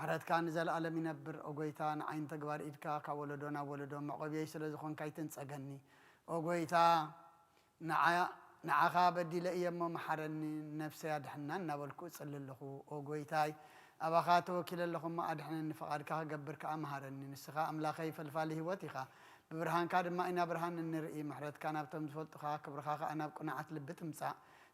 حرت كان زل عالم ينبر أقويتا نعين تقبر إدكا كولدونا ولدون معقبي سلزخون كايتن تسجني أقويتا نعخا بدي لأيام محرني نفسي أدحنا نبالكو صلى الله أقويتاي أبخاتو كلا لهم ما أدحنا فقارك قبر كأمهرني نسخا أملاخي فالفاله وتخا ببرهان كاد ما إنا برهان النرئي محرت كان أبتم تفوتخا كبرخا أنا بقناعت لبتمسا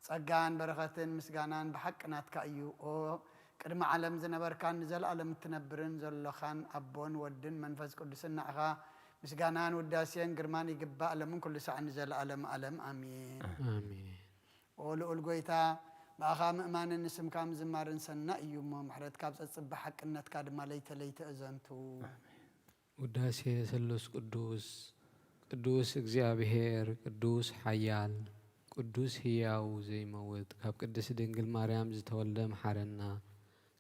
سجان برختين مسجانان بحق ناتكايو أو كرم عالم زنبر كان نزل عالم تنبرن زل خان أبون ودن منفذ كل سنة أخا مسجانان وداسين كرماني جباء لمن كل ساعة نزل عالم آمين آمين أول قويتا بأخا مأمان النسم كام زمارن سنة يوم محرت كابس الصبح حق النت كاد ما ليت أزنتو وداسي سلوس قدوس እግዚአብሔር ቅዱስ ኃያል ቅዱስ ሕያው ዘይመውት ካብ ቅድስት ድንግል ማርያም ዝተወልደ መሐረና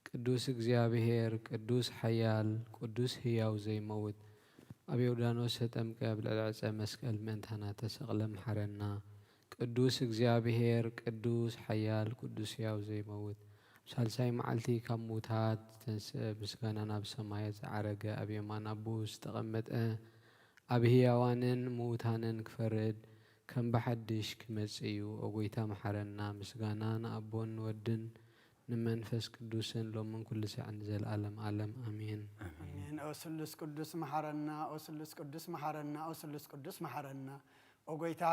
ቅዱስ እግዚአብሔር ቅዱስ ኃያል ቅዱስ ሕያው ዘይመውት ኣብ ዮርዳኖስ ተጠምቀ ብልዕልዕፀ መስቀል ምእንታና ተሰቕለ መሐረና ቅዱስ እግዚአብሔር ቅዱስ ኃያል ቅዱስ ሕያው ዘይመውት ሳልሳይ መዓልቲ ካብ ሙታት ተንስአ ምስጋና ናብ ሰማይ ዝዓረገ ኣብ የማን ኣቦ ዝተቐመጠ ኣብ ሕያዋንን ምዉታንን ክፈርድ ከም ብሓድሽ ክመጽእ እዩ ኣጎይታ መሐረና ምስጋና ንኣቦን ወድን ንመንፈስ ቅዱስን ሎምን ኩሉ ሰዓት ንዘለኣለም ዓለም ኣሜን አሜን ኦስሉስ ቅዱስ መሐረና ኦስሉስ ቅዱስ መሐረና ኦስሉስ ቅዱስ መሐረና أقويتا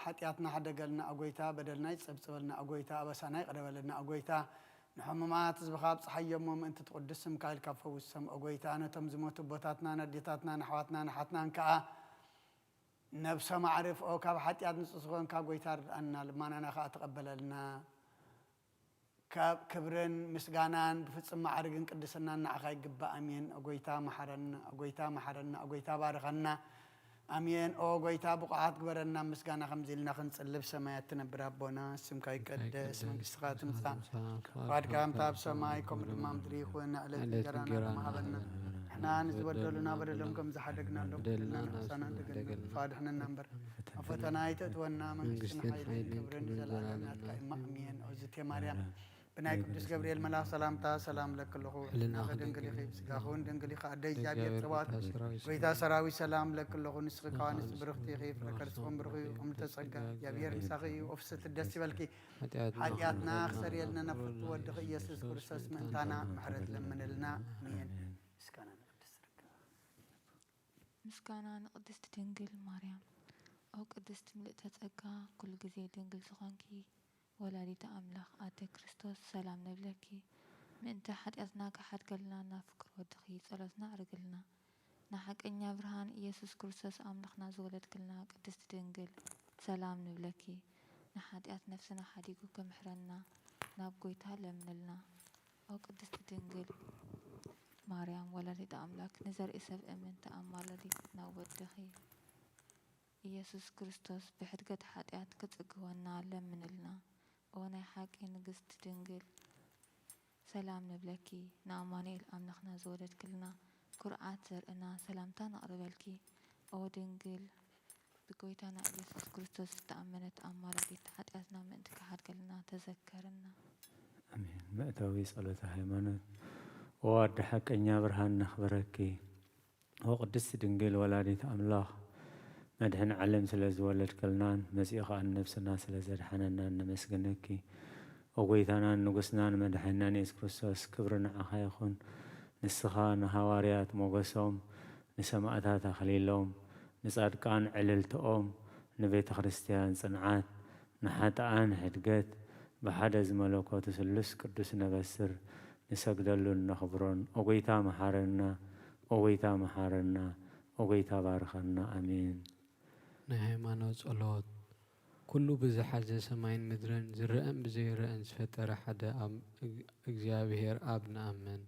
حتياتنا حدا قالنا أقويتا بدلنا يتصبصبلنا أقويتا أبسانا يقربلنا أقويتا نحممات زبخاب صحيا مم أنت تقدسهم كايل كفوسهم أقويتا أنا تمزموت بوتاتنا نديتاتنا نحواتنا نحاتنا نكا نفس ما عرف أو كاب حتيات نصصغون كأقويتا أن لما أنا خا أتقبل لنا كبرن مسجانان بفتصم معرقن قدسنا نعخاي قبا أمين أقويتا محرنا أقويتا محرنا أقويتا بارغنا أمين أو قويتا بقعات قبرنا مسكانا خمزيلنا خنصلب سمايات تنبرابونا سمكاي قد اسمك استخات مسا قاد كام تاب سمايكم الإمام دريخونا على الجرانا مهابنا احنا نزبدلنا بدلهم زحدقنا لهم بدلنا نفسنا دقلنا فادحنا النمبر أفتنا يتتونا من قسنا حيلين كبرين زلالنا تقائم أمين أوزتي مريم بناي قدس جبريل ملا سلام تا سلام لك الله ناخذ دنقلي خيب سقاخون دنقلي خادي جابي الصوات وإذا سراوي سلام لك الله نسخ قانس برختي خيف ركرسهم برخي أم تسقى جابير مساقي وفسة الدس بالكي حاجاتنا أخسر يلنا نفرط ودخي يسوس كرسس من تانا محرد لمن لنا مين مسكانا نقدس مسكانا نقدس دنقل مريم أو قدس ملئ تسقى كل جزء دنقل سخانكي ولادة أملاخ آتي كريستوس سلام نبلكي من تحت أثناك حد قلنا نفكر ودخي ثلاثنا أرجلنا نحق إني برهان يسوس كريستوس أملاخنا زولد كلنا قدس تنقل سلام نبلكي نحد أث نفسنا حديقو كمحرنا نابقوي تعلم لنا أو قدس تنقل مريم ولادة أملاك نزر إسف أمن تأمل لدينا ودخي يسوس كريستوس بحد قد حد كتقوانا لمن لنا وانا حاكي نقصت دنقل سلام نبلكي نعماني الأمنخنا زولد كلنا كرعات زرقنا سلامتانا أربلكي أو دنقل بقويتانا يسوس كريستوس تأمنت أمارة دي تحت أثنا من تكحد كلنا تذكرنا أمين مأتوي صلاة هيمانة وارد حق إنيا برهان نخبركي وقدس دنقل ولادة أملاخ مدحن علم سلز ولد كلنان مسيخا عن نفسنا سلز رحننا نمسكنكي وقويتانا نقصنا مدحنا نيس كريستوس كبرنا أخايخون نسخا نهواريات موقسهم نسمعتها خليلهم نصادقان عللتهم نبيت خريستيان صنعات نحاتان هدقت بحدز ملوكوت سلس قدس نبسر نسجدلون نخبرون وقويتا محارنا وقويتا بارخنا أمين نهيمانوت صلوت كل بزحز سماين مدرن زرقن بزيرقن سفتر حدا እግዚአብሔር አብ ንአምን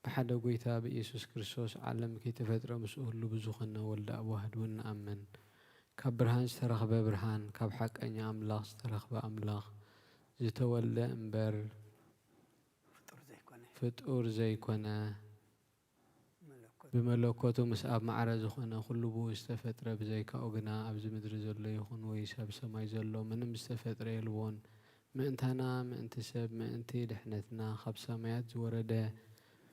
بحدا قويتا بإيسوس كريستوس علم كي تفتر مسؤول بزخنا ولا واحد ونأمن كبرهان استرخب برهان كب حق أني أملاخ استرخب أملاخ زتولى أمبر فطور زي كنا بملكوته مسأب معرض خنا كل بو استفتر بزي كأوجنا أبز مدر زلوا يخون ويساب سماي زلوا من مستفتر يلون ما أنتنا ما أنت سب ما أنت لحنتنا خب سمايات وردة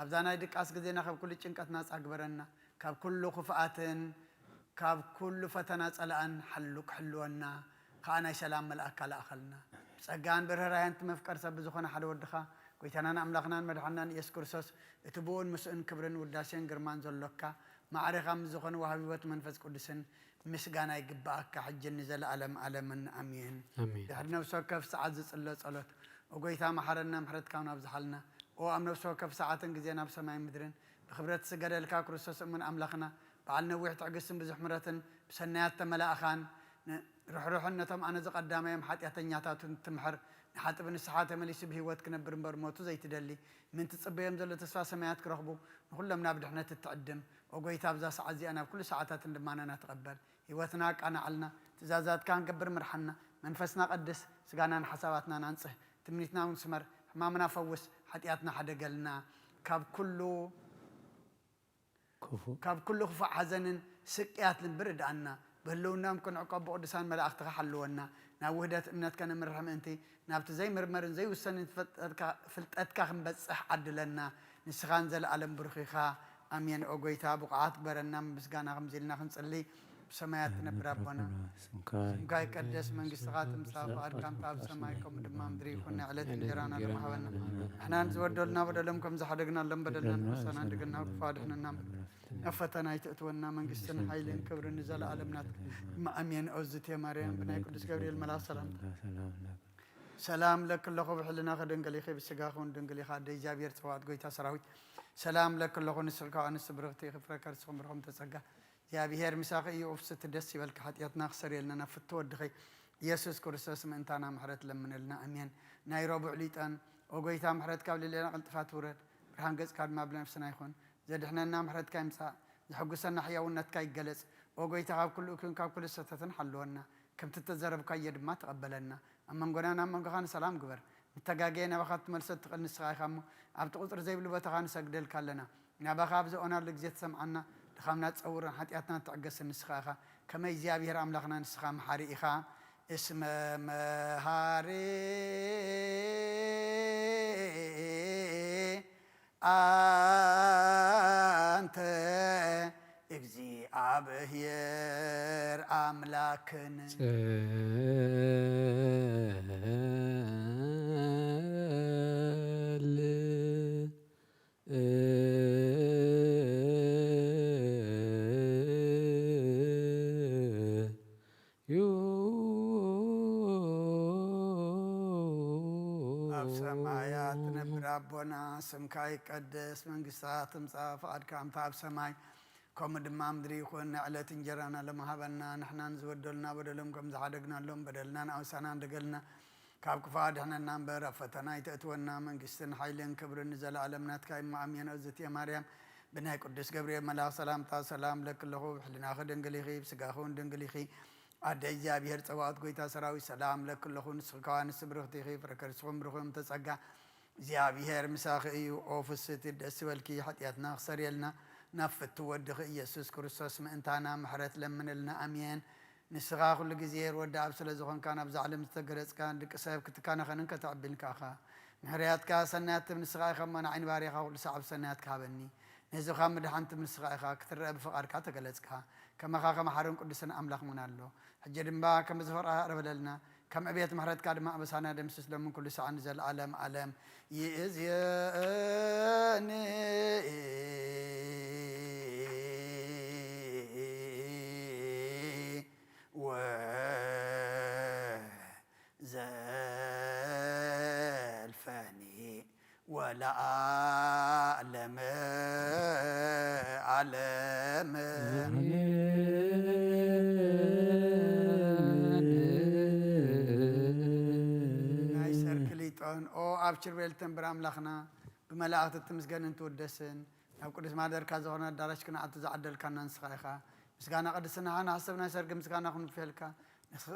أبزانا يدقاس قزينا خاب كل چنقت ناس أكبرنا كاب كل خفاءاتن كاب كل فتنات الآن حلوك حلونا خانا سلام ملأك على أخلنا سجان برهراي أنت مفكر سبزخنا حد ودخا قويتنا أملاقنا مدحنا يسكر سوس تبون مسؤن كبرن وداشين جرمان زلكا معرفة مزخن وهبيبة منفس قدسن مسجانا يجبأك حج النزل ألم أمين يحدنا وسوكف ساعات الله صلاة وقويتا محرنا محرت كانوا بزحلنا وأمنا وسوكف ساعات جزينا بسماء مدرن بخبرات سجاد الكاكروسوس من أملاقنا بعلنا ويحت عقسم بزحمرة بسنيات تملا أخان روح النتم أنا زق قدامي محط يتنياتات تمحر حتى بنسحات مليش بهوات كنبر موتو زي تدلي من تصبيهم زل تسفى سمايات كرهبو نقول لهم نابد احنا تتقدم وقوي تابزا ساعة أنا بكل ساعات لما أنا نتقبل هواتناك أنا علنا تزازات كان قبر مرحنا منفسنا قدس سقانا حساباتنا ننصح تمنيتنا ونسمر حمامنا فوس حتياتنا حدا قالنا كاب كله خفا حزن سقيات لنبرد عنا بهلونا ممكن عقاب بقدسان ملاك تحلونا ناوهدات امنات كان مرحم انتي نابت زي مرمرن زي وسن فلتاتك خنبصح عدلنا نسخان زل عالم برخيخا امين اوغيتا بقعات برنا مسغانا خمزلنا خنصلي بسمايات نبر ربنا سمكاي قدس منغست خاتم صاف اركان تاب سمايكم دما مدري كنا علت انجرانا لمحبنا احنا نزودلنا بدلمكم زحدقنا لم بدلنا حسنا دقنا فادحنا أفتنا يتأتونا من قصنا حيلين كبر النزال عالمنا ما أمين أوزت يا مريم بناي قدس جبريل ملا سلام لك الله بحلنا خدن قلي خيب السجاخون دن قلي خاد جابير سواد قويتا سراوي سلام لك الله نسلك عن السبرغتي خفركر سمرهم تسجى يا بهير مساقي يوفست الدسي بالكحاتياتنا خسر لنا نفتو الدخي يسوس كريستوس من تانا محرت لمن لنا أمين نايروبي عليتان وقويتا محرت كابل لنا قلتفات ورد برهان قز كاد ما بلا نفسنا يخون زاد احنا نام حرت كامسا يحقسنا حياونات كاي جلس وقويتا كاب كل كن كاب كل ستتن حلونا كم تتزرب كايد ما تقبلنا اما نقولنا اما نقان سلام قبر متقاقينا بخات ملست النسخاي خامو عبد قطر زي بلو بتغان سجدل كلنا نابا خابز انا لجزيت سمعنا دخلنا تصورنا حتياتنا تعقس النسخاخا كما يزيابير املاخنا نسخا محاريخا اسم مهاري أنت እግዚአብሔር አምላክን ኣብ ሰማያት ነብር አቦና ስምካ ይቀደስ መንግሥትካ ትምጻእ ፈቃድካ እንተ ኣብ ሰማይ ከምኡ ድማ ምድሪ ይኹን ዕለት እንጀራና ለመሃበና ንሕና ንዝበደሉና በደሎም ከም ዝሓደግናሎም በደልናን ኣውሳናን ደገልና ካብ ክፉእ ኣድሕነና እምበር ኣብ ፈተና ይተእትወና መንግስትን ሓይልን ክብርን ንዘለኣለም ናትካ እማ ኣምየን እግዝእትየ ማርያም ብናይ ቅዱስ ገብርኤል መልኣክ ሰላምታ ሰላም ለክለኹ ብሕሊናኺ ድንግል ኢኺ ብስጋኹን ድንግል ኢኺ ኣደ እግዚኣብሔር ፀባኦት ጎይታ ሰራዊት ሰላም ለክለኹ ንስኽልካ ንስብርኽቲ ኢኺ ፍረከርስኹም ብርኹም ተፀጋ እግዚኣብሔር ምሳኺ እዩ ኦ ፍስቲ ደስ ይበልኪ ሓጢኣትና ክሰርየልና ናብ ፍቲ ወድኺ ኢየሱስ ክርስቶስ ምእንታና ምሕረት ለምንልና ኣሜን ንስኻ ኩሉ ግዜ ወዲ ኣብ ስለ ዝኾንካ ናብዛ ዓለም ዝተገረፅካ ደቂ ሰብ ክትካናኸንን ከተዕብልካ ኢኻ ምሕርያትካ ሰናያት ንስኻ ኢኻ እሞ ንዓይኒ ባርያኻ ኩሉ ሰዓብ ሰናያት ክሃበኒ ነዚኻ ምድሓንቲ ንስኻ ኢኻ ክትረአ ብፍቓድካ ተገለፅካ ከመኻ ከመሓርን ቅዱስን ኣምላኽ ሙን ኣሎ ሕጂ ድማ ከም ዝፈርኣ ረበለልና كم أبيت محرت كاد ما بسانا دم سلم من كل ساعة نزل عالم عالم يزياني وزلفني ولا أعلم علم أو أبشر بيلتن برام لخنا بملاءات التمسجن أنتو الدسن أو قدس ما در كذا دارش كنا أتزعدل كنا نسخايخا مسكانا قدسنا هنا حسبنا سرق مسكانا خن فيلكا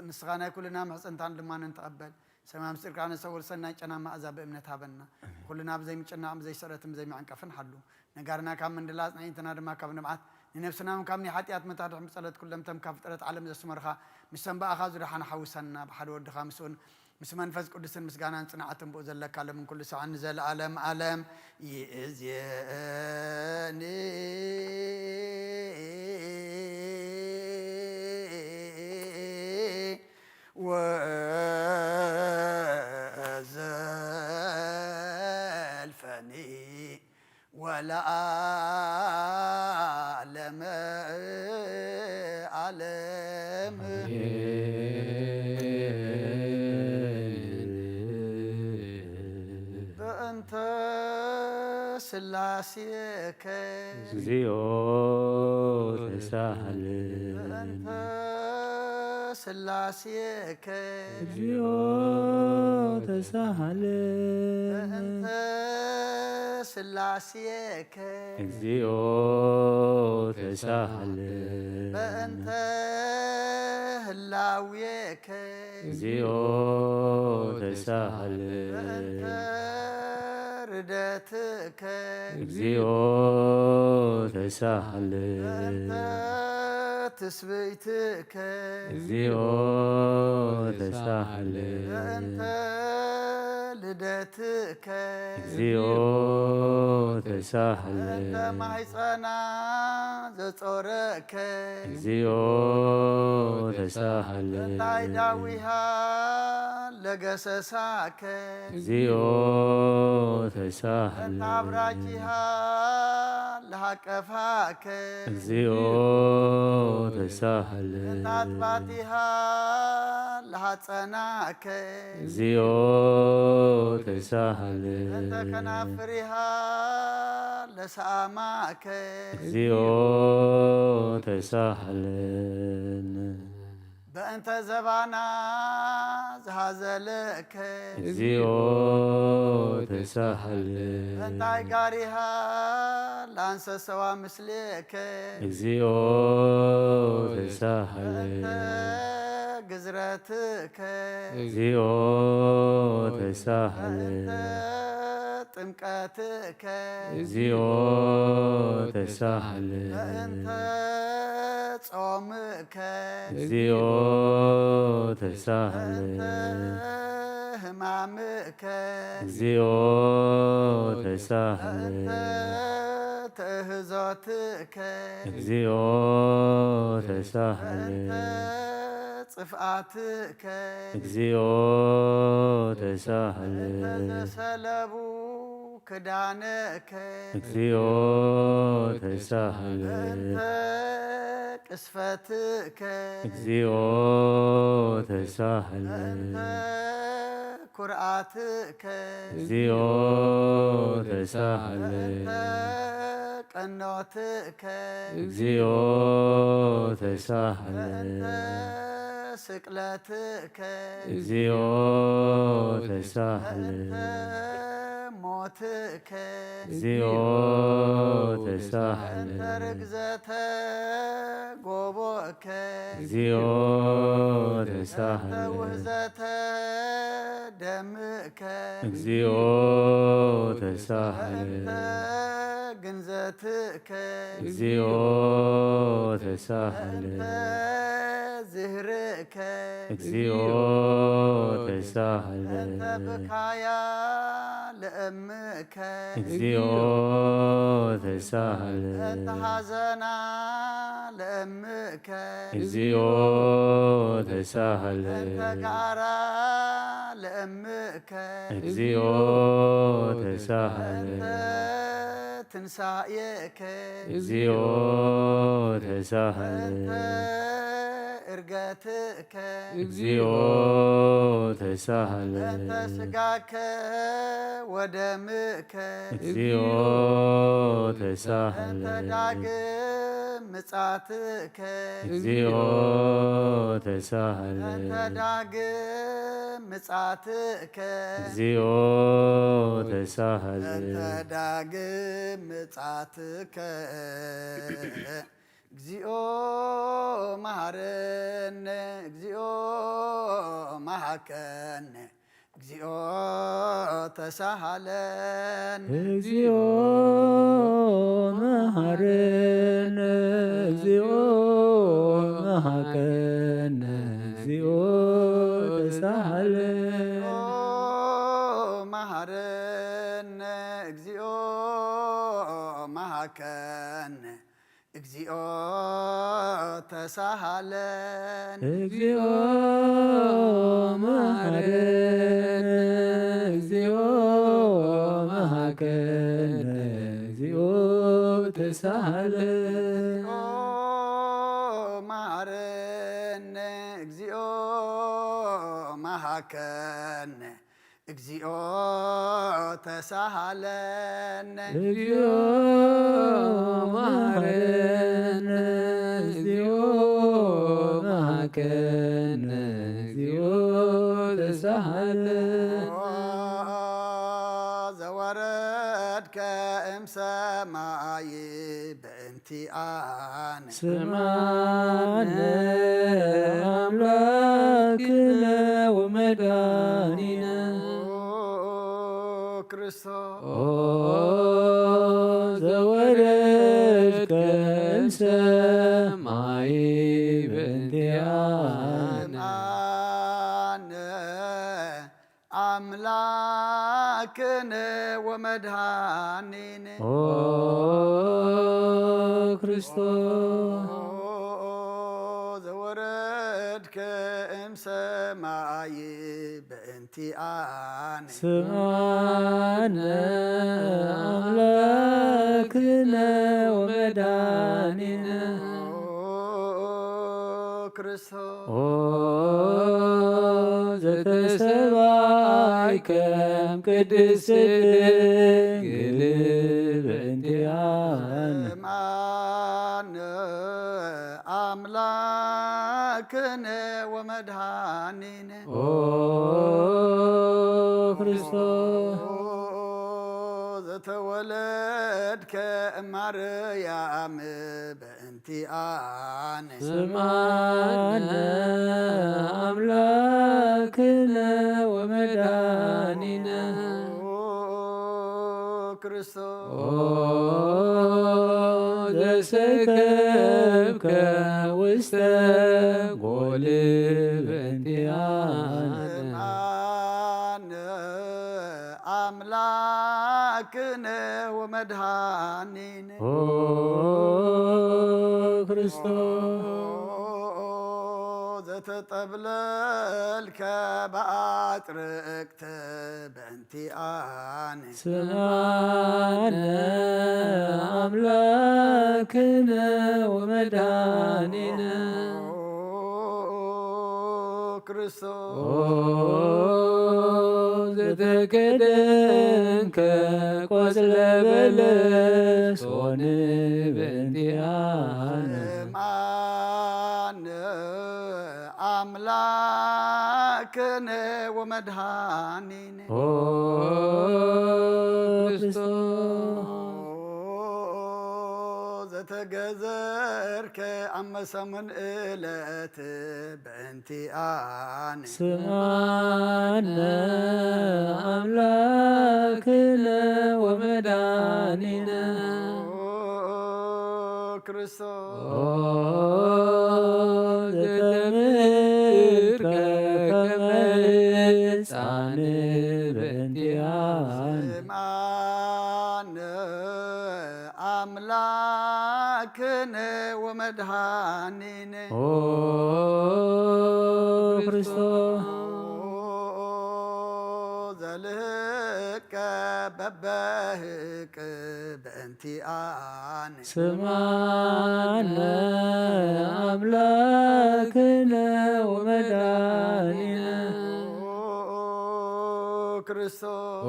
نسخانا كلنا محسن تان لما نتقبل سمام سرقانا سور سنة أنا ما أذاب إمنة هابنا كلنا بزي مشنا بزي سرت بزي معن كفن حلو نقارنا كم من دلاس نعين تنادر ما كم نبعث نفسنا كم نحاتيات متعرف مسألة كلهم تم كفترة عالم زسمرها مسمى بأخذ رحنا حوسنا بحر ود خامسون ምስ መንፈስ ቅዱስን ምስጋናን ጽንዓትን ብኡ ዘለካ ለምን ኩሉ ሰዓን ዘለዓለም ዓለም ይእዜኒ ወዘልፈኒ ወለዓለመ ዓለም በእንተ ስላሴከ እግዚኦ ተሳሃለ በእንተ ስላሴከ እግዚኦ ተሳሃለ በእንተ ስላሴከ እግዚኦ ተሳሃለ በእንተ ህላዌከ እግዚኦ ተሳሃለ በእንተ ርደትከ እግዚኦ ተሳሃለ በእንተ ትስብእትከ እግዚኦ ተሳሃለ በእንተ ልደትከ እግዚኦ ተሳሃለ በእንተ ማሕፀና ዘጾረከ እግዚኦ ተሳሃለ በእንታይ ዳዊሃ ለገሰሳከ እግዚኦ ተሳሃለ በእንተ አብራኪሃ ለሃቀፋከ እግዚኦ ተሳሃለ በእንተ አጥባቲሃ ለሃጸናከ እግዚኦ ተሳሃለ በእንተ ከናፍሪሃ ለሰአማከ እግዚኦ ተሳሃለ በእንተ ዘባና ዝሃዘለከ እግዚኦ ተሳሃለ በእንታይ ጋሪሃ ለአንሰሰዋ ምስሌከ እግዚኦ ተሳሃለ በእንተ ግዝረትከ እግዚኦ ተሳሃለ በእንተ ጥምቀትከ እግዚኦ ተሳሃለ በእንተ ጾምከ እግዚኦ ተሳሃለ በእንተ ሕማምከ እግዚኦ ተሳሃለ በእንተ ትእህዞትከ እግዚኦ ተሳሃለ በእንተ ጽፍአትከ እግዚኦ ተሳሃለ በእንተ ዘሰለቡ ክዳነከ እግዚኦ ተሳሃለ በእንተ ቅስፈትከ እግዚኦ ተሳሃለ በእንተ ኩርአትከ እግዚኦ ተሳሃለ በእንተ ቀኖትከ እግዚኦ ተሳሃለ በእንተ ስቅለትከ እግዚኦ ተሳሃለ በእንተ ሞትከ እግዚኦ ተሳሃለ በእንተ ርግዘተ ጎቦከ እግዚኦ በእንተ ተሳሃለ ውህዘተ ደምከ እግዚኦ ተሳሃለ በእንተ ግንዘትከ እግዚኦ ተሳሃለ በእንተ ዝህርከ እግዚኦ ተሳሃለ በእንተ ብካያ ለእምከ እግዚኦ ተሳሃለ በእንተ ሐዘና ለእምከ እግዚኦ ተሳሃለ በእንተ ጋራ ለእምከ እግዚኦ ተሳሃለ በእንተ ትንሣኤከ እግዚኦ ተሳሃለ በእንተ ዕርገትከ እግዚኦ ተሳሃለ በእንተ ሥጋከ ወደምከ እግዚኦ ተሳሃለ በእንተ ዳግም ምጻትከ እግዚኦ ተሳሃለ በእንተ ዳግም ምጻትከ እግዚኦ ተሳሃለ በእንተ ዳግም ምጻትከ እግዚኦ መሐረነ እግዚኦ መሐከነ እግዚኦ ተሳሃለን እግዚኦ መሐረነ እግዚኦ መሐከነ እግዚኦ ተሳሃለን እግዚኦ ተሳሃለን እግዚኦ መሐረነ እግዚኦ መሐከነ እግዚኦ ተሳሃለን ማረነ እግዚኦ መሐከነ እግዚኦ ተሳሃለን እግዚኦ መሐረነ እግዚኦ መሐከነ እግዚኦ ተሳሃለን ዘወረድከ እምሰማይ በእንቲአነ ስማነ አምላክነ ወመድኃኒነ ክርስቶስ ኦ ዘወረድከ እምሰማይ በእንቲአነ አነ አምላክነ ወመድኃኒነ ኦ ክርስቶስ ዘወረድከ እምሰማይ በእንቲአነ ስማነ አምላክነ ወመድኃኒነ ክርስቶስ ኦ ዘተሰባይከም ቅድስት ድንግል በእንቲአነ ማነ አምላክነ ወመድኃኒነ ኦ ክርስቶስ ዘተወለድከ እማርያም በእንቲአነ ስማነ አምላክነ ወመድኃኒነ ክርስቶስ ኦ ዘሰከብከ ውስተ ጎል በእንቲአነ ማነ አምላክነ ወመድኃኒነ ኦ ክርስቶስ ዘተጠብለልከ በአጥርቅት በእንቲአነ ስማነ አምላክነ ወመድኃኒነ ክርስቶስ ኦ ዘተከደንከ ቆጽለ በለስ ሆነ በእንቲአነ ማነ አምላክነ ወመድኃኒነ ኦ ክርስቶስ ዘተገዘርከ አመሰሙን ዕለት በእንቲአነ ስማነ አምላክነ ወመድኃኒነ ክርስቶስ ኦ ዘተምህርከ ከመ ሕፃን በእንቲአነ ማነ አምላክነ ወመድኃኒነ ኦ ክርስቶስ ዘልህቀ በበህቅ በእንቲአነ ስማነ አምላክነ ወመድኃኒነ ክርስቶስ ኦ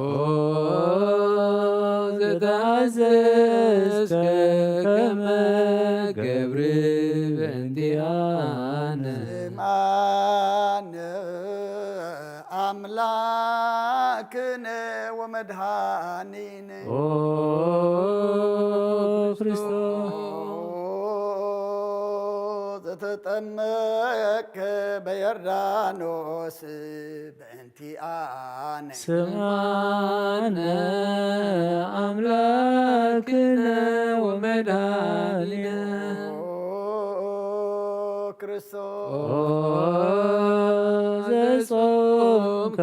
ዘተአዘዝከ ከመ ገብር በእንቲአነ ማነ አምላክነ ወመድኃኒነ ኦ ክርስቶስ ዘተጠመቅከ በዮርዳኖስ በእንቲአነ ስማነ አምላክነ ወመድኃኒነ ክርስቶስ ኦ ዘጾምከ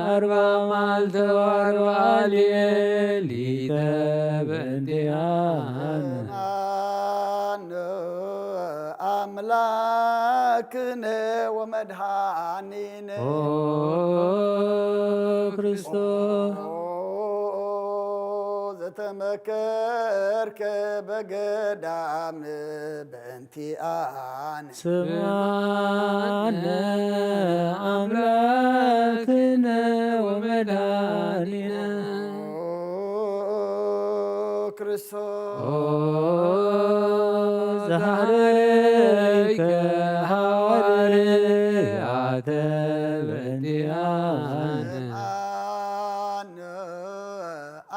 አርባ መዓልተ ወአርባ ሌሊተ በእንቲአነ ማነ አምላክነ ወመድኃኒነ ኦ ክርስቶስ ዘተመከርከ በገዳም በእንቲአነ ስማነ አምላክነ ወመድኃኒነ ክርስቶስ ዘሃረይከ ሐዋርያተ በእንቲአነ አነ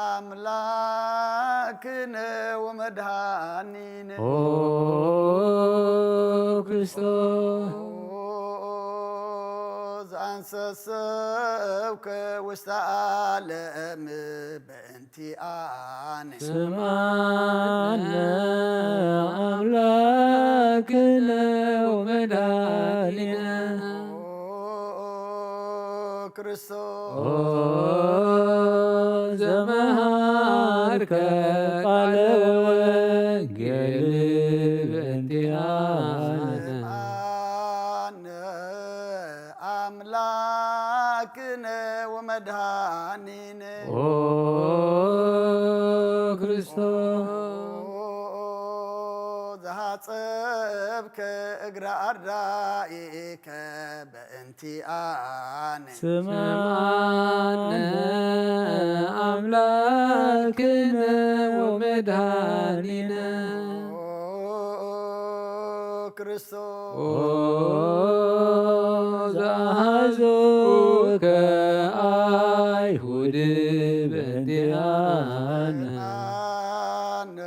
አምላክነ ወመድኃኒነ ኦ ክርስቶስ ዘአንሰሰብከ ውስተ ዓለም በእንቲአነ ስማነ አምላክነ ወመድኃኒነ ክርስቶስ ዘመሃርከ ቃለ ወንጌል በእንቲአነ አነ አምላክነ ወመድኃኒነ ኦ ክርስቶስ ዘሐጸብከ እግረ አርዳኢከ በእንቲአነ ስማነ አምላክነ ወመድኃኒነ ክርስቶስ ዘአሐዙከ አይሁድ በእንቲአነ አነ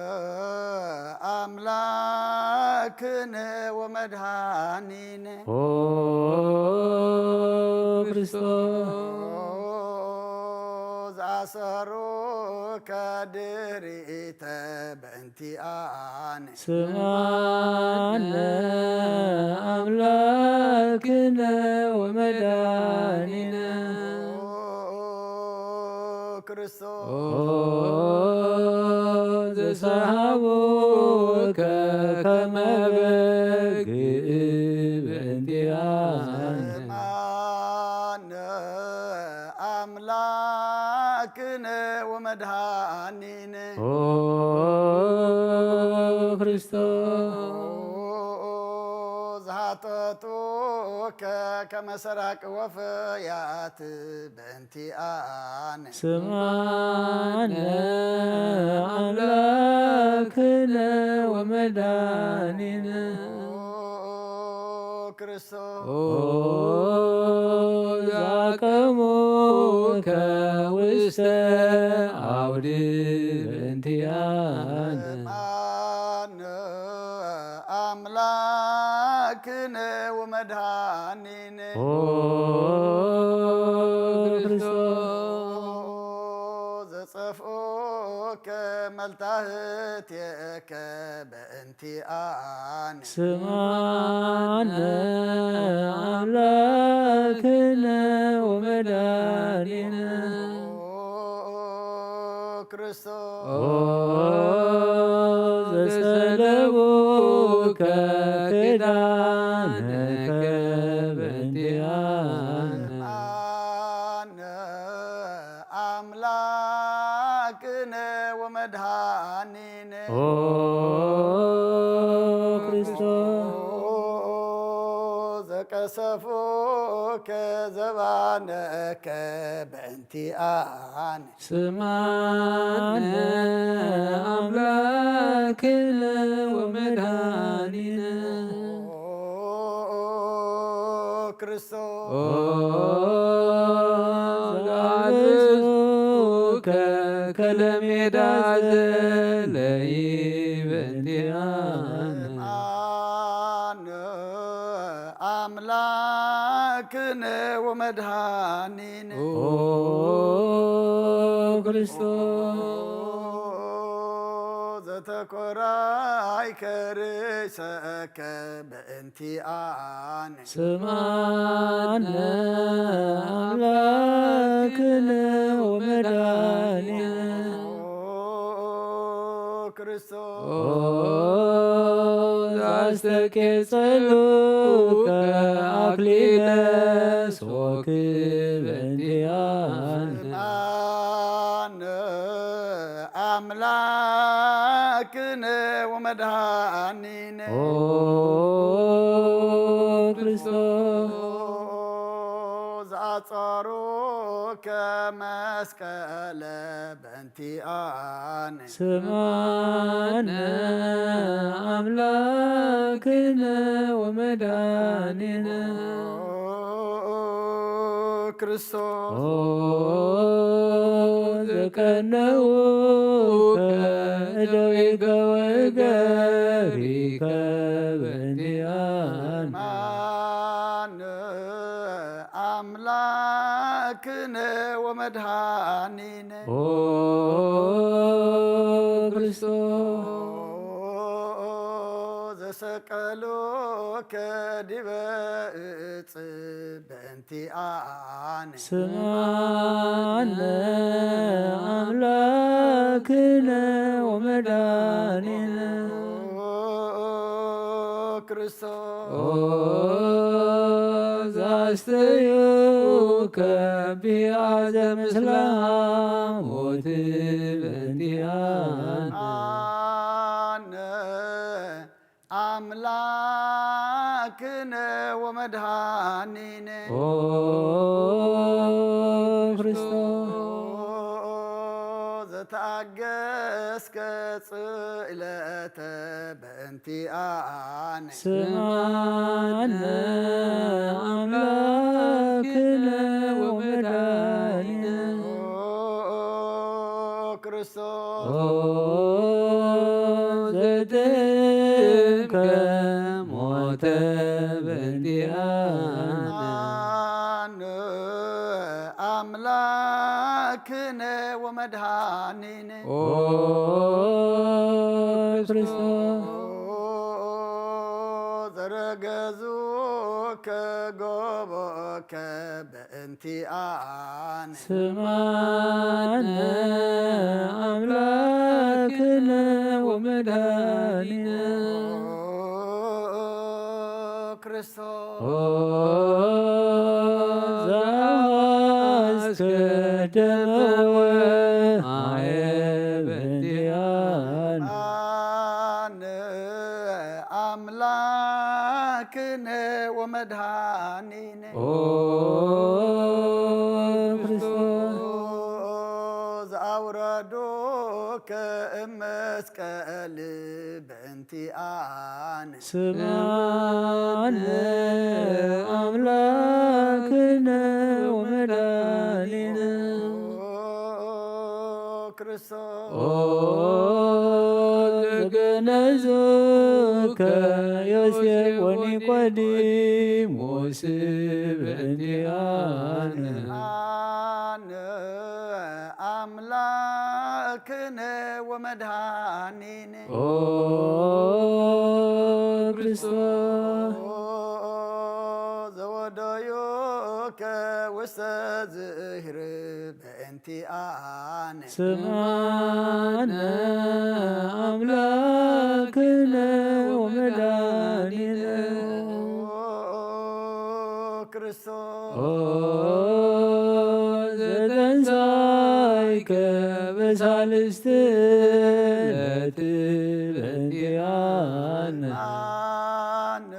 አምላክነ ወመድኃኒነ ኦ ክርስቶስ ዘአሰሮከ ድሪተ በእንቲአነ ስማነ አምላክነ ወመድኃኒነ ክርስቶስ ዘሰሃቦከ ከመ በግዕ በእንቲአነ አነ አምላክነ ወመድኃኒነ ኦ ክርስቶስ ዘሐተቶከ ከመ ሰራቅ ወፍያት በእንቲአነ ስማነ አምላክነ ወመድኃኒነ ክርስቶስ ዘአቀሙከ ውስተ አውድ በእንቲአነ አነ አምላክነ ወመድኃኒነ ኦ ክርስቶስ ዘጸፍኦከ መልታህትከ በእንቲአነ ስማነ አምላክነ ወመድኃኒነ ክርስቶስ ዘሰለቡከ ክዳነከ በእንቲአነ አነ አምላክነ ወመድኃኒነ ኦ ክርስቶስ ዘቀሰፎከ ዘባነከ በእንቲአነ ስማነ አምላክነ ወመድኃኒነ ክርስቶስ ዘአልብሱከ ከለሜዳ ዘለይ በእንቲአነ አነ አምላክነ ወመድኃኒነ ኦ ክርስቶስ ዘተኮራይከ ርእሰከ በእንቲአነ ስማነ አምላክነ ወመድኃኒነ ክርስቶስ ኦ አስተቄጸሉከ አክሊለ ሶክብ እንቲአነ አምላክነ ወመድኃኒነ ኦ ክርስቶስ ዘአጸሩከ መስቀለ በእንቲአነ ስማነ አምላክነ ወመድኃኒነ ክርስቶስ ዘቀነውከ እደዊከ ወእገሪከ በእንቲአነ ማነ አምላክነ ወመድኃኒነ ኦ ክርስቶስ ዘሰቀሎከ ዲበ ዕፅ በእንቲአነ ስማነ አምላክነ ወመድኃኒነ ክርስቶስ ዛስተዩከ ቢያዘ ምስለ ሞት በእንቲአነ አነ አምላክነ ወመድኃኒነ ኦ ክርስቶስ ዘታገስከ ጽእለተ በእንቲአነ ስማነ አምላክነ ወመድኃኒነ ክርስቶስ ዘደምከ ሞተ በእንቲአነ አነ አምላክነ ወመድኃኒነ ኦ ክርስቶስ ዘረገዙከ ጎቦከ በእንቲአነ ስማነ አምላክነ ወመድኃኒነ ክርስቶስ ዘአስከደመወ አየ በእንቲአነ አነ አምላክነ ወመድኃኒነ ኦ ክርስቶስ ዘአውረዶከ እመስቀል በእንቲአነ ስማነ አምላክነ ወመድኃኒነ ክርስቶስ ኦ ዘገነዙከ ዮሴፍ ወኒቆዲሞስ በእንቲአነ አነ አምላክነ ወመድኃኒነ ኦ ክርስቶስ ዘወደዮከ ውስተ ዝህር በእንቲአነ ስማነ አምላክነ ወመድኃኒነ ክርስቶስ ኦ ዘተንሣእከ በሳልስት ዕለት በእንቲአነ አነ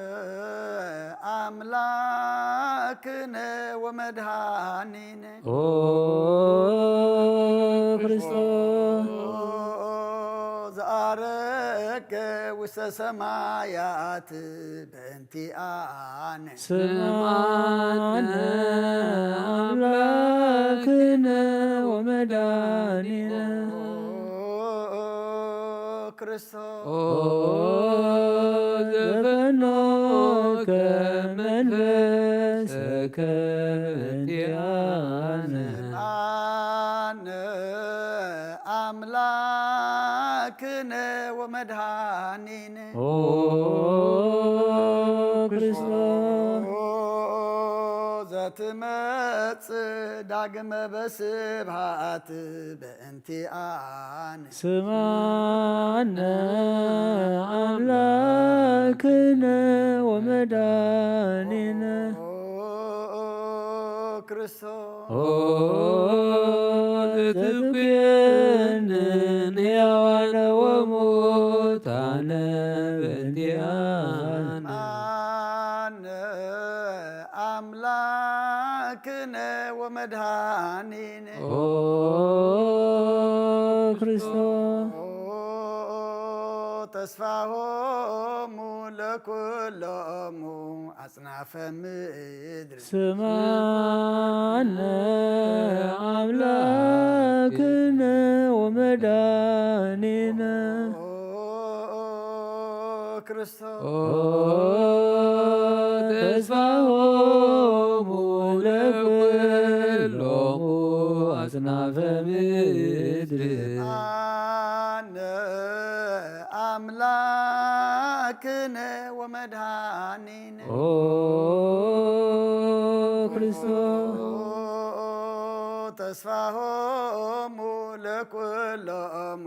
አምላክነ ወመድኃኒነ ኦ ክርስቶስ ዘአረገ ውስተ ሰማያት በእንቲአነ ስማነ አምላክነ ወመድኃኒነ ክርስቶስ ኦ ዘፈኖከ መንፈሰከ በእንቲአነ አነ አምላክነ ወመድኃኒነ ኦ ክርስቶስ ወትመጽእ ዳግመ በስብሃት በእንቲአነ ስማነ አምላክነ ወመድኃኒነ ክርስቶስ ዘትኩነን ሕያዋነ ወሙታነ በእንቲአነ አነ አምላክነ ወመድኃኒነ ክርስቶስ ተስፋሆሙ ለኩሎሙ አጽናፈ ምድር ስማነ አምላክነ ወመድኃኒነ ክርስቶስ ተስፋሆሙ ለኩሎሙ አጽናፈ ምድር አነ አምላክነ ወመድኃኒነ ክርስቶስ ተስፋሆሙ ለኩሎሙ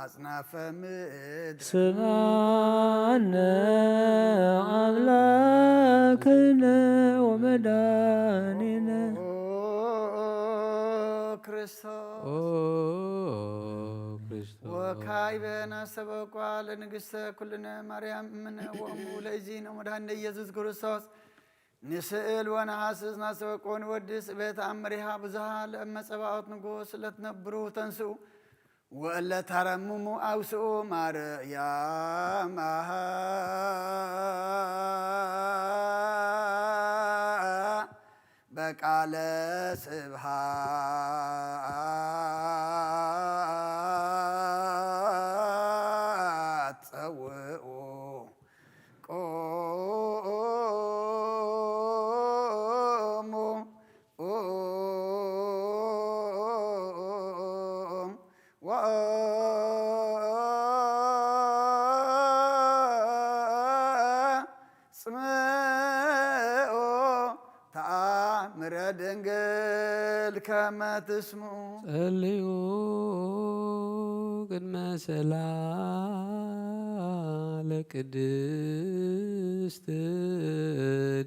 አጽናፈ ምድር ስማነ አምላክነ ወመድኃኒነ ክርስቶስ ወካዕበ ናሰበኳ ለንግሥተ ኩልነ ማርያም እምነ ወእሙ ለእግዚእነ ወመድኃኒነ ኢየሱስ ክርስቶስ ንስእል ወነሐስስ ናሰበቆ ንወድስ በተአምሪሃ ብዙሃ ለእመ ጸባኦት ንጉሥ ለትነብሩ ተንስኡ ወእለ ታረምሙ አውስኡ ማርያም በቃለ ስብሐት ጸውዑ ቆሙ ወጽምዑ ተአምረ ድንግል ከመ ትስምዑ ጸልዩ ቅድመ ሰላም ለቅድስት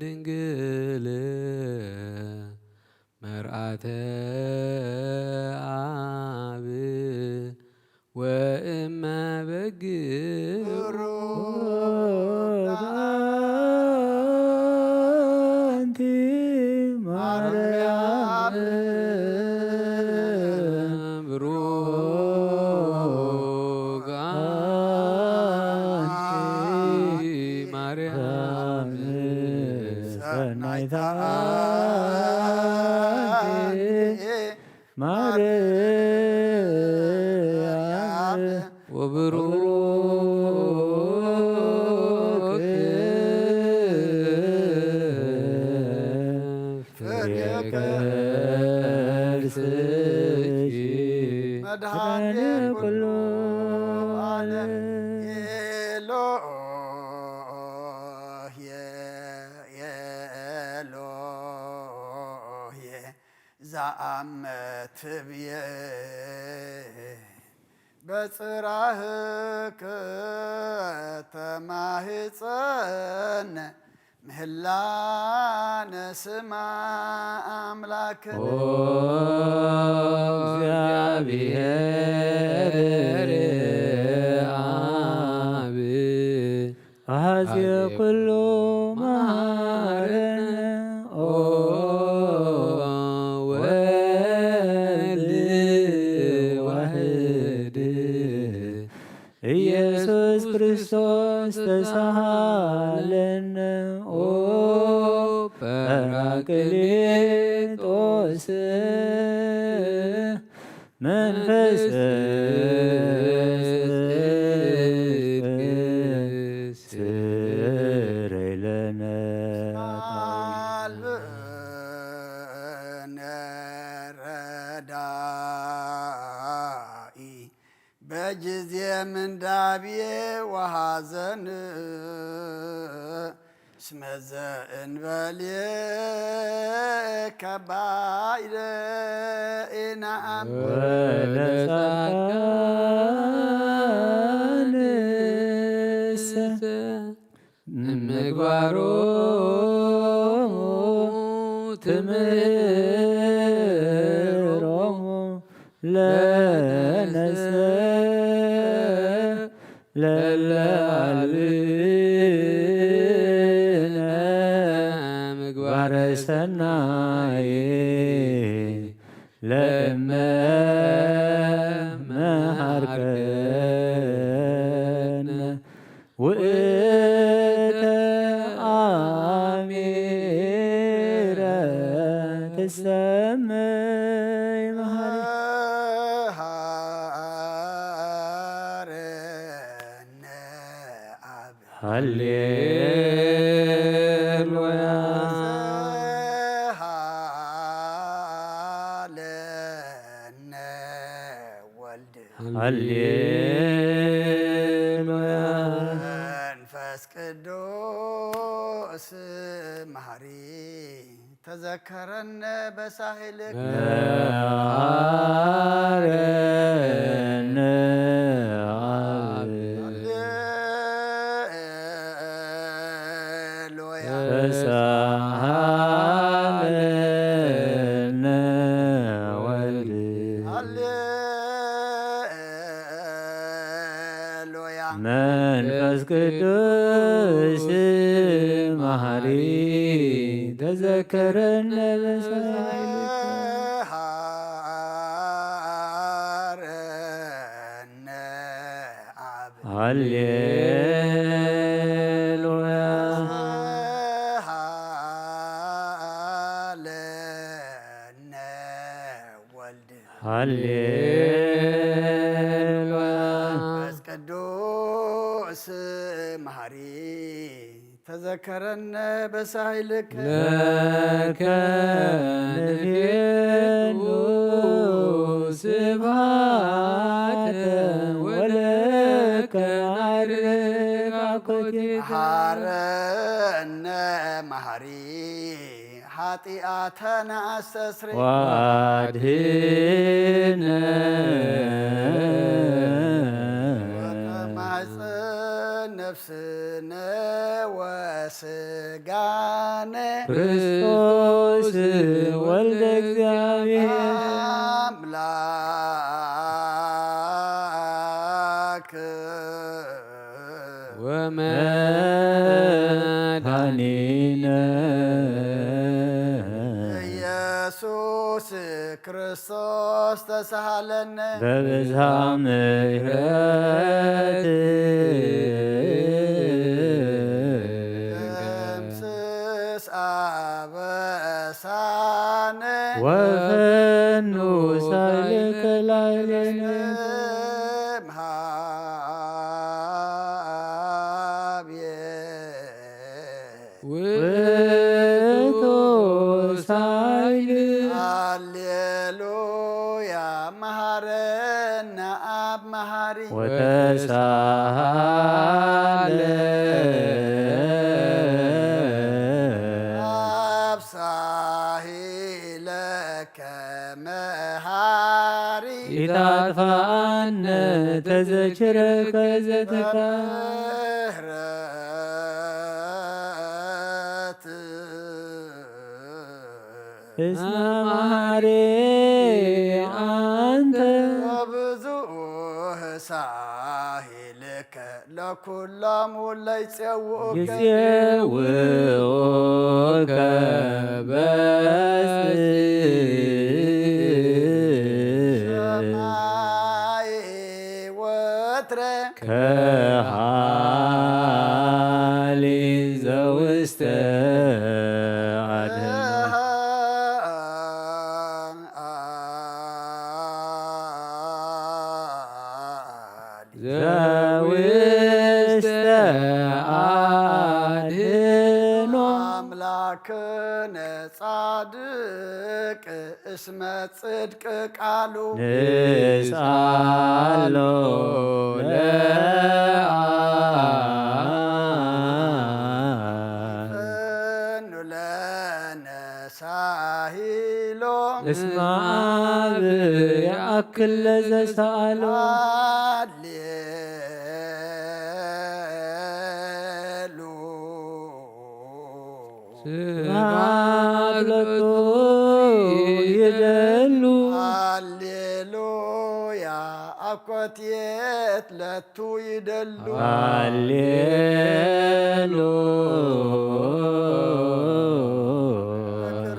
ድንግል መርአተ አብ ወእመ በግዕ አንቲ ማርያም ብሩክ አንቲ ማርያም ሰናይታ ማርያም ወብሩክ ፍሬ ከርስኪ መድኃኔ ኩሉ ዓለም ኤሎሄ ዘአመ ትብዬ በጽራህከ ተማህፀነ ምህላነ ስማ አምላክነ እግዚአብሔር አብ አፄ ኩሉ መሐረነ ወልድ ዋሕድ ኢየሱስ ክርስቶስ ተሳሃለነ ጰራቅሊጦስ መንፈስ ስረይ ለነ አልብነ ረዳኢ በጊዜ ምንዳቤ ወሐዘን اسمز انبالي كبايد نعم ولسكانس مقبارو تمرهم لنس للعلينا مقبار سناي لما مهركنا وإنت عميرة تسمي هللويا هللويا መንፈስ ቅዱስ መሐሪ ተዘከረነ በሳህልክ መሐረነ ሃሌሉያ ተሳሃለነ ወልድ ሃሌሉያ መንፈስ ቅዱስ መሐሪ ተዘከረነ በሳህልከ ሃረነ አብ ሃሌሉያ ሃለነ ወልድ ሃሌሉያ መንፈስ ቅዱስ መሐሪ ተዘከረነ በሳህልከ ለከ ንቤሉ ስብሐተ ወለከ ናርግ አኮቴከ ሃረነ መሐሪ ኃጢአተነ አስተስሪ ዋድህነ ወከማኅፀን ነፍስነ ወስጋነ ክርስቶስ ወልደ እግዚአብሔር አምላክ ወመድኃኒነ ኢየሱስ ክርስቶስ ተሳሃለነ በብዝሃ ምሕረት ደምስስ አበሳነ ወፈኑ ሳልከ ላዕሌነ ውእቱ ሳይል ሃሌሉያ መሐረነ አብ መሐሪ ወተሳሃለ አብሳሂለከ መሐሪ ኢታጥፋነ ተዘችረከ ዘተካ ምህረት እስመ መሐሪ አንተ ወብዙ ሳሂልከ ለኩሎሙ ለይጼውኡከ ይጼውኡከ ሰማይ ወትረ ከሃሊ ዘውስተ አድኅኖ ዘውስተ አድኅኖ አምላክነ ጻድቅ እስመ ጽድቅ ቃሉ ንስአሎ ለአብ እስመ አብ ያእክል ለዘሰአሎ ስብሐት ለቱ ይደሉ ሃሌሉያ አኮቴት ለቱ ይደሉ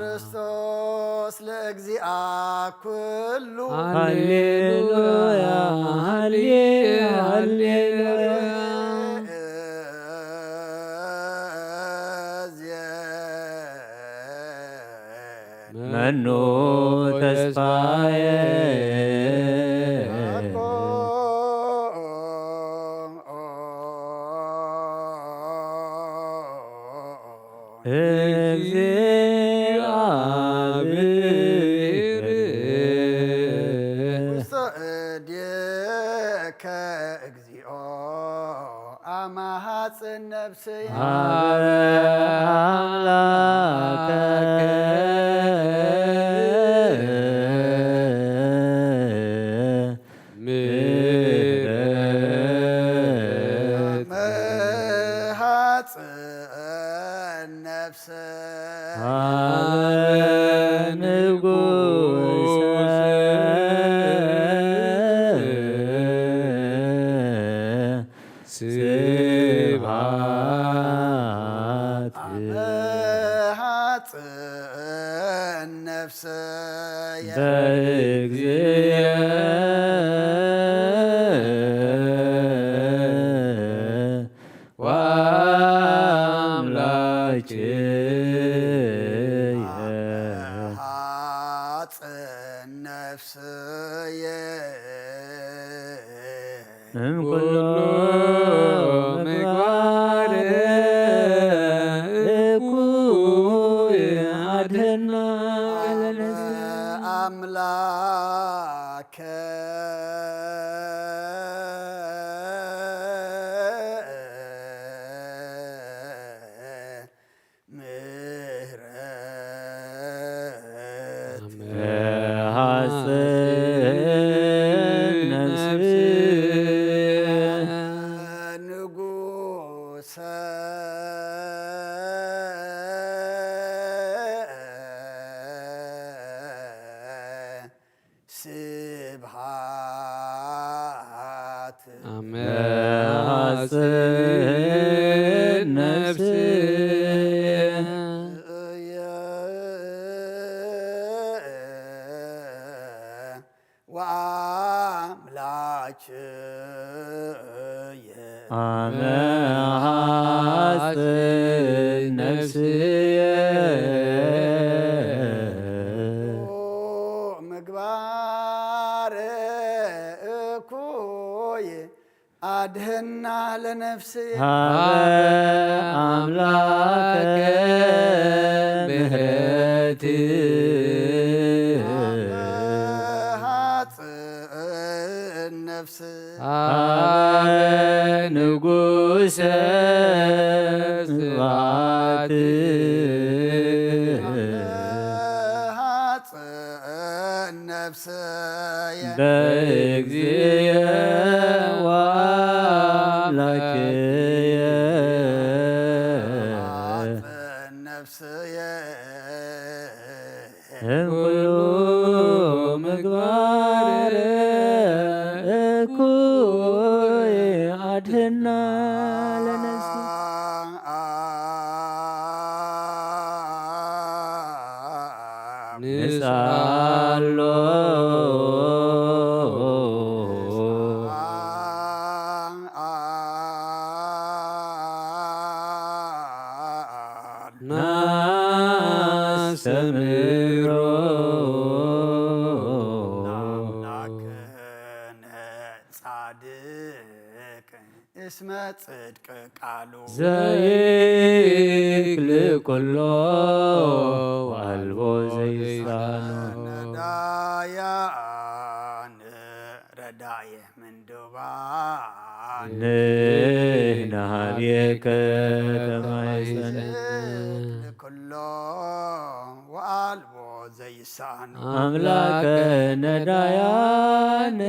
ክርስቶስ ለእግዚአ ኩሉ ሃሌሉያ ሃሌሉያ መኑ ተስፋዬ እግዚአብሔር ውስጥየከ እግዚኦ አማሃፅን ነፍስየ አምላከ ስብሐት በእግዚእ እምኩሉ ምግባር እኩይ አድኅና አምላከ ምግባር እኩይ አድኅና ለነፍስየ አምላከ ምሕረት ነፍስ ንጉሠ ስብሐት ነፍስየ በእግዚእ ወአምላክየ ነፍስየ እምኩሉ ምግባር እኩይ አድኅና ለነፍስየ ንሳሎ ናስተምሮ ጻድቅ እስመ ጽድቅ ቃሉ ዘይክል ኩሎ ወአልቦ ዘይሳኖ ነዳያን ረዳየ ምንዱባን ንሕና ኀቤከ ተማይፀን ኩሎ ወአልቦ ዘይሳን አምላከ ነዳያን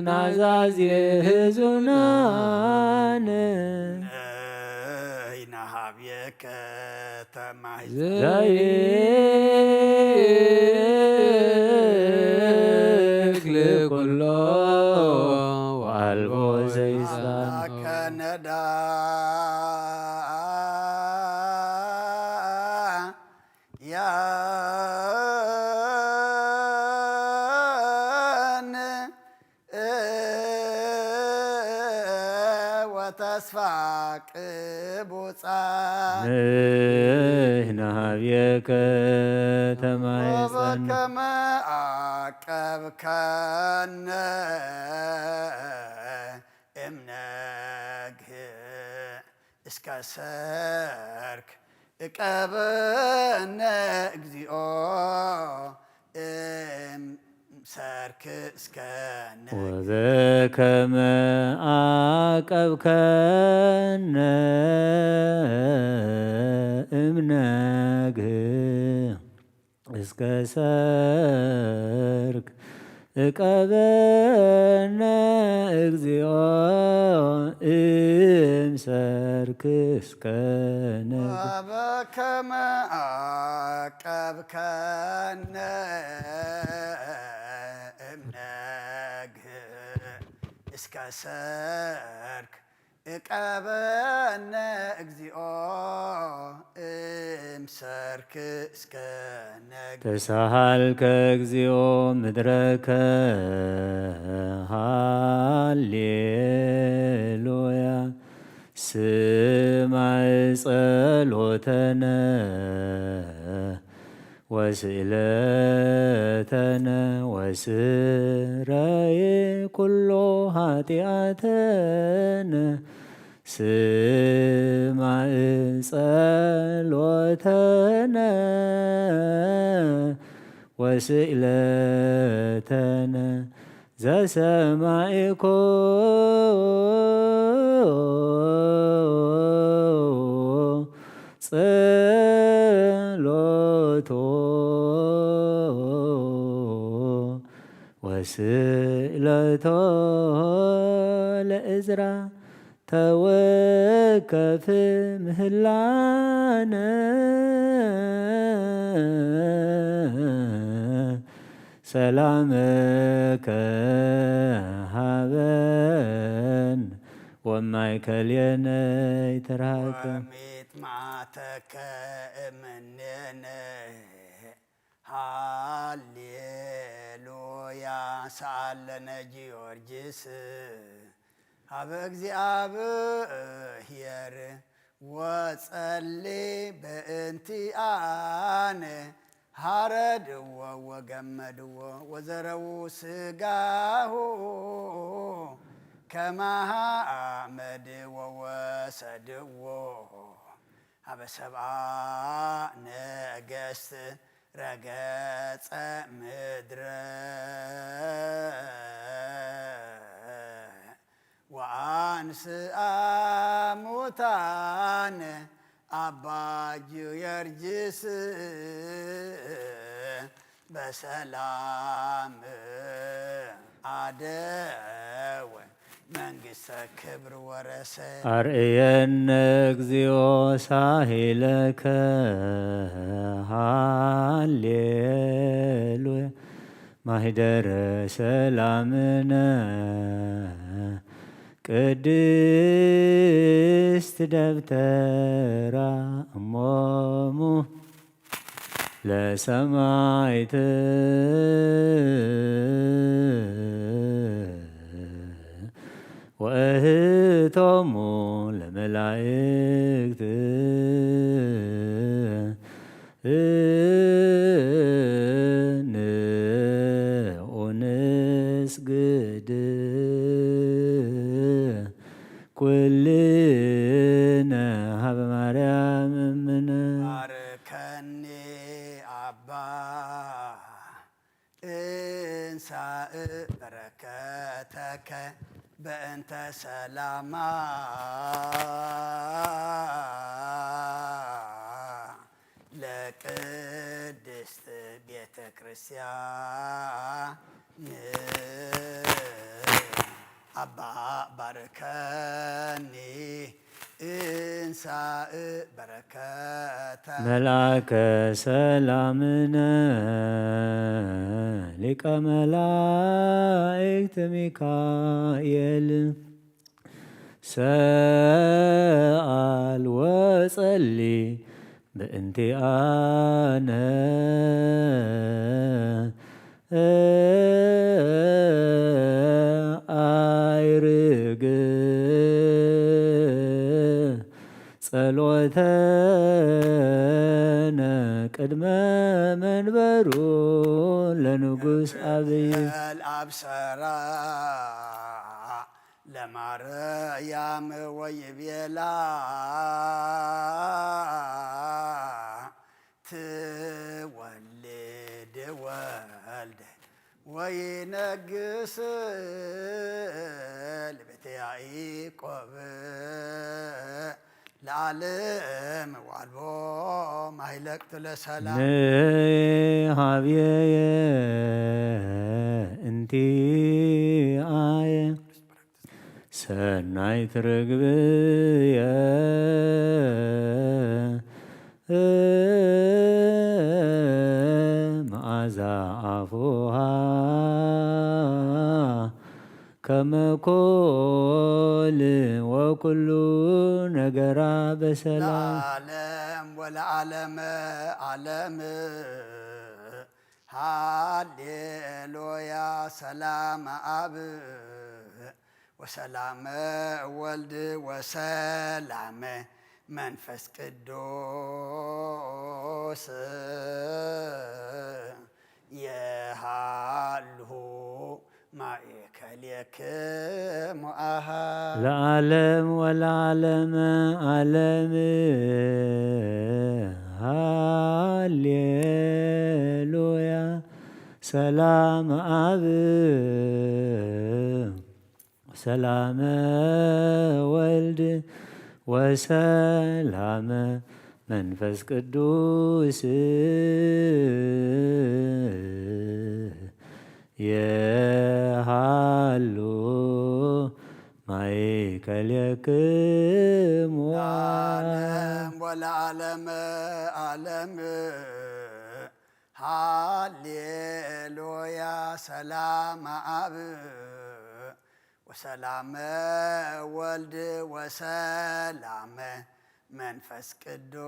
ናዛዝ የህዙናን ይናሃብየከ ተማሂዘ ዘይክል ኩሎ ወአልቦ ዘይሳን ከነዳ ያን ወተስፋ ቅቡፃን ንህናብየከ ተማይፀን ወበከመ አቀብከነ እምነግህ እስከ ሰርክ እቀበነ እግዚኦ ሰርክ እስከ ወበከመ አቀብከነ እምነግህ እስከ ሰርክ እቀበነ እግዚኦ እምሰርክ እስከ ነግህ ወበከመ አቀብከነ እምነግህ እስከ ሰርክ እቀበነ እግዚኦ እምሰርክ እስከ ነግህ ተሳሃልከ እግዚኦ ምድረከ ሃሌሉያ ስማዕ ጸሎተነ ወስእለተነ ወስረይ ኩሎ ኃጢአተነ ስማዕ ጸሎተነ ወስእለተነ ዘሰማዕኮ ጸሎቶ ወስእለቶ ለእዝራ ተወከፍ ምህላነ ሰላመከ ሃበን ወማእከሌነ ይትረሃከ ወሚጥማተከ እምኔነ ሃሌሉያ ሳለነ ጊዮርጊስ ሀበ እግዚአብሔር ወጸሊ በእንቲአነ ሃረድዎ ወገመድዎ ወዘረው ስጋሁ ከማሃ አመድ ወወሰድዎ ሀበ ሰብአ ነገሥት ረገጸ ምድረ ወአንስአ ሙታነ አባ ጊዮርጊስ በሰላም አደወ መንግሥተ ክብር ወረሰ አርእየነ እግዚኦ ሳሂለከ ሃሌሉያ ማኅደረ ሰላምነ ቅድስት ደብተራ እሞሙ ለሰማዕት ወእህቶሙ ለመላእክት ንስግድ ኩልነ ሀበ ማርያም እምነ ባርከኒ አባ እንሳእ በረከተከ በእንተ ሰላማ ለቅድስት ክርስቲያን አባ ባርከኒ እንሳእ በረከተ መልአከ ሰላምነ ሊቀ መላእክት ሚካኤል ሰአል ወጸሊ በእንቲአነ አይርግ ጸሎተነ ቅድመ መንበሩ ለንጉሥ አብይ አብሰራ ለማርያም ወይቤላ ትወልድ ወልደ ወይነግስ ለቤተ ያዕቆብ ለዓለም ዋልቦ ማይለቅት ለሰላም ንሃብየየ እንቲአየ ሰናይት ርግብየ መዓዛ አፉሃ ከመኮል ወኩሉ ነገራ በሰላም ለዓለም ወለዓለመ ዓለም ሃሌሉያ ሰላም አብ ወሰላመ ወልድ ወሰላመ መንፈስ ቅዱስ የሃልሁ ማእከልክሙ አሃ ለዓለም ወለዓለመ ዓለም ሃሌሉያ ሰላም አብ ሰላመ ወልድ ወሰላመ መንፈስ ቅዱስ የሃሉ ማእከልክሙ ለዓለም ወለዓለመ ዓለም ሃሌሉያ ሰላም አብ ወሰላመ ወልድ ወሰላመ መንፈስ ቅዱስ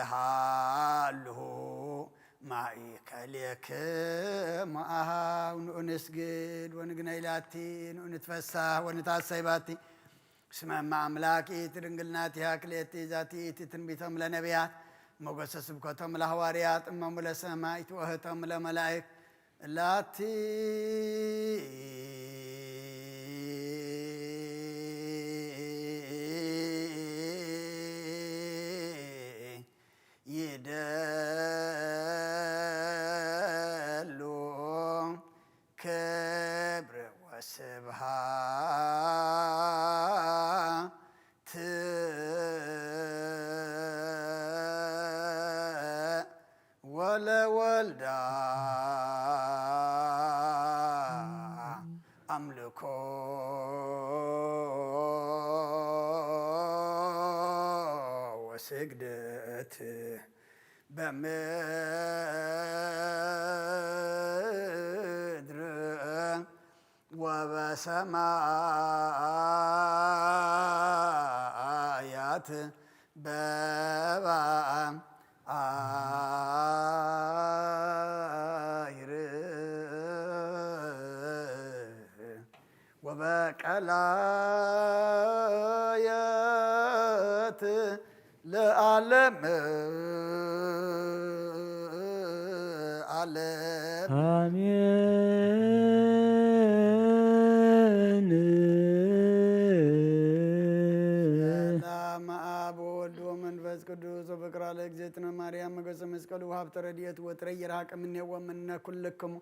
የሃልሁ ማእከልክሙ አሃ ንኡንስግድ ወንግነይላቲ ንኡንትፈሳህ ወንታሰይባቲ እስመ እመአምላኪት ድንግልናቲሃ ክልኤቲ ዛቲት ትንቢቶም ለነቢያት ሞገሰ ስብከቶም ለሐዋርያት እመሙ ለሰማዕት ወእህቶም ለመላእክት እላቲ ይደሉ ክብር ወስብሃት ወለወልዳ አምልኮ ወስግደት በምድር ወበሰማያት በባሕር ወበቀላያት ለዓለም ዓለም አሜን። ሰላም አብ ወወልድ ወመንፈስ ቅዱስ ወፍቅር ለእግዝእትነ ማርያም ሞገሰ መስቀሉ ወሀብተ ረድኤት ወጥረይ ይርሐቅ እምኔ ወእምነ ኩልክሙ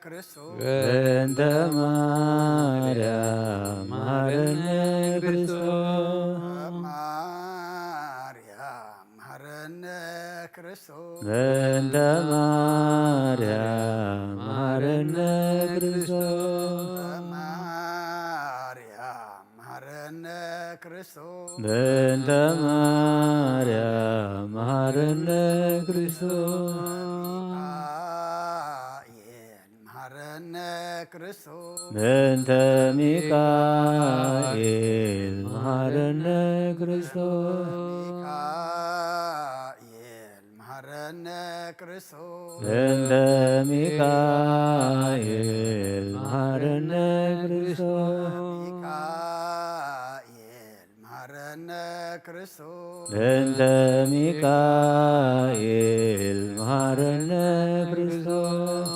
ክርስቶስ በእንተ ማርያም መሐረነ ክርስቶስ በእንተ ማርያም መሐረነ ክርስቶስ በእንተ ማርያም መሐረነ ክርስቶስ በእንተ ሚካኤል መሐረነ ክርስቶስ በእንተ ሚካኤል መሐረነ ክርስቶስ በእንተ ሚካኤል መሐረነ ክርስቶስ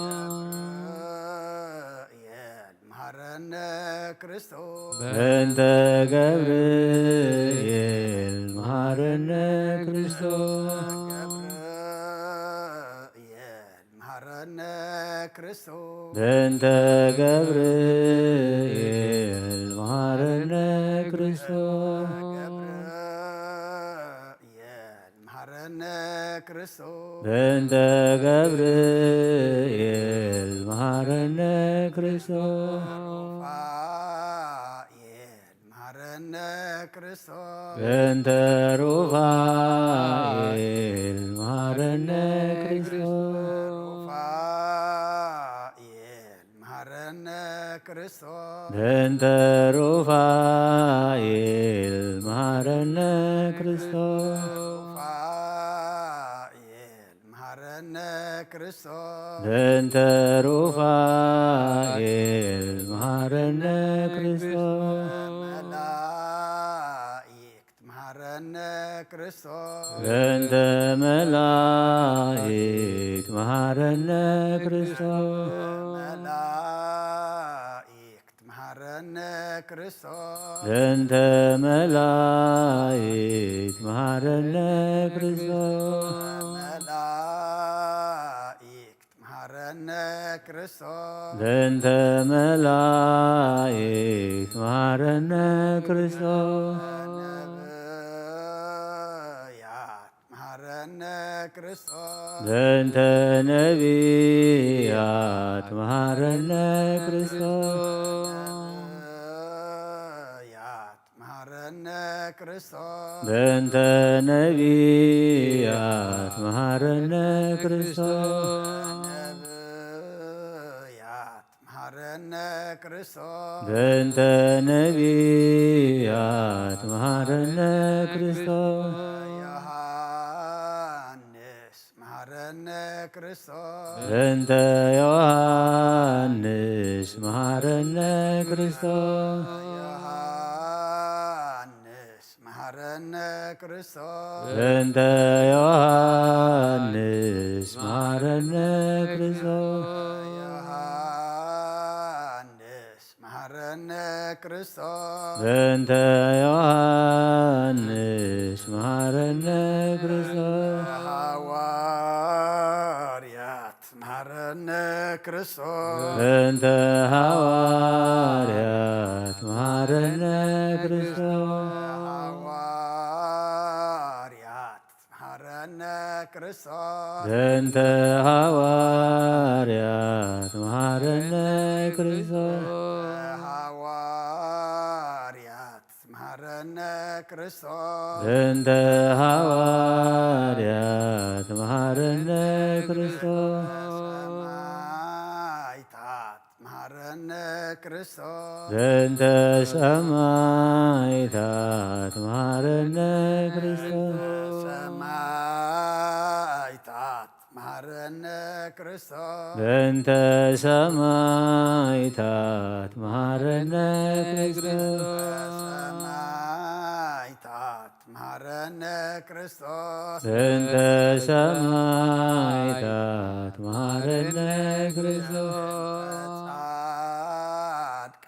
በእንተ ገብርኤል መሐረነ ክርስቶስ በእንተ ገብርኤል መሐረነ ክርስቶስ በእንተ ገብርኤል መሐረነ ክርስቶስ ሩፋኤል መሐረነ ክርስቶስ በእንተ ሩፋኤል መሐረነ ክርስቶስ ሩፋኤል መሐረነ ክርስቶስ በእንተ ሩፋኤል መሐረነ ክርስቶስ ሩፋኤል መሐረነ ክርስቶስ በእንተ ሩፋኤል መሐረነ ክርስቶስ መላእክት መሐረነ ክርስቶስ በእንተ መላእክት መሐረነ ክርስቶስ መላእክት መሐረነ ክርስቶስ በእንተ መላእክት መሐረነ ክርስቶስ መላእክት መሐረነ ክርስቶስ በእንተ መላእክት መሐረነ ክርስቶስ ነቢያት መሐረነ ክርስቶስ በእንተ ነቢያት መሐረነ ክርስቶስ ነቢያት መሐረነ ክርስቶስ በእንተ ነቢያት መሐረነ ክርስቶስ ነቢያት መሐረነ ክርስቶስ በእንተ ነቢያት መሐረነ ክርስቶስ ዮሐንስ መሐረነ ክርስቶስ በእንተ ዮሐንስ መሐረነ ክርስቶስ ዮሐንስ መሐረነ ክርስቶስ በእንተ ዮሐንስ መሐረነ ክርስቶስ ዮሐንስ መሐረነ ክርስቶስ በእንተ ዮሐንስ መሐረነ ክርስቶስ ሐዋርያት መሐረነ ክርስቶስ በእንተ ሐዋርያት መሐረነ ክርስቶስ ሐዋርያት መሐረነ ክርስቶስ በእንተ ሐዋርያት መሐረነ ክርስቶስ ሐዋርያት መሐረነ ክርስቶስ በእንተ ሐዋርያት መሐረነ ክርስቶስ ሰማዕታት መሐረነ ክርስቶስ በእንተ ሰማዕታት መሐረነ ክርስቶስ ሰማዕታት መሐረነ ክርስቶስ በእንተ ሰማዕታት መሐረነ ክርስቶስ ሰማዕታት መሐረነ ክርስቶስ በእንተ ሰማዕታት መሐረነ ክርስቶስ ጻድቃን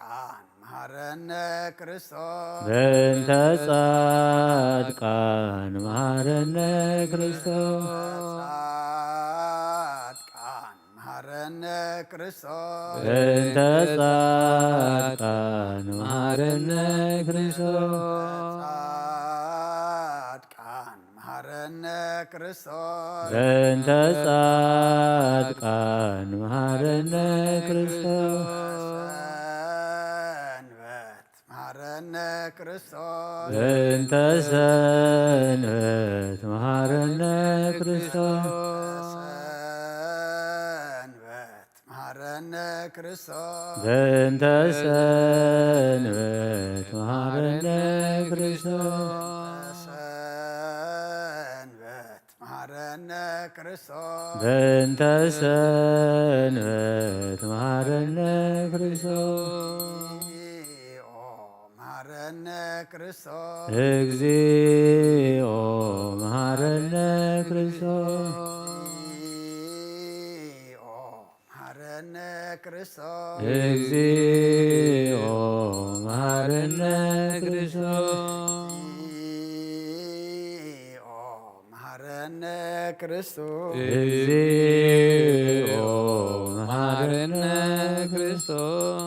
መሐረነ ክርስቶስ በእንተ ጻድቃን መሐረነ ክርስቶስ ጻድቃን መሐረነ ክርስቶስ በእንተ ጻድቃን መሐረነ ክርስቶስ ጻድቃን መሐረነ ክርስቶስ በእንተ ጻድቃን መሐረነ ክርስቶስ ሰንበት መሐረነ ክርስቶስ በእንተ ሰንበት መሐረነ ክርስቶስ ሰንበት መሐረነ ክርስቶስ በእንተ ሰንበት መሐረነ ክርስቶስ ሰንበት መሐረነ ክርስቶስ በእንተ ሰንበት መሐረነ ክርስቶስ እግዚኦ መሐረነ ክርስቶስ እግዚኦ መሐረነ ክርስቶስ እግዚኦ መሐረነ ክርስቶስ እግዚኦ መሐረነ ክርስቶስ እግዚኦ መሐረነ ክርስቶስ እግዚኦ መሐረነ ክርስቶስ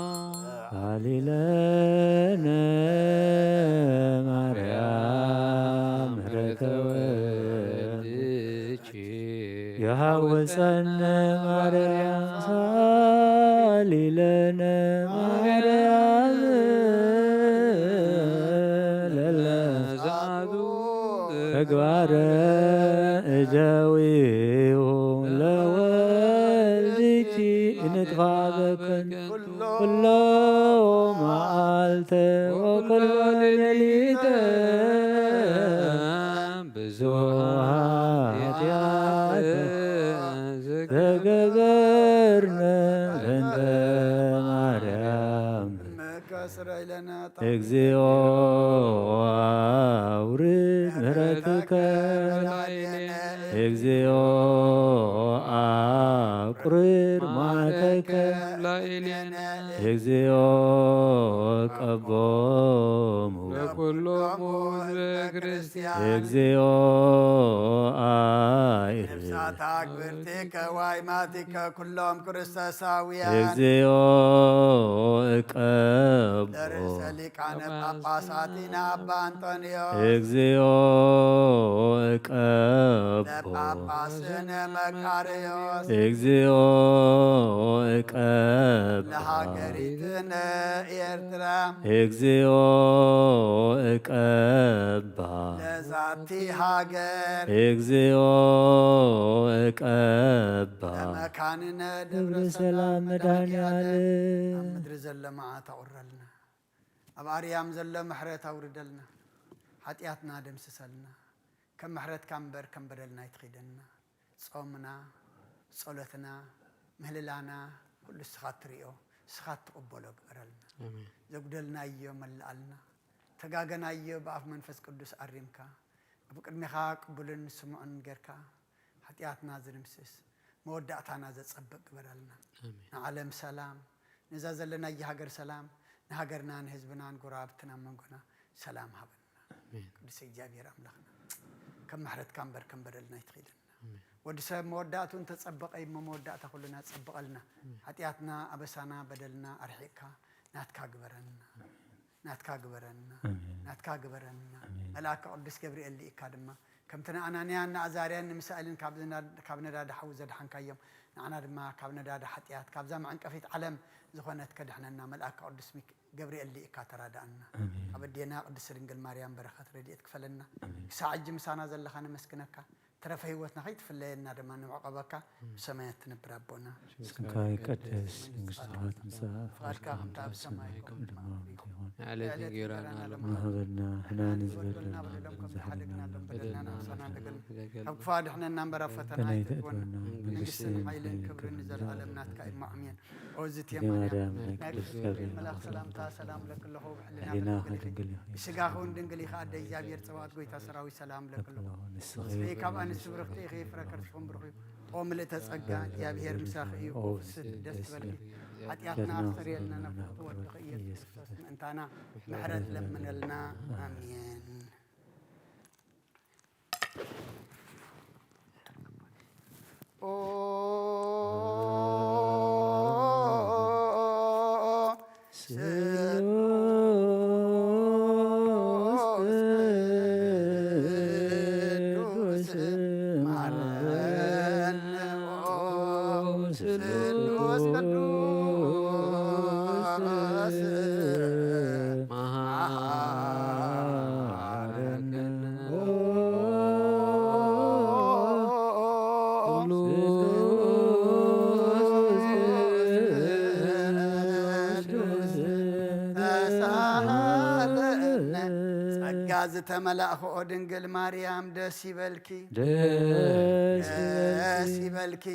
ሃሌለነ ማርያም ምሕረተ ወልድኪ የሐወፀነ ማርያም ሃሌለነ ማርያም ለለዛቱ ተግባረ እደዊሁ ለወልድኪ ንጥፋ በከንቱ ኩሎ መዓልተ ወኩሎ ሌሊተ ብዙኃ ኃጢአት ዘገበርነ በእንተ ማርያም እግዚኦ አውርድ ምሕረትከ እግዚኦ አቁርር መዓተከ እግዚኦ ቀቦሙ ለኩሎሙ ክርስቲያን እግዚኦ አይር ነፍሳት አግብርቲከ ወአእማቲከ ኩሎም ክርስቶሳውያን እግዚኦ እቀቦ ለርእሰ ሊቃነ ጳጳሳቲና አባ አንጦንዮስ እግዚኦ እቀቦ ለጳጳስነ መካርዮስ እግዚኦ እቀቦ ለሀገሪትነ ኤርትራ እግዚኦ እቀባ ለዛቲ ሃገር እግዚኦ እቀባ ለመካንነ ደብረ ደብረ ሰላም መድኃኔዓለም ኣብ ምድሪ ዘሎ መዓት ኣቁረልና ኣብ ኣርያም ዘሎ ምሕረት ኣውርደልና ሓጢኣትና ደምስሰልና ከም ምሕረትካ እምበር ከም በደልና ይትኺደና ጾምና ጸሎትና ምህልላና ኩሉ እስኻ ትሪኦ እስኻ ትቕበሎ ግበረልና ዘጉደልናዮ መላኣልና ተጋገናዮ ብኣፍ መንፈስ ቅዱስ ኣሪምካ ኣብ ቅድሚኻ ቅቡልን ስሙዕን ጌርካ ሓጢኣትና ዝድምስስ መወዳእታና ዘጸብቕ ግበረልና ንዓለም ሰላም ነዛ ዘለናዮ ሃገር ሰላም ንሃገርና ንህዝብና ንጎራብትና መንጎና ሰላም ሃበና ቅዱስ እግዚአብሔር ኣምላኽና ከም ምሕረትካ እምበር ከም በደልና ይትኺደና ወዲ ሰብ መወዳእቱን ተጸበቀ እሞ መወዳእታ ኩሉና ጸብቐልና ሓጢኣትና ኣበሳና በደልና ኣርሒቕካ ናትካ ግበረና ናትካ ግበረና ናትካ ግበረና መልአከ ቅዱስ ገብርኤል ልኢካ ድማ ከምቲ ኣናንያን ንኣዛርያን ንምሳኤልን ካብ ነዳዳ ሓዊ ዘድሓንካዮም ንዓና ድማ ካብ ነዳዳ ሓጢኣት ካብዛ መዕንቀፊት ዓለም ዝኾነት ከድሕነና መልአከ ቅዱስ ገብርኤል ልኢካ ተራዳእና ኣብ ኣዴና ቅድስት ድንግል ማርያም በረኸት ረድኤት ክፈለና ክሳዕ ሕጂ ምሳና ዘለኻ ነመስግነካ ተረፈ ህይወትና ከይትፍለየና ድማ ንምዕቀበካ ብሰማያት ትነብር ኣቦና ስምካ ይቀደስ መንግሥትካ ትምጻእ ፍቃድካ ከምቲ ኣብ ሰማይ ከም ድማ ይኹን ዕለት እንጀራና ንህበና ሕናን ዝበለና ዝሓደግና ሎም በደልና ነብሰና እንደገል ኣብ ክፉ ኣድሕነና እምበር ኣብ ፈተና ኣይትግበና መንግስትን ሓይልን ክብርን ዘለዓለም ናትካ እዩ ኣሜን ኦዝት ማርያም ናይ ቅድስት ቅዱስ ገብርኤል መልኣክ ሰላምታ ሰላም ለክለኹ ሕሊና ብሕልና ድንግል ብስጋኸ እውን ድንግል ኢኻ ኣደ እግዚኣብሔር ፀባኦት ጎይታ ሰራዊት ሰላም ለክለኹ ስለ ካብ ኣንስቲ ብርክቲ ኢኸ ፍረ ከርስኹም ብርኺ ኦ ምልእተ ጸጋ እግዚኣብሔር ምሳኺ እዩ ፍስት ደስ ትበልኪ ሓጢኣትና ኣስተርየልና ነፍቱ ወድኺ ኢየሱስ ክርስቶስ ምእንታና ምሕረት ለምነልና ኣሜን ኦ ዝተመላእኽኦ ድንግል ማርያም ደስ ይበልኪ ደስ ይበልኪ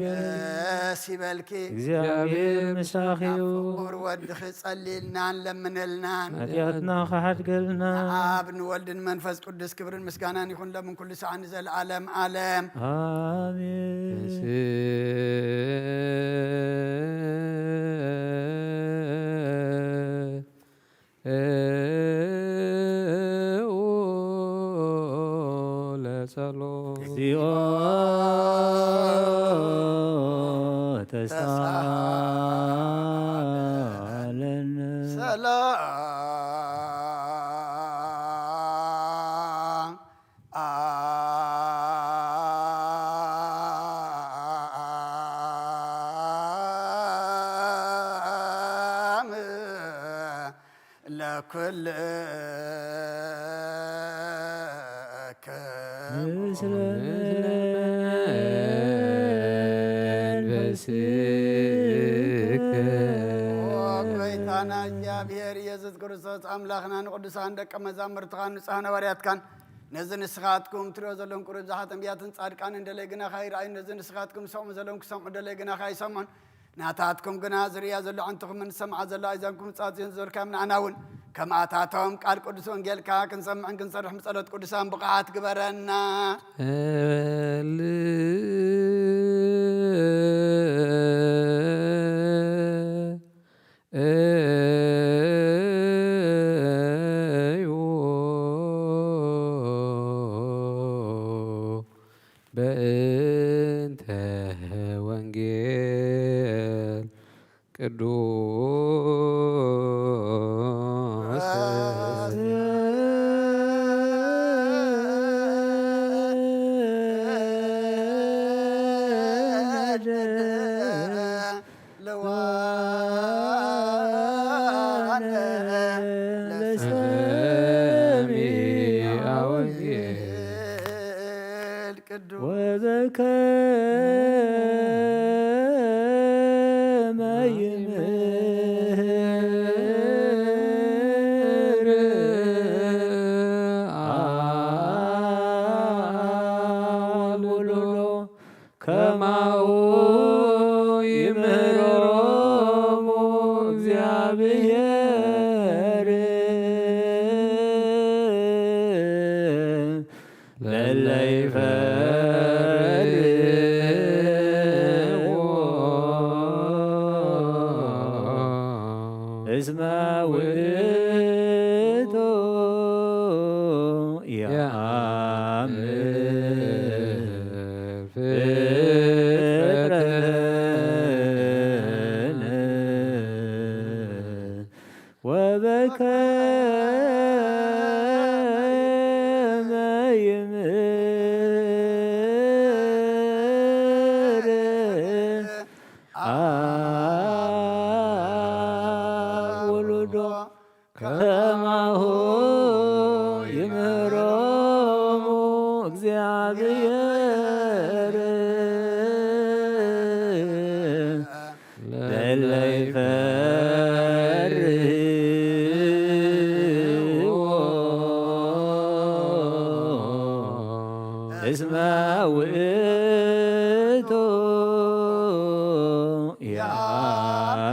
ደስ ይበልኪ እግዚአብሔር ምሳኺዩ ፍቁር ወድኺ ጸሊልናን ለምንልናን ኃጢአትና ከሓድገልና ኣብ ንወልድን መንፈስ ቅዱስ ክብርን ምስጋናን ይኹን ለምን ኩሉ ሰዓት ንዘለዓለም ዓለም አሜን እግዚኦ ተሳለነ ሰላም ኩልከ ምስለ መንፈስከ ጎይታና እግዚአብሔር ኢየሱስ ክርስቶስ አምላኽና ንቅዱሳን ደቀ መዛሙርትኻ ንጹሐን ሐዋርያትካን ነዚ ንስኻትኩም ትሪኦ ዘለኹም ቁሩብ ብዙሓት አንቢያትን ጻድቃን እንደለይ ግና ኸይረኣዩ ነዚ ንስኻትኩም ሰምዑ ዘለኹም ክሰምዑ እንደለይ ግና ኸይሰምዑን ናታትኩም ግና ዝርያ ዘሎ ዓንትኹምን ሰምዓ ዘሎ ኣይዛንኩም ጻጽዮን ዝበልካዮም ንዓና እውን ከምኣታቶም ቃል ቅዱስ ወንጌልካ ክንሰምዕን ክንሰርሕ ምጸሎት ቅዱሳን ብቕዓት ግበረና በእንተ ወንጌል ቅዱስ ወበከመ ይምህር አቡሎ ከማሁ ይምህሮሙ እግዚአብሔር ለእለ እስመ ውእቱ ያአምር ፍጥረተነ ወበከመ ይምህር ከማሁ ይምህሮሙ እግዚአብሔር ለእለ ይፈርህዎ እስመ ውእቱ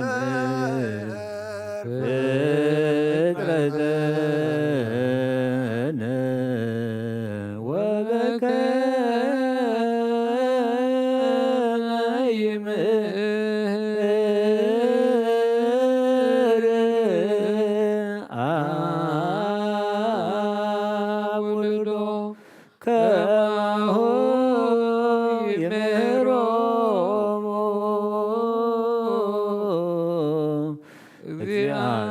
ያአምር ፍጥረተነ ወበከመ ይምህር አቡሎ ከማሁ ይምህሮሙ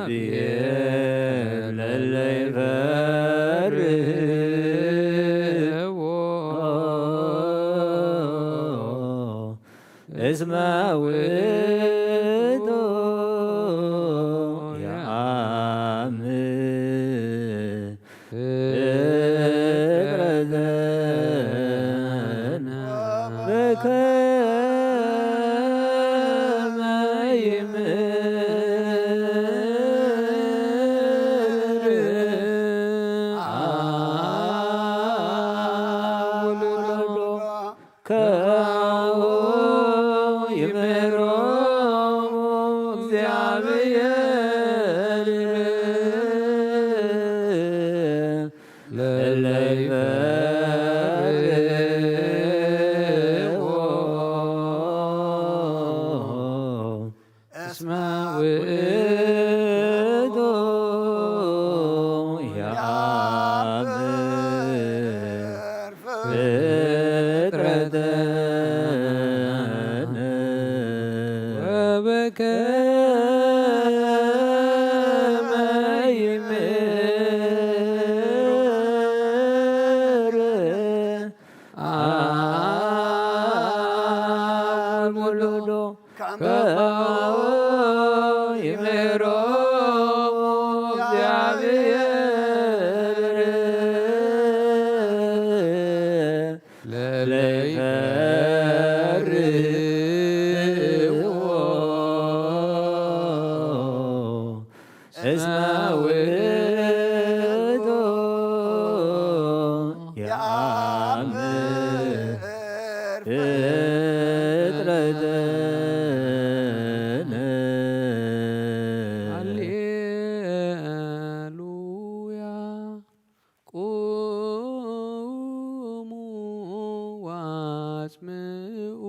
እግዚአብሔር ለእለ ይፈርህዎ እስመ ውእቱ ያአምር ፍጥረተነ በከመ ይምህር እስመ ውእቱ የአምር ፍጥረተነ ሃሌሉያ ቁሙ ዋጽምዑ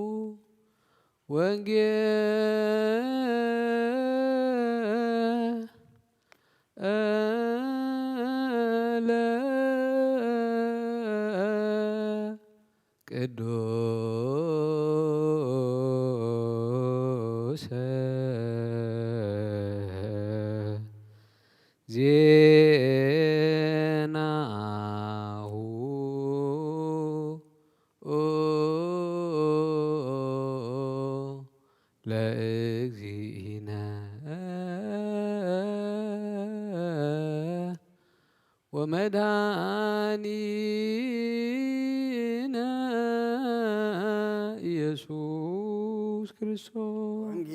ወንጌለ ቅዱስ ዜናሁ ለእግዚእነ ወመድኃኒነ ኢየሱስ ክርስቶስ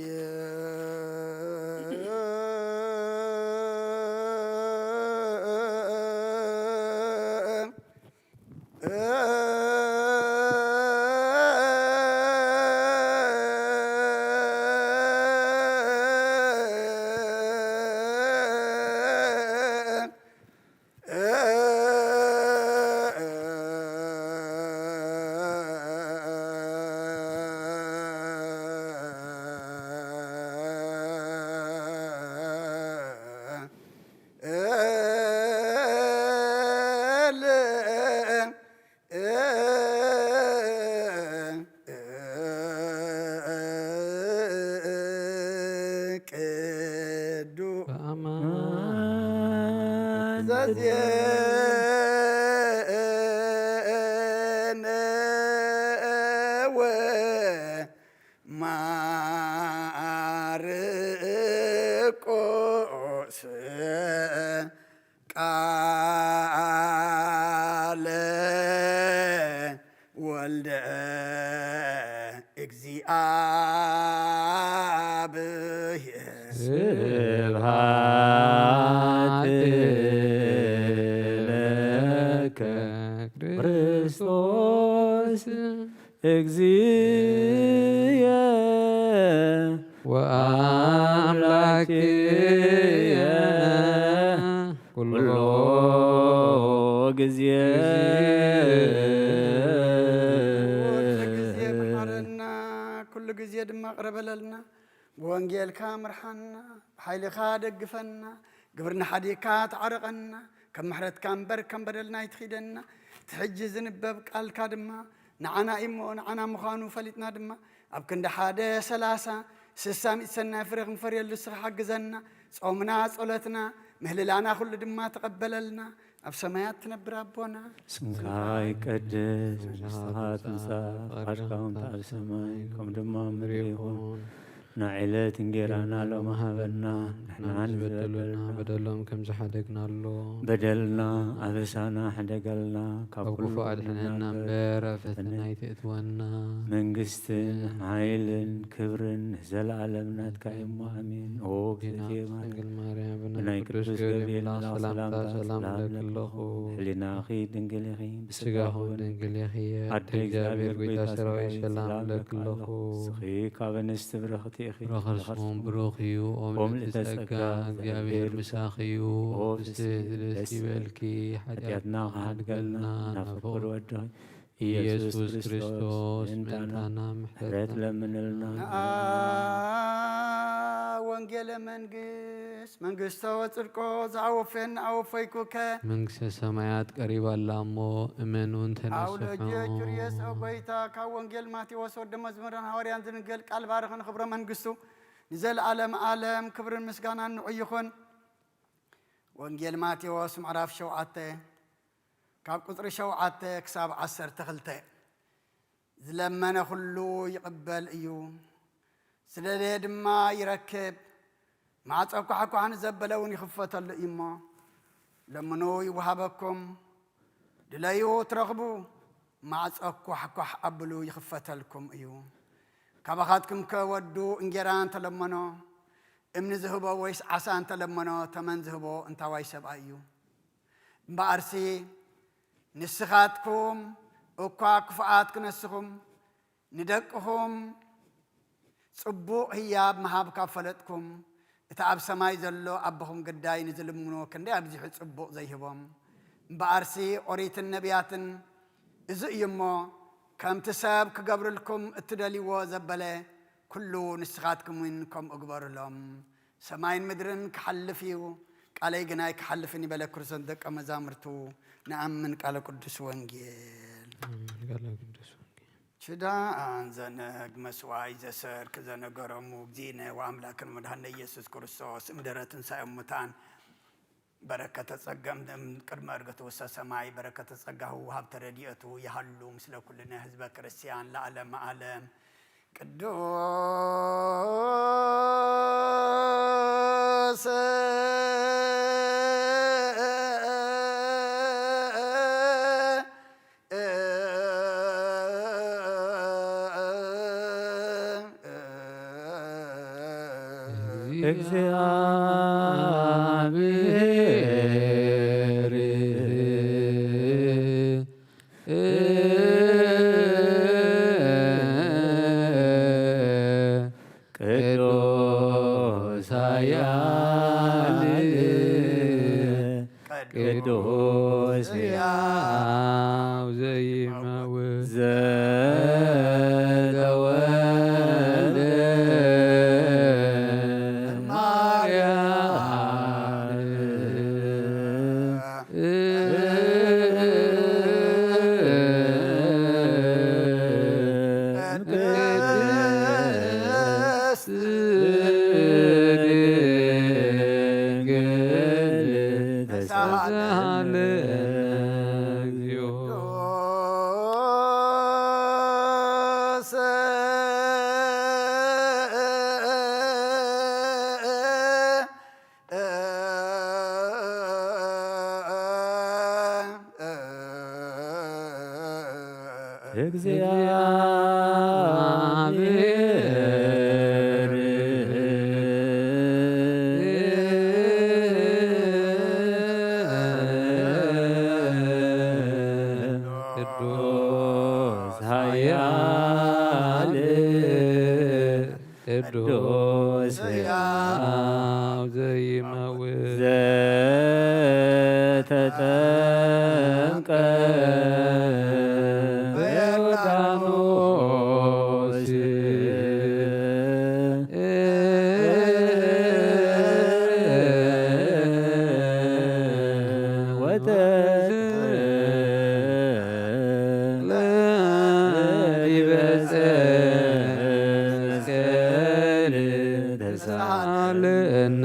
ማርቆስ ቃለ ወልደ እግዚአብሔር ስብሐት ለከ ክርስቶስ እግዚእየ ወአምላክየ ኩሎ ጊዜ መሐረና ኩሉ ጊዜ ድማ ቅረበለልና ብወንጌልካ ምርሓና ብሓይልኻ ደግፈና ግብርና ሓዲካ ተዓረቐና ከም ምሕረትካ እምበር ከም በደልና ይትኺደና ትሕጂ ዝንበብ ቃልካ ድማ ንዓና እሞ ንዓና ምዃኑ ፈሊጥና ድማ ኣብ ክንዲ 1:30 60 ሰናይ ፍረ ክንፈርየሉ ንስኻ ሓግዘና ጾምና ጸሎትና ምህልላና ኩሉ ድማ ተቐበለልና ኣብ ሰማያት ትነብር ኣቦና ስምካ ይቀድስ መንግሥትኻ ትምጻእ ፈቃድካ ትኩን ኣብ ሰማይ ከም ድማ ምድሪ ይኹን ንዕለት እንጀራና ሎሚ ሃበና ንሕና ዝበደሉና በደሎም ከም ዝሓደግናሎ በደልና ኣበሳና ሕደገልና ካብ ኣብ ክፉእ ኣድሕነና እምበር ኣብ ፈተና ኣይተእትወና መንግስትን ሓይልን ክብርን ዘለዓለም ናትካ እሞ ኣሜን። ኦ እግዚእ ድንግል ማርያም ብናይ ቅዱስ ገብርኤል ሰላምታ ሰላም ለክለኹ ሕሊናኺ ድንግል ኢኺ ብስጋኹ ድንግል ኢኺ ኣደ እግዚአብሔር ጎይታ ሰራዊት ሰላም ለክለኹ እስኺ ካብ ኣንስቲ ብረኽቲ ኢኺ ረኸርስኩም ብሩኽ እዩ ኦም ልተጸጋ እግዚአብሔር ምሳኺ እዩ ብስትህት ደስ ይበልኪ ኃጢአትና ካሓድገልና ናብ ፍቅር ወድኺ ኢየሱስ ክርስቶስ ምእንታና ምሕረት ለምንልና ወንጌለ መንግስቶ ወጽድቆ ዝዓወፈን ዓወፈይኩከ መንግሥተ ሰማያት ቀሪባላ እሞ እመኑን ተነስሑ ጁርየስ ጎይታ ካብ ወንጌል ማቴዎስ ወደ መዝሙርን ሐዋርያን ዝንገል ቃል ባርኽን ክብረ መንግስቱ ንዘለዓለም ዓለም ክብርን ምስጋናን ንዑ ይኹን። ወንጌል ማቴዎስ ምዕራፍ 7 ካብ ቁጥሪ 7 ክሳብ 12 ዝለመነ ኩሉ ይቕበል እዩ ስለለየ ድማ ይረክብ ማዕጾ ኳሕኳሕን ዘበለ እውን ይኽፈተሉ እሞ ለምኑ ይወሃበኩም ድለዩ ትረኽቡ ማዕጾ ኳሕኳሕ ኣብሉ ይኽፈተልኩም እዩ። ካባኻትኩም ከወዱ እንጀራን ተለመኖ እምኒ ዝህቦ ወይስ ዓሳ እንተለመኖ ተመን ዝህቦ እንታዋይ ሰብኣይ እዩ እምበኣርሲ ንስኻትኩም እኳ ክፉኣት ክነስኹም ንደቅኹም ጽቡቕ ህያብ መሃብ ካብ ፈለጥኩም እቲ ኣብ ሰማይ ዘሎ ኣቦኹም ግዳይ ንዝልምኖ ክንደይ ኣብዚሑ ጽቡቕ ዘይህቦም እምበኣርሲ ኦሪትን ነቢያትን እዚ እዩ እሞ ከምቲ ሰብ ክገብርልኩም እትደልይዎ ዘበለ ኩሉ ንስኻትኩም ውን ከምኡ ግበሩሎም ሰማይን ምድርን ክሓልፍ እዩ ቃለይ ግናይ ክሓልፍን ይበለ ክርስቶስ ደቀ መዛሙርቱ ንኣምን ቃለ ቅዱስ ወንጌል ሽዳን ዘነግ መስዋይ ዘሰርክ ዘነገሮሙ እግዚእነ ወአምላክን መድኃኒነ ኢየሱስ ክርስቶስ እምድኅረ ትንሣኤ ሙታን በረከተ ጸጋም ቅድመ ዕርገቱ ውስተ ሰማይ በረከተ ጸጋሁ ወሀብተ ረድኤቱ ይሃሉ ምስለ ኩልነ ህዝበ ክርስቲያን ለዓለመ ዓለም ቅዱስ እግዚአብሔር ቅዱስ ኃያል ቅዱስ ሕያው ዘይመውት ዘተወልደ ቅዱስ ኃያል ቅዱስ ሕያው ዘይመውት ዘተጠምቀ በዮርዳኖስ ተሳለነ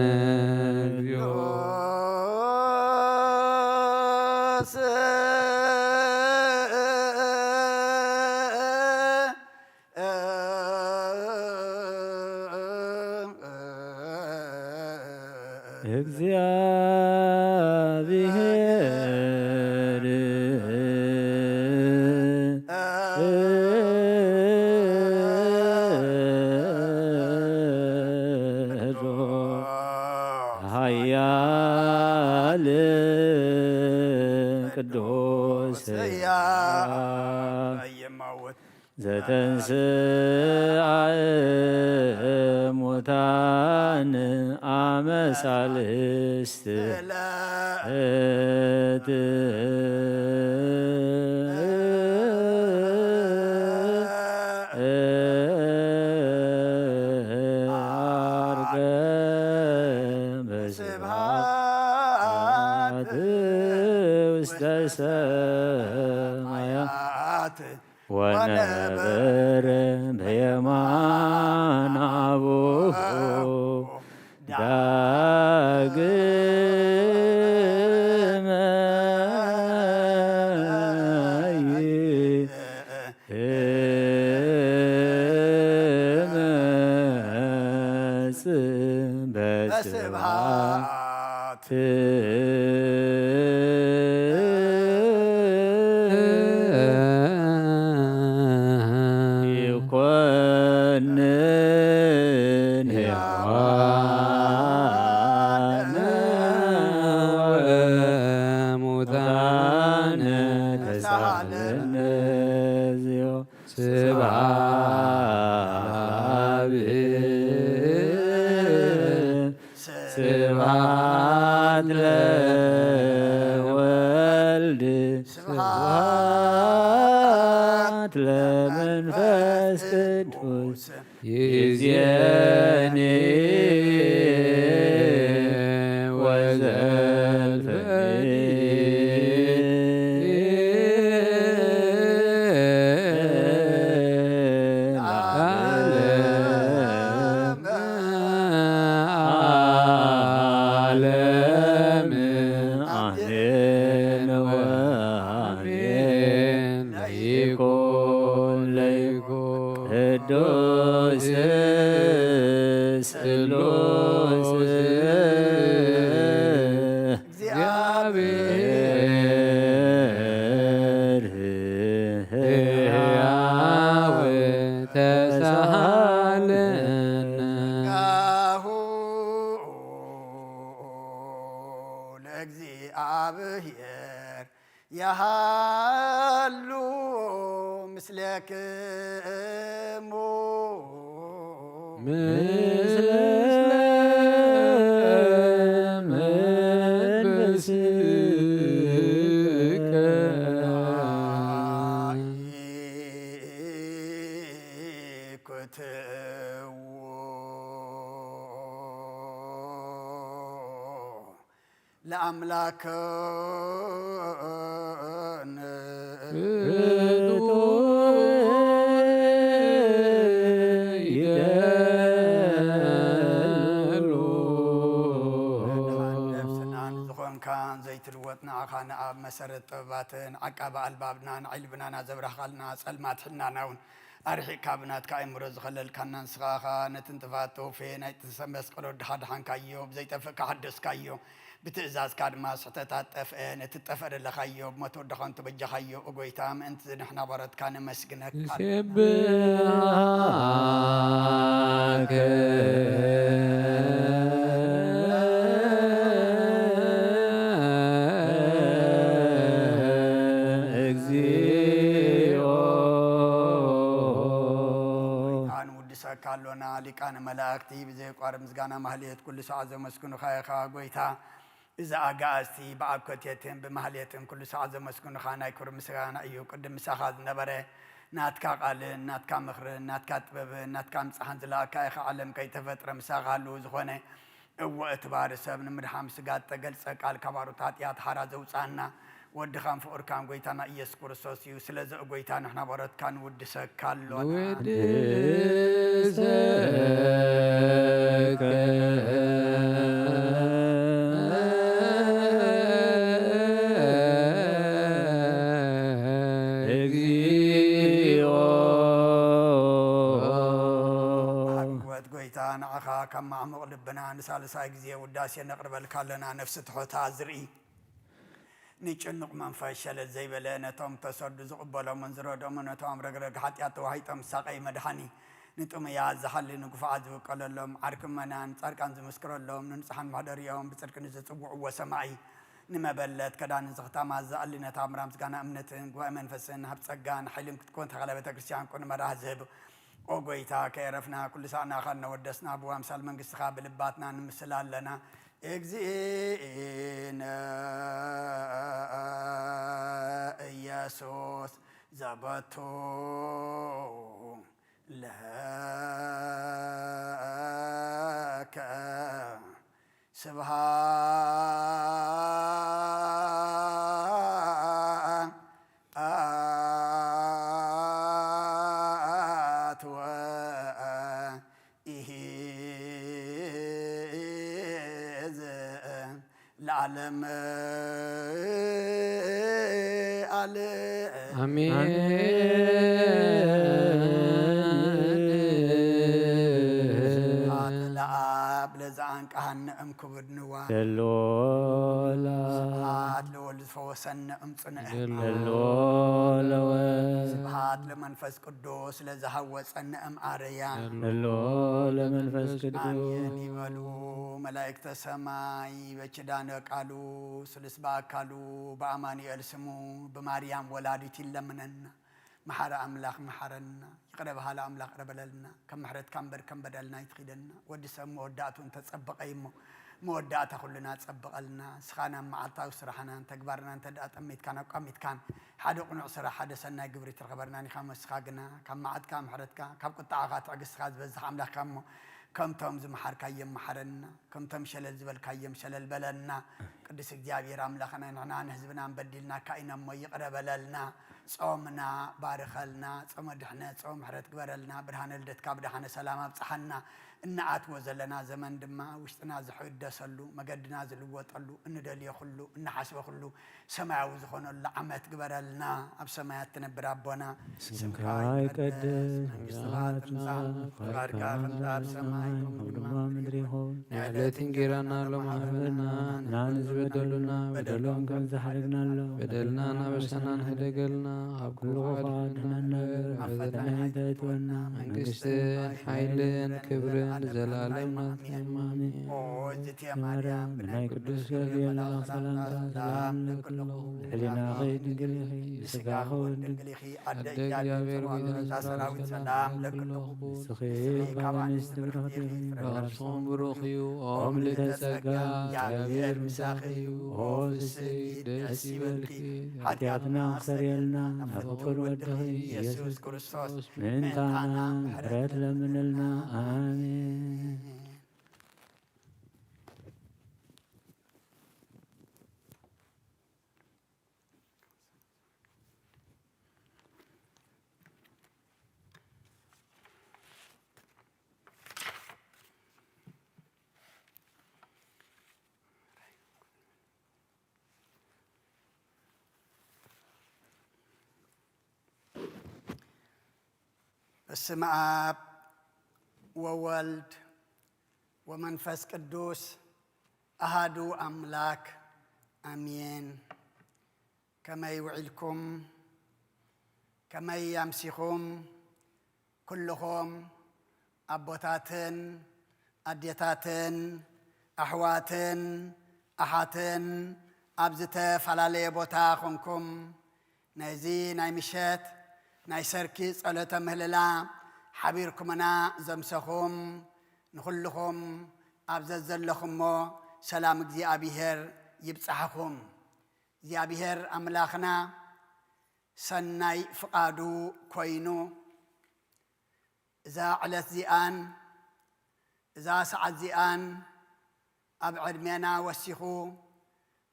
እግዚአብሔር ኃያል ቅዱስ ዘተንሥአ እሙታን አመ ሣልስት ዕለት ዐርገ በስብሐት ውስተ ሰማያት ወነበረ በየማነ አቡሁ ዳግመ ይመጽእ በስብሐት ይኰንን ሕያዋን ስብሐት ለወልድ ስብሐት ለመንፈስ ቅዱስ ይእዜኒ ወዘልፈኒ ቅዱስ ስሉስ እግዚአብሔር ሕያው ተሳሃለነ ለእግዚአብሔር ያሃሉ ምስለክሙ ምስለ መንፈስከ ይኩትዎ ለአምላክነ ዘይትልወጥ ንዓኻ ንኣብ መሰረት ጥበባትን ዓቃባ ኣልባብና ንዓይልብና ናዘብራኻልና ጸልማት ሕናና እውን ኣርሒቕካ ብናትካ ኣእምሮ ዝኸለልካና ንስኻኻ ነቲ እንጥፋት ተውፌ ናይ መስቀሎ ድሓድሓንካዮ ብዘይጠፍእካ ሓደስካዮ ብትእዛዝካ ድማ ስሕተታት ጠፍአ ነቲ ጠፍአ ዘለኻዮ ብሞት ወድኻ እንትበጃኻዮ እጎይታ ምእንቲ ንሕና በረትካ ነመስግነካ ንስብሓከ ካሎና ሊቃነ መላእክቲ ብዘይቋርብ ምስጋና ማህሌት ኩሉ ሰዓት ዘመስግኑኻ ኢኻ ጎይታ እዛ ኣጋእዝቲ ብኣብ ኮቴትን ብማህሌትን ኩሉ ሰዓት ዘመስግኑኻ ናይ ክብሪ ምስጋና እዩ ቅድም ምሳኻ ዝነበረ ናትካ ቃልን ናትካ ምኽርን ናትካ ጥበብን ናትካ ምፅሓን ዝለኣካ ኢኻ ዓለም ከይተፈጥረ ምሳኻ ሃልው ዝኾነ እወ እትባሪ ሰብ ንምድሓም ስጋ ተገልፀ ቃል ካባሮት ሃጥያት ሓራ ዘውፃና ወድኻን ፍቅርካን ጎይታና ኢየሱስ ክርስቶስ እዩ ስለዚ ጎይታ ንሕና በረትካ ንውድሰካ ኣሎና ንውድሰከ እግዚኦ ሓግወት ጎይታ ንዓኻ ካብ ማዕሙቕ ልብና ንሳልሳይ ግዜ ውዳሴ ነቕርበልካ ኣለና ነፍሲ ትሖታ ዝርኢ ንጭንቕ መንፈስ ሸለል ዘይበለ ነቶም ተሰዱ ዝቕበሎምን ዝረድኦምን ነቶም ረግረግ ሓጢኣት ተዋሂጦም ሳቐይ መድሓኒ ንጥሙያ ዝሓሊ ንጉፍዓት ዝውቀለሎም ዓርክመናን ጻድቃን ዝምስክረሎም ንንፅሓን ማሕደሪኦም ብፅድቂ ንዝፅውዕዎ ሰማይ ንመበለት ከዳንን ዝኽታማ ዝኣልነታ ኣምራ ምስጋና እምነትን ጉባኤ መንፈስን ሃብ ጸጋን ሓይልን ክትኮን ተኸለ ቤተ ክርስቲያን ኮን መራህ ዝህብ ኦ ጎይታ ከየረፍና ኩሉ ሰዓና ኻ ነወደስና ብዋምሳል መንግስትኻ ብልባትና ንምስል ኣለና እግዚእነ ኢየሱስ ዘበቱ ለከ ስብሃት ወኢሕዝ ለዓለም አሜን ለአብ ለዘአንቃሃነ እምክብድንዋ ደሎላ ስብሃት ለወልድ ዝፈወሰነ እምፅንዕ ደሎ ለወልድ ስብሃት ለመንፈስ ቅዱስ ለዝሃወፀነ እምአርያም ደሎ ለመንፈስ ቅዱስ አሜን ይበሉ መላእክተ ሰማይ በኪዳነ ቃሉ ስልስ በአካሉ በአማኑኤል ስሙ በማርያም ወላዲት ይለምነና መሐረ አምላክ መሐረና ይቅረ በሃለ አምላክ ቅረ በለልና ከም ምሕረት ካንበር ከም በደልና ይትኺደና ወዲ ሰብ መወዳእቱን ተጸበቀ ይሞ مودات كلنا تسبقلنا سخانا معلتا وسرحنا تكبرنا تدأتميت كان قميت كان حد قنع سرح حد سنة جبري تخبرنا خمس خاجنا كم معد كم حرتك كم قطعات عقص خاز بس عمله كم توم زم حرك يم محرنا كم توم شلل زبل كيم شلل بلنا قدس እግዚአብሔር አምላክና ነና ህዝብና በድልና ካይና ሞይ ይቅረበለልና ጾምና ባርከልና ጾም ድሕነ ጾም ሕረት ግበረልና ብርሃነ ልደት ካብ ድሓነ ሰላም ኣብጽሐና እናኣትዎ ዘለና ዘመን ድማ ውሽጥና ዝሕደሰሉ መገድና ዝልወጠሉ እንደልየ ኩሉ እናሓስበ ኩሉ ሰማያዊ ዝኾነሉ ዓመት ግበረልና ኣብ ሰማያት ትነብር ኣቦና ስምካ ይቀደስ መንግሥትካ ፈቃድካ ከምቲ ኣብ ሰማይ ከምኡ ድማ ምድሪ ይኹን ንዕለት እንጀራና ሎሚ ሃበና ናን ዝበደሉና በደሎም ከም ዝሓረግናሎ በደልና ናበሳና ንህደገልና ኣብ ኩሉ ድሕነና ኣብ ፈተና ይእትወና መንግስትን ሓይልን ክብርን ዘላለም ናትማኒ እዝእትየ ማርያም ብናይ ቅዱስ ገብርኤል ሰላምታ ሰላም ለክለኹ ሕሊና ድንግል ኢኺ ብስጋኸ ድንግል ኢኺ ኣደ ኣደ እግዚአብሔር እግዚአብሔር ሰራዊት ሰላም ለክለኹ ንስኺ ካብ ኣንስቲ ብርኽቲ ኢኺ ፍሬ ብሩኽ እዩ ኦ ምልዕተ ጸጋ እግዚአብሔር ምሳኺ እዩ ኦ እሰይ ደስ ይበልኪ ኃጢአትና ክሰርየልና ናብ ፍቁር ወድኺ ኢየሱስ ክርስቶስ ምንታና ምሕረት ለምንልና አሜን በስመ አብ ወወልድ ወመንፈስ ቅዱስ አሃዱ አምላክ አሜን። ከመይ ውዒልኩም ከመይ ያምሲኹም ኩልኹም ኣቦታትን ኣዴታትን ኣሕዋትን ኣሓትን ኣብ ዝተፈላለየ ቦታ ኾንኩም ነዚ ናይ ምሸት ናይ ሰርኪ ጸሎተ ምህልላ ሓቢርኩምና ዘምሰኹም ንኹልኹም ኣብ ዘለኹሞ ሰላም እግዚኣብሔር ይብጽሐኹም። እግዚኣብሔር ኣምላኽና ሰናይ ፍቓዱ ኮይኑ እዛ ዕለት ዚኣን እዛ ሰዓት ዚኣን ኣብ ዕድሜና ወሲኹ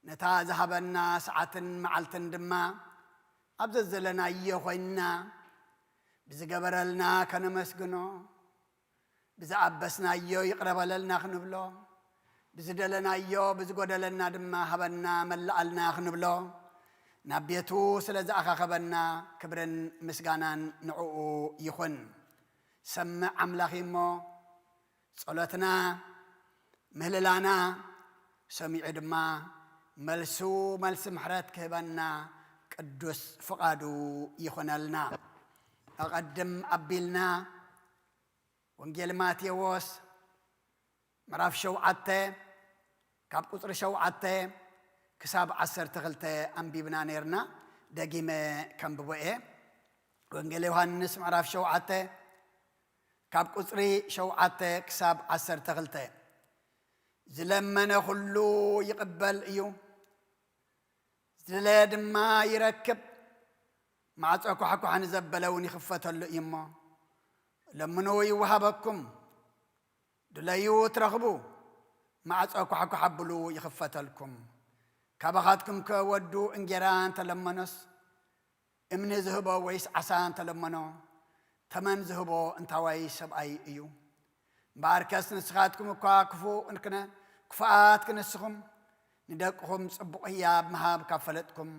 ነታ ዝሃበና ሰዓትን መዓልትን ድማ ኣብ ዘለናዮ ኮይንና ብዝገበረልና ከነመስግኖ ብዝኣበስናዮ ይቕረበለልና ክንብሎ ብዝደለናዮ ብዝጎደለና ድማ ሃበና መላኣልና ክንብሎ ናብ ቤቱ ስለ ዝኣኻኸበና ክብርን ምስጋናን ንዕኡ ይኹን። ሰምዕ ኣምላኽ እሞ ጸሎትና ምህልላና ሰሚዑ ድማ መልሱ መልሲ ምሕረት ክህበና ቅዱስ ፍቓዱ ይኹነልና። ኣቐድም ኣቢልና ወንጌል ማቴዎስ ምዕራፍ 7 ካብ ቁፅሪ 7 ክሳብ 12 ኣንቢብና ነርና ደጊመ ከንብቦ እየ። ወንጌል ዮሃንስ ምዕራፍ 7 ካብ ቁፅሪ 7 ክሳብ 12 ዝለመነ ኩሉ ይቕበል እዩ ዝደለየ ድማ ይረክብ ማዕጾ ኳሕኳሕ ንዘበለ እውን ይኽፈተሉ እዩ እሞ ለምኑ ይወሃበኩም ድለዩ ትረኽቡ ማዕጾ ኳሕኳሕ ኣብሉ ይኽፈተልኩም። ካባኻትኩም ከወዱ እንጀራ እንተለመኖስ እምኒ ዝህቦ ወይስ ዓሳ እንተለመኖ ተመን ዝህቦ እንታዋይ ሰብኣይ እዩ። እምበኣርከስ ንስኻትኩም እኳ ክፉኣት ክንስኹም ንደቅኹም ጽቡቕ ህያብ ምሃብ ካብ ፈለጥኩም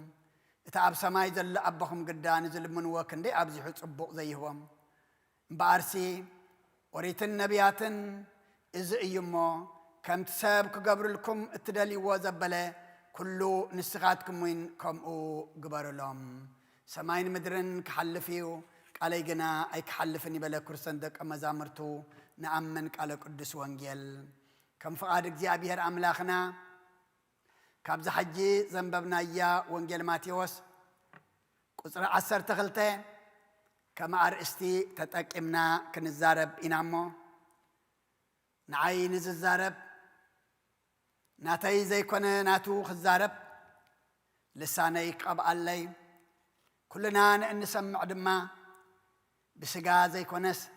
እቲ ኣብ ሰማይ ዘሎ ኣቦኹም ግዳ ንዝልምንዎ ክንደይ ኣብዚሑ ጽቡቕ ዘይህቦም። እምበኣርሲ ኦሪትን ነቢያትን እዚ እዩ እሞ ከምቲ ሰብ ክገብርልኩም እትደልይዎ ዘበለ ኩሉ ንስኻትኩም እውን ከምኡ ግበርሎም። ሰማይን ምድርን ክሓልፍ እዩ ቃለይ ግና ኣይክሓልፍን ይበለ ክርስቶስ ደቀ መዛሙርቱ ንኣምን ቃለ ቅዱስ ወንጌል ከም ፍቓድ እግዚኣብሔር ኣምላኽና ካብዚ ሕጂ ዘንበብናያ ወንጌል ማቴዎስ ቁፅሪ 12 ከም ኣርእስቲ ተጠቂምና ክንዛረብ ኢና እሞ ንዓይ ንዝዛረብ ناتي زي كنا ناتو خزارب لساني قبالي كلنا نسمع دما بسقا زي كونس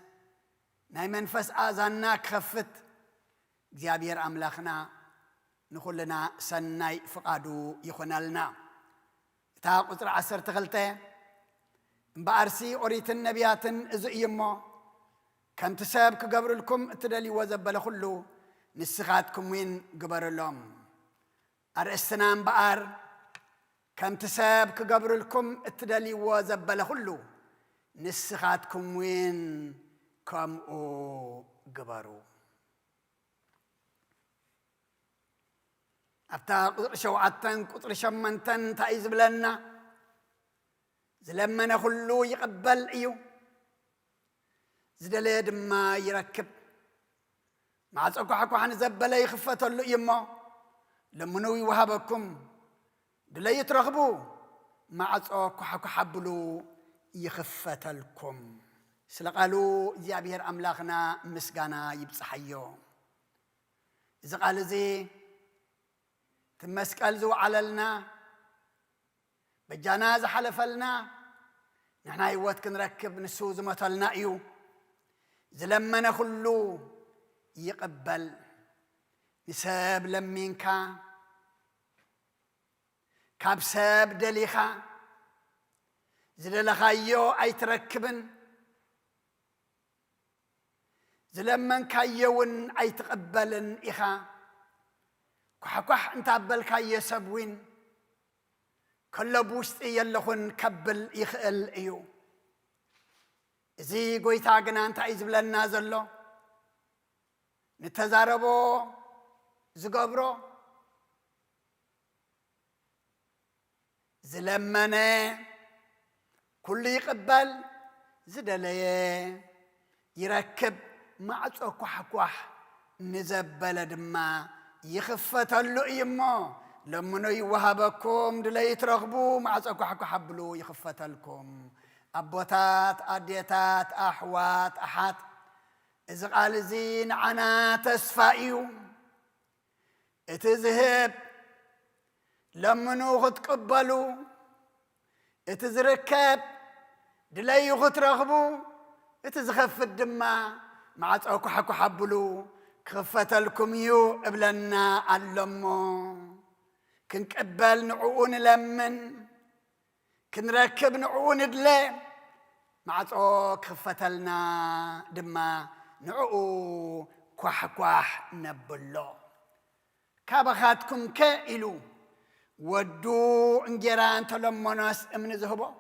ناي منفس آذاننا كخفت እግዚአብሔር አምላኽና ንኹልና ሰናይ ፍቃዱ ይኾናልና እታ ቁጥር 12 እምበኣርሲ ኦሪትን ነቢያትን እዚ እዩ እሞ ከምቲ ሰብ ክገብርልኩም እትደልይዎ ዘበለ ኩሉ ንስኻትኩም ውን ግበርሎም ኣርእስትና እምበኣር ከምቲ ሰብ ክገብርልኩም እትደልይዎ ዘበለ ኩሉ ንስኻትኩም ውን ከምኡ ግበሩ أبتا قطر شوعتن قطر شمنتن تايز بلنا زلمنا خلو يقبل إيو زدليد ما يركب مع تسوكو حكو حن زبلا يخفت اللو يما لمنو يوهبكم دلا يترغبو مع تسوكو حكو حبلو يخفت لكم سلقالو زيابير أملاخنا مسقانا يبصحيو إذا قال زي تمسكال زو عللنا بجنازة حلفلنا نحن هيوات كنركب نسوز مطلنا ايو زلمنا خلو يقبل نساب لمينكا كاب ساب دليخا زللخايو اي تركبن زلمن كايون اي تقبلن إخا كحكح انت عبالك يسبوين كل بوست يلخون كبل يخل ايو زي قوي تاقنا انت عيز بلن نازلو نتزاربو زقبرو زلمنا كل يقبل زدليه يركب معصو كحكح نزبل دما يخفت اللو يما لمنو يوهبكم دلا يترغبوا مع صكو حكو حبلو يخفت لكم أبوتات أديتات أحوات أحات إذا قال زين عنا تسفائيو اتذهب لمنو تقبلوا اتذركب دلا يترغبوا اتزخف الدماء مع صكو حكو حبلو خفت لكم يو قبلنا علمو كنقبل نعون لمن كنركب نعون دلي مع صوك خفت لنا دما نعو كوح كوح نبلو كابخاتكم كائلو ودو انجران تلمناس امن زهبو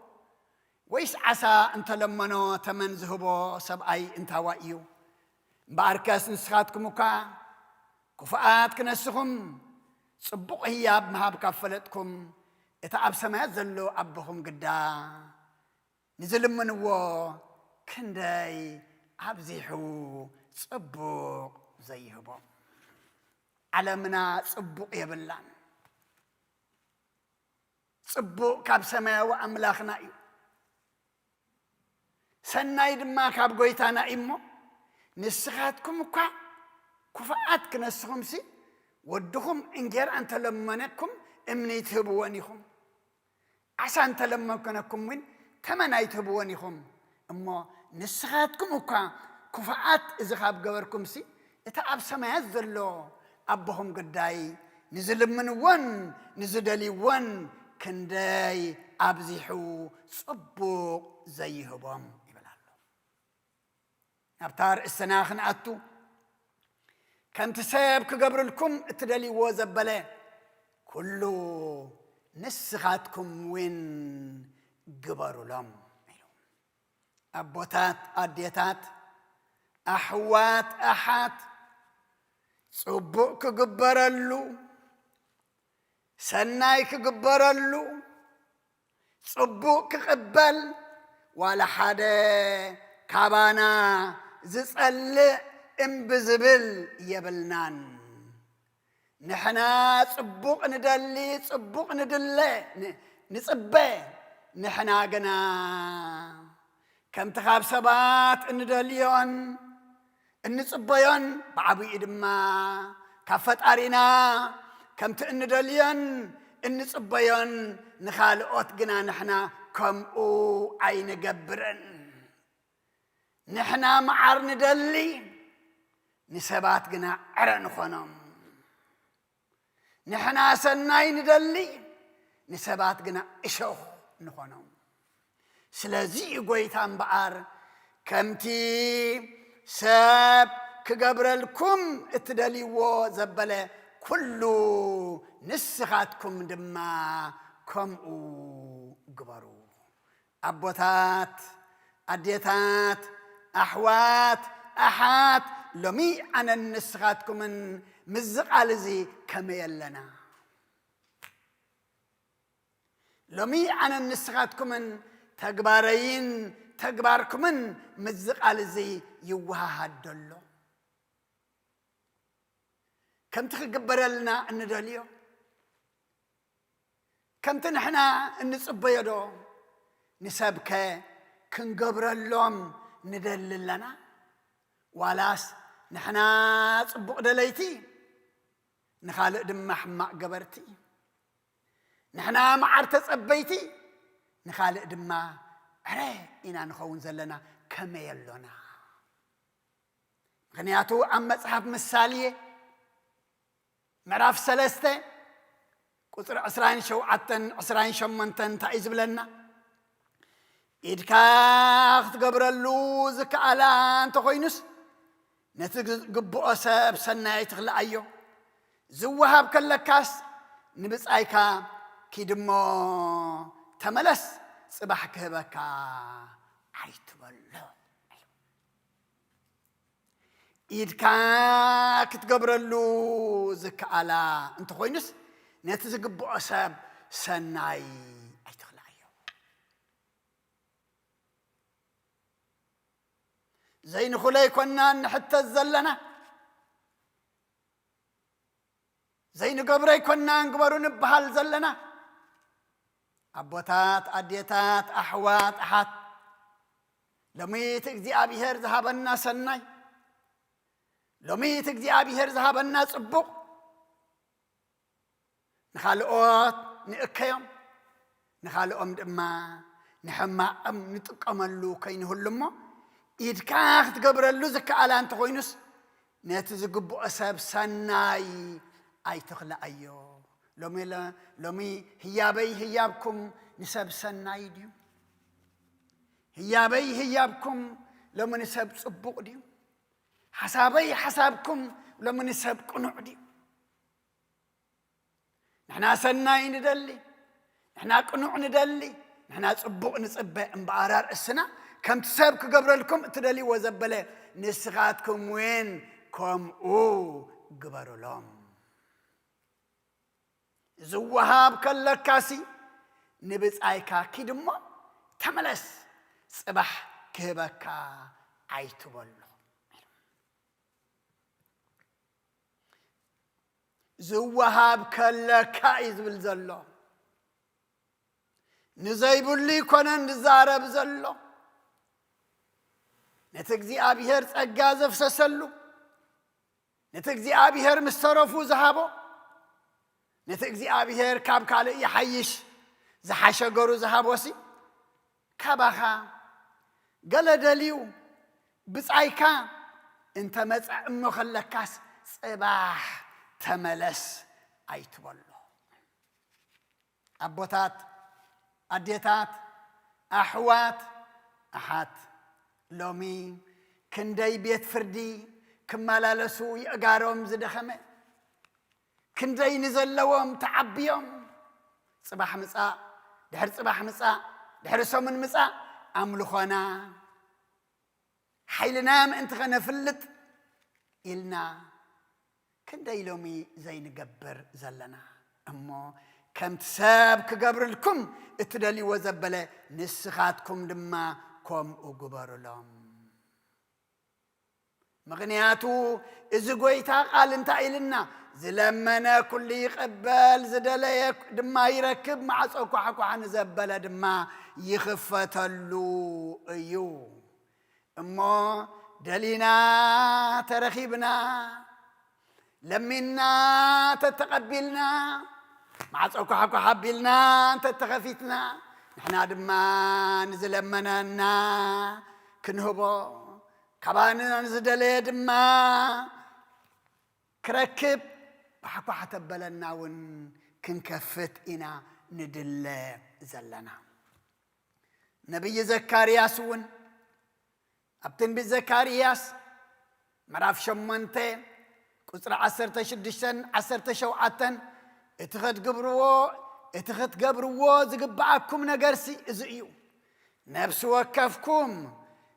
ويس عسى انت لمنو تمن زهبو سبعي انت وائيو باركاس نسخاتكم وكا كفاءات كنسخم صبق هياب مهاب كفلتكم اتعب سمايات زلو أبهم قدا نزل منو كنداي عبزيحو صبق زيهبو علمنا صبق يبلان صبق كاب سمايا وأملاخنا إيو سنايد ما كاب قويتانا إمو نسخاتكم وكا كفاءات كنسخم سي ودهم انجر أنت لمنكم امني تهبوانيكم عسى أنت لمنكم من تمنى يتهبوانيكم أما نسخاتكم وكا كفاءات إذا خاب قوركم سي اتعب سمايات ذلو أبهم قداي نزل من ون نزدلي ون كنداي أبزيحو صبوق زيهبهم أبتار السناخن أتو كنت ساب كقبر لكم اتدلي وزبله كله نسخاتكم وين قبروا لهم أبوتات أديتات أحوات أحات صبوك كقبرلو سناي كقبرلو صبوك كقبل ولا حدا كابانا زسأل امبزبل يبلنان نحنا صبوق ندلي صبوق ندلي نصبي نحنا قنا كم تخاب سبات ندليون نصبيون بعبي إدما كفت أرينا كم تندلين النصبيان نخالقات جنا نحنا كم أو عين جبرن نحنا معر ندلي نسبات جنا عرن خنام نحنا سناي ندلي نسبات جنا إشوخ نخنام سلازي قويتان بعار كمتي ساب كقبرلكم اتدلي وزبله كله نسخاتكم دما كم قبروا أبوتات أديتات أحوات أحات لمي أنا نسخاتكم من مزق على زي كميل لنا لمي أنا نسخاتكم من تكبارين تكباركم من مزق على زي يوها الدلو كم تخبر لنا أن دليو كم تنحنا نصبيدو نسبك كنقبر اللوم ندلل لنا والاس نحنا صبق دليتي نخالق دم حماق قبرتي نحنا معرت صبيتي نخالق دم عري إنا نخون زلنا كما يلونا غنياتو عم مصحف مثاليه معرف سلسته قطر عسرين شو عتن عسرين شمنتن تعيز بلنا إدكاخ تقبر اللوز كعلان تخوينس نتقبو أساب سنة يتغلى أيو زوها بكالكاس نبس أيكا كيدمو تملس صباح كهبكا عيت والله إدكاك تقبر اللوز كعلان انت خوينس نتقبو أساب سنة زين خلي كنا نحتى الزلنا زين قبري كنا نقبرون بحال زلنا أبوتات أديتات أحوات أحات لمي تجزي أبي هير ذهبنا سناي لمي تجزي أبي هير ذهبنا صبو نخالقوت نأكيم نخالقهم دما نحما أم نتقملو كينه اللمو إدكاخ تقبر اللوزك على أنت خوينس نتزقبو أساب سناي أي تخلى أيو لومي هيابي هيابكم نساب سناي ديو هيابي هيابكم لما نساب صبوق ديو حسابي حسابكم لما نساب قنوع ديو نحنا سناي ندلي نحنا قنوع ندلي نحنا صبوق نصبه انبعرار السنة كم تسابك قبر لكم تدلي وزبله نسخاتكم وين كم قبروا لهم زوهاب كالكاسي نبز ايكا كيدمو تملس صباح كهبكا عيتو بلو زوهاب كالكايز بالزلو نزايبو لي كونن نزارب زلو نتجزي أبي هير أجازف سسلو نتجزي أبي هير مسترفو ذهبو نتجزي أبي هير كاب كالي يحيش زحاشة جرو ذهبوسي كابخا قال دليو بس أيكا أنت مزع مخلكاس صباح تملس أيتولو أبوتات أديتات أحوات أحات لومي كندي بيت فردي كمالا لسو يقارهم زدخمه كندي نزلوهم تعبيهم صباح مساء دحر صباح مساء دحر سومن مساء أملخنا حيلنا ما انت غنفلت إلنا كندي لومي زي نقبر زلنا أمو كم تساب كقبر لكم اتدلي وزبله نسخاتكم لما كم أقبر لهم مغنياتو إذا قويتا قال انت إلنا زلمنا كل يقبل زدليك دما يركب مع صوكو حكو عن زبالة دما يخفتلو أيو أمو دلينا ترخيبنا لمنا تتقبلنا مع صوكو حبيلنا تتخفيتنا نحنا دما نزلمنا كنهبو كباننا نزدلي دما كركب بحكو حتبلنا ون كنكفت إنا ندل زلنا نبي زكارياس ون أبتن بزكارياس مراف شمنتي كسر 16 شوعتن اتخذ قبرو زقبعكم نقرسي ازئيو نفس وكفكم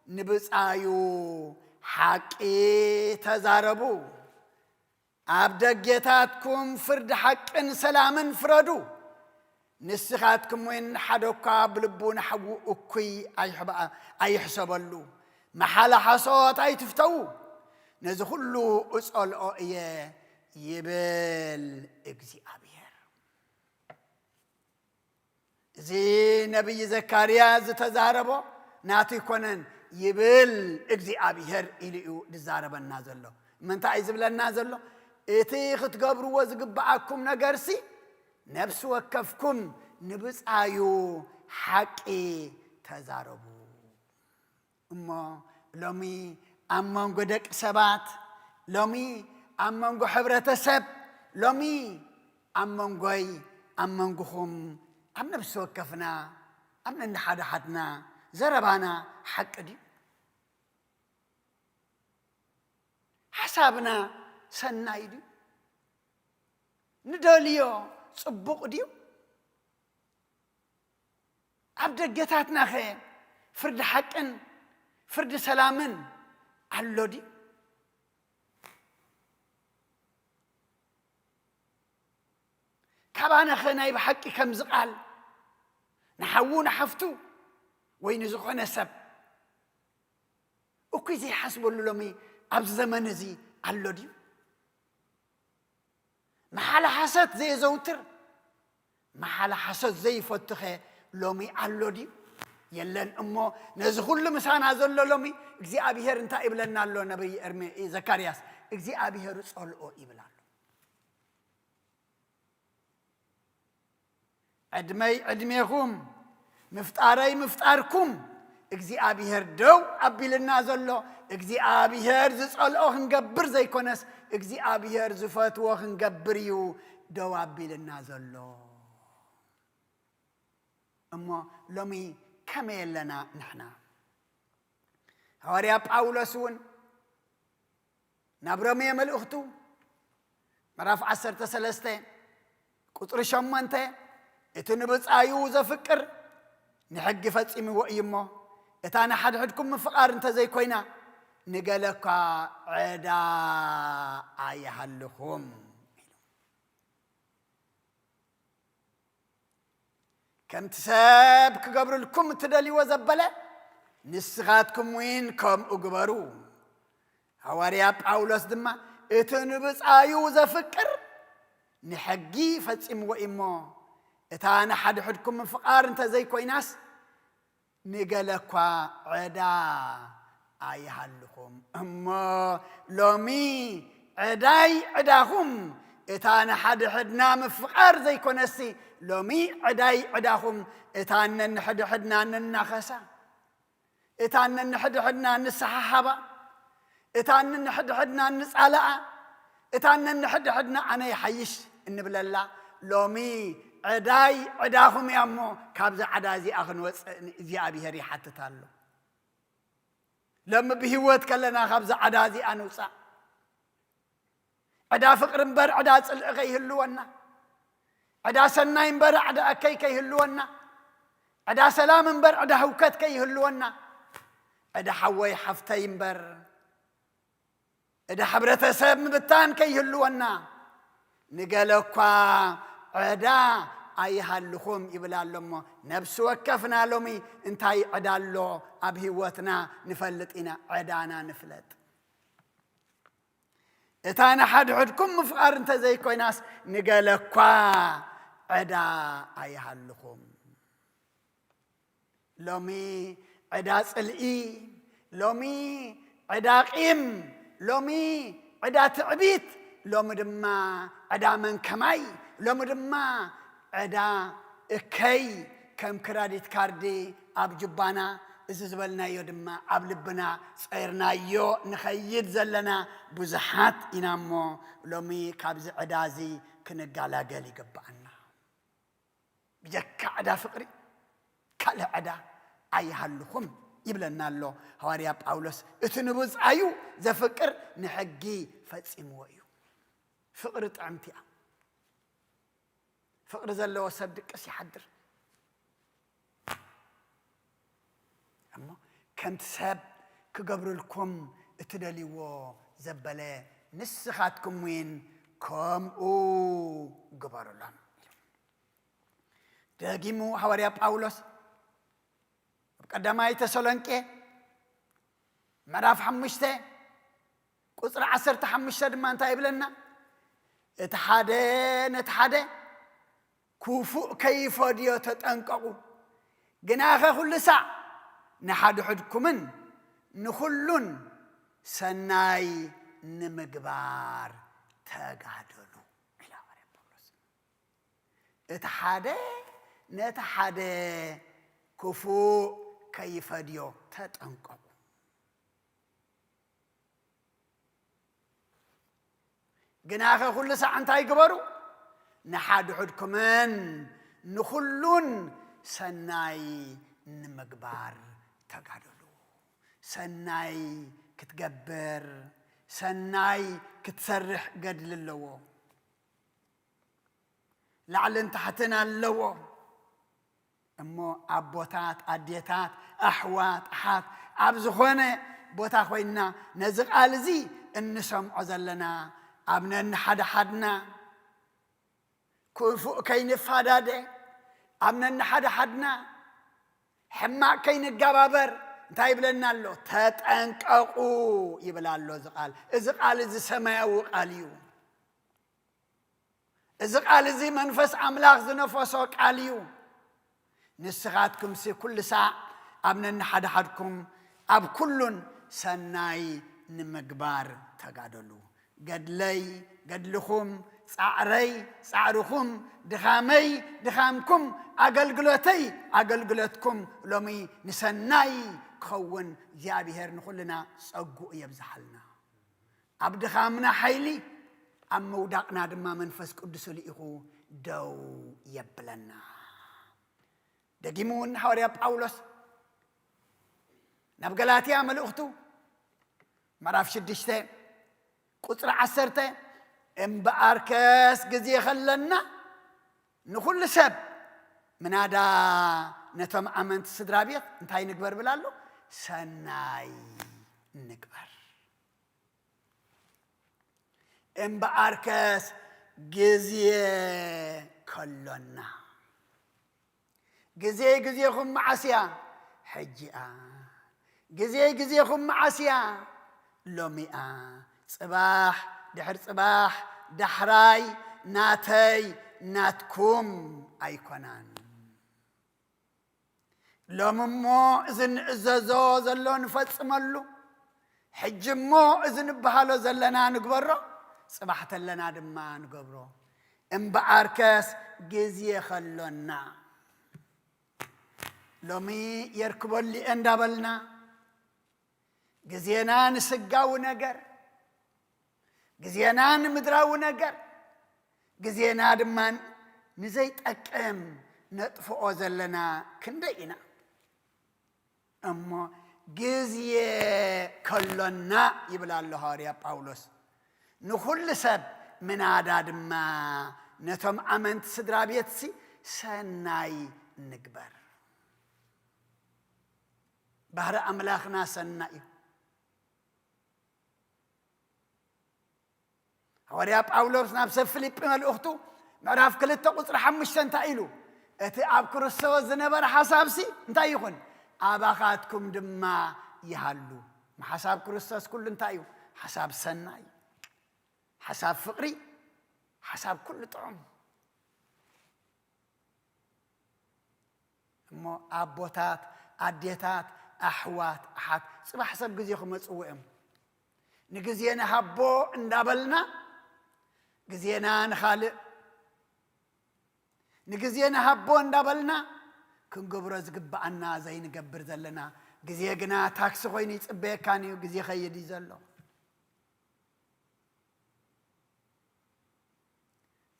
نبصايو حقي تزاربو أبدقيتاتكم فرد حق سلامن فردو نسخاتكم وين حدوكا بلبون حقو أكوي أي حسبالو محال حصوت أي تفتو نزخلو أسأل أئيه يبل إجزيابير زي نبي زكاريا زتزاربو ناتي كونن يبل إجزيابير إليو دزارب النازلو من تعيزب للنازلو إتي ختقبرو وزقبعكم نقرسي نفس وكفكم نبس آيو حقي تزاربو أما لومي أمان قدك سبات لومي أمان قو حبرة سب لومي أمان قوخم أمنا بس وكفنا أمنا نحاد حدنا زربانا حق دي حسابنا سناي دي نداليو صبوق ديو عبد جتاتنا خير فرد حقن فرد سلامن علو دي كابانا خناي بحقي كم زقال نحوون حفتو وين زقنا سب وكي زي حسبوا لومي عبد زمن زي علو دي محل حسد زي زوتر محل حسد زي فتخه لومي علو دي يلن أمه نزخل مسان هذول لومي إجزي أبيهر أنت إبلنا له نبي أرمي زكرياس إجزي أبيهر صل أو إبلنا عدميكم مفتاركم إجزي أبيهر دو أبيلنا زلوا إجزي أبيهر زصل أو هنجبر زي كونس إجزي أبيهر زفات وهنجبريو دو أبيلنا زلوا أما لومي كمل لنا نحنا هوريا باولوسون نبرمي ملؤختو مراف 13 قطر 8 اتنبص ايو زفكر نحق فصيم ويمو اتانا حدكم من فقار انت زي كوينا نقلكا عدا ايحلكم كم تساب كقبر لكم تدلي وزبلة نسخاتكم وين كم أقبروا هواريا باولوس دما اتنبص ايو زفكر نحقي فصيم وإمو اتانا حدكم من فقار انت زي كويناس نقلكوا عدا ايحلكم اما لومي عداهم اتانا حدنا من فقار زي كونسي لومي عداهم اتانا نحدنا ننخسا اتانا نحدنا نسححبا اتانا نحدنا نسألأ اتانا نحدنا انا يحيش النبل الله لومي عداهم يامو كابز عدازي اخن زي ابيهر يحتتالو لما بهوت كلنا كابز عدازي انوصا عدا فقر مبر عدا صلق يهلونا عدا سناي مبر عدا اكي كيهلونا عدا سلام مبر عدا هوكت كيهلونا عدا حوي حفتي مبر عدا حبرة سب مبتان كيهلونا نقالوكا عدا أيهالكم يبلالهم نفس وكفنا لومي انتاي عدالو أبهوتنا نفلت إنا عدانا نفلت اتانا حد عدكم مفقار انت زي كويناس نقالكوا عدا أيهالكم لومي عدا صلئي لومي عدا قيم لومي عدا تعبيت لو مدما عدا من كماي لو مدما عدا كي كم كراديت كاردي أب جبانا إذا زبلنا يودما أب لبنا صيرنا يو نخيد زلنا بزحات إنامو لومي كابز عدازي كنقالا قالي قبعنا بجك عدا فقري كالا عدا أي هاللخم يبلنا له هواريا باولوس اتنبوز أيو ذا فكر نحقي فاتسمو أيو فقر طعمتي فقر زلو صدق أسي حدر أما كنت ساب كقبر لكم اتدليو زبالة نسخاتكم وين كم قبر لهم داقيمو هواريا باولوس قدما يتسولنكي مراف حمشته قصر 15 دما انت يبلنا اتحاده كوفو كيف وديو تطنققو جناخه كل ساعه نحد حدكمن نخلون سناي نمغبار تغادلو الى وري بولس اتحاده كوفو كيف ديو تطنققو جناخه كل ساعه انت يقبرو نحد حدكمن نخلون سناي نمغبار تغادلو سناي كتجبر سناي كتسرح قدل اللو لعل انت حتنا اللو امو ابوتات اديتات احوات احات ابزخونه بوتا خوينا نزق الزي انسمع زلنا ابنا حدنا كوفو كاين فاداده ابنا حدنا حما كاين الجبابر انتي بلنا له تطنققو يبلالو زقال ازقال زي سماوي قاليو ازقال زي منفس املاح زنفسو قاليو نسخاتكم سي كل ساعة أبنا حدكم أب كلن سناي نمقبار تقادلو قد لخم صعرخم دخامكم أقلقلتكم لومي نسناي كون زيابهر نخلنا سأقو يبزحلنا أب دخامنا حيلي أم مودقنا دما منفس قدس لإخو دو يبلنا دقيمون حوريا باولوس نبقلاتي عمل أختو مراف شدشته قطر عسرته بأركس قزي خلنا نخل سب من هذا نتم أمنت السدرابيت انتهي نكبر بلالو سناي نكبر بأركس قزي خلنا جزي خم عسيا حجيا جزي خم عسيا لوميا صباح دحر صباح دحراي ناتي ناتكم أيقونان لوممو إذن إزازو زلون فتسملو حجمو إذن بحالو زلنا نقبرو صباحة لنا دما نقبرو بأركس جزي خلونا لومي يركبوا اللي اندابلنا جزينا نسقاو نقر جزينا نمدراو نقر جزينا دمان نزيت أكم نطفئو زلنا كندينا أما جزي كلنا يبلا اللهاريا باولوس نخل سب من عداد ما نتم أمنت سدرابيتسي سناي نقبر بحر أملاخنا سنائي هوريا باولوس نابس فيليبين الأختو معرف كلتا قصر حمشتن تايلو اتي اب كريستوس زنبر حسابسي انتا يخون اباخاتكم دما يهالو ما حساب كريستوس كل انتايو حساب سناي حساب فقري حساب كل طعم مو ابوتات اديتات أحوات أحد صباح حسب جزيكم مسؤوم نجزينا هبو ندابلنا ግዜና ንኻልእ ንግዜና ሃቦ እንዳበልና ክንገብሮ ዝግባአና ዘይንገብር ዘለና ግዜ ግና ታክሲ ኮይኑ ይጽበየካን እዩ ግዜ ኸይድ እዩ ዘሎ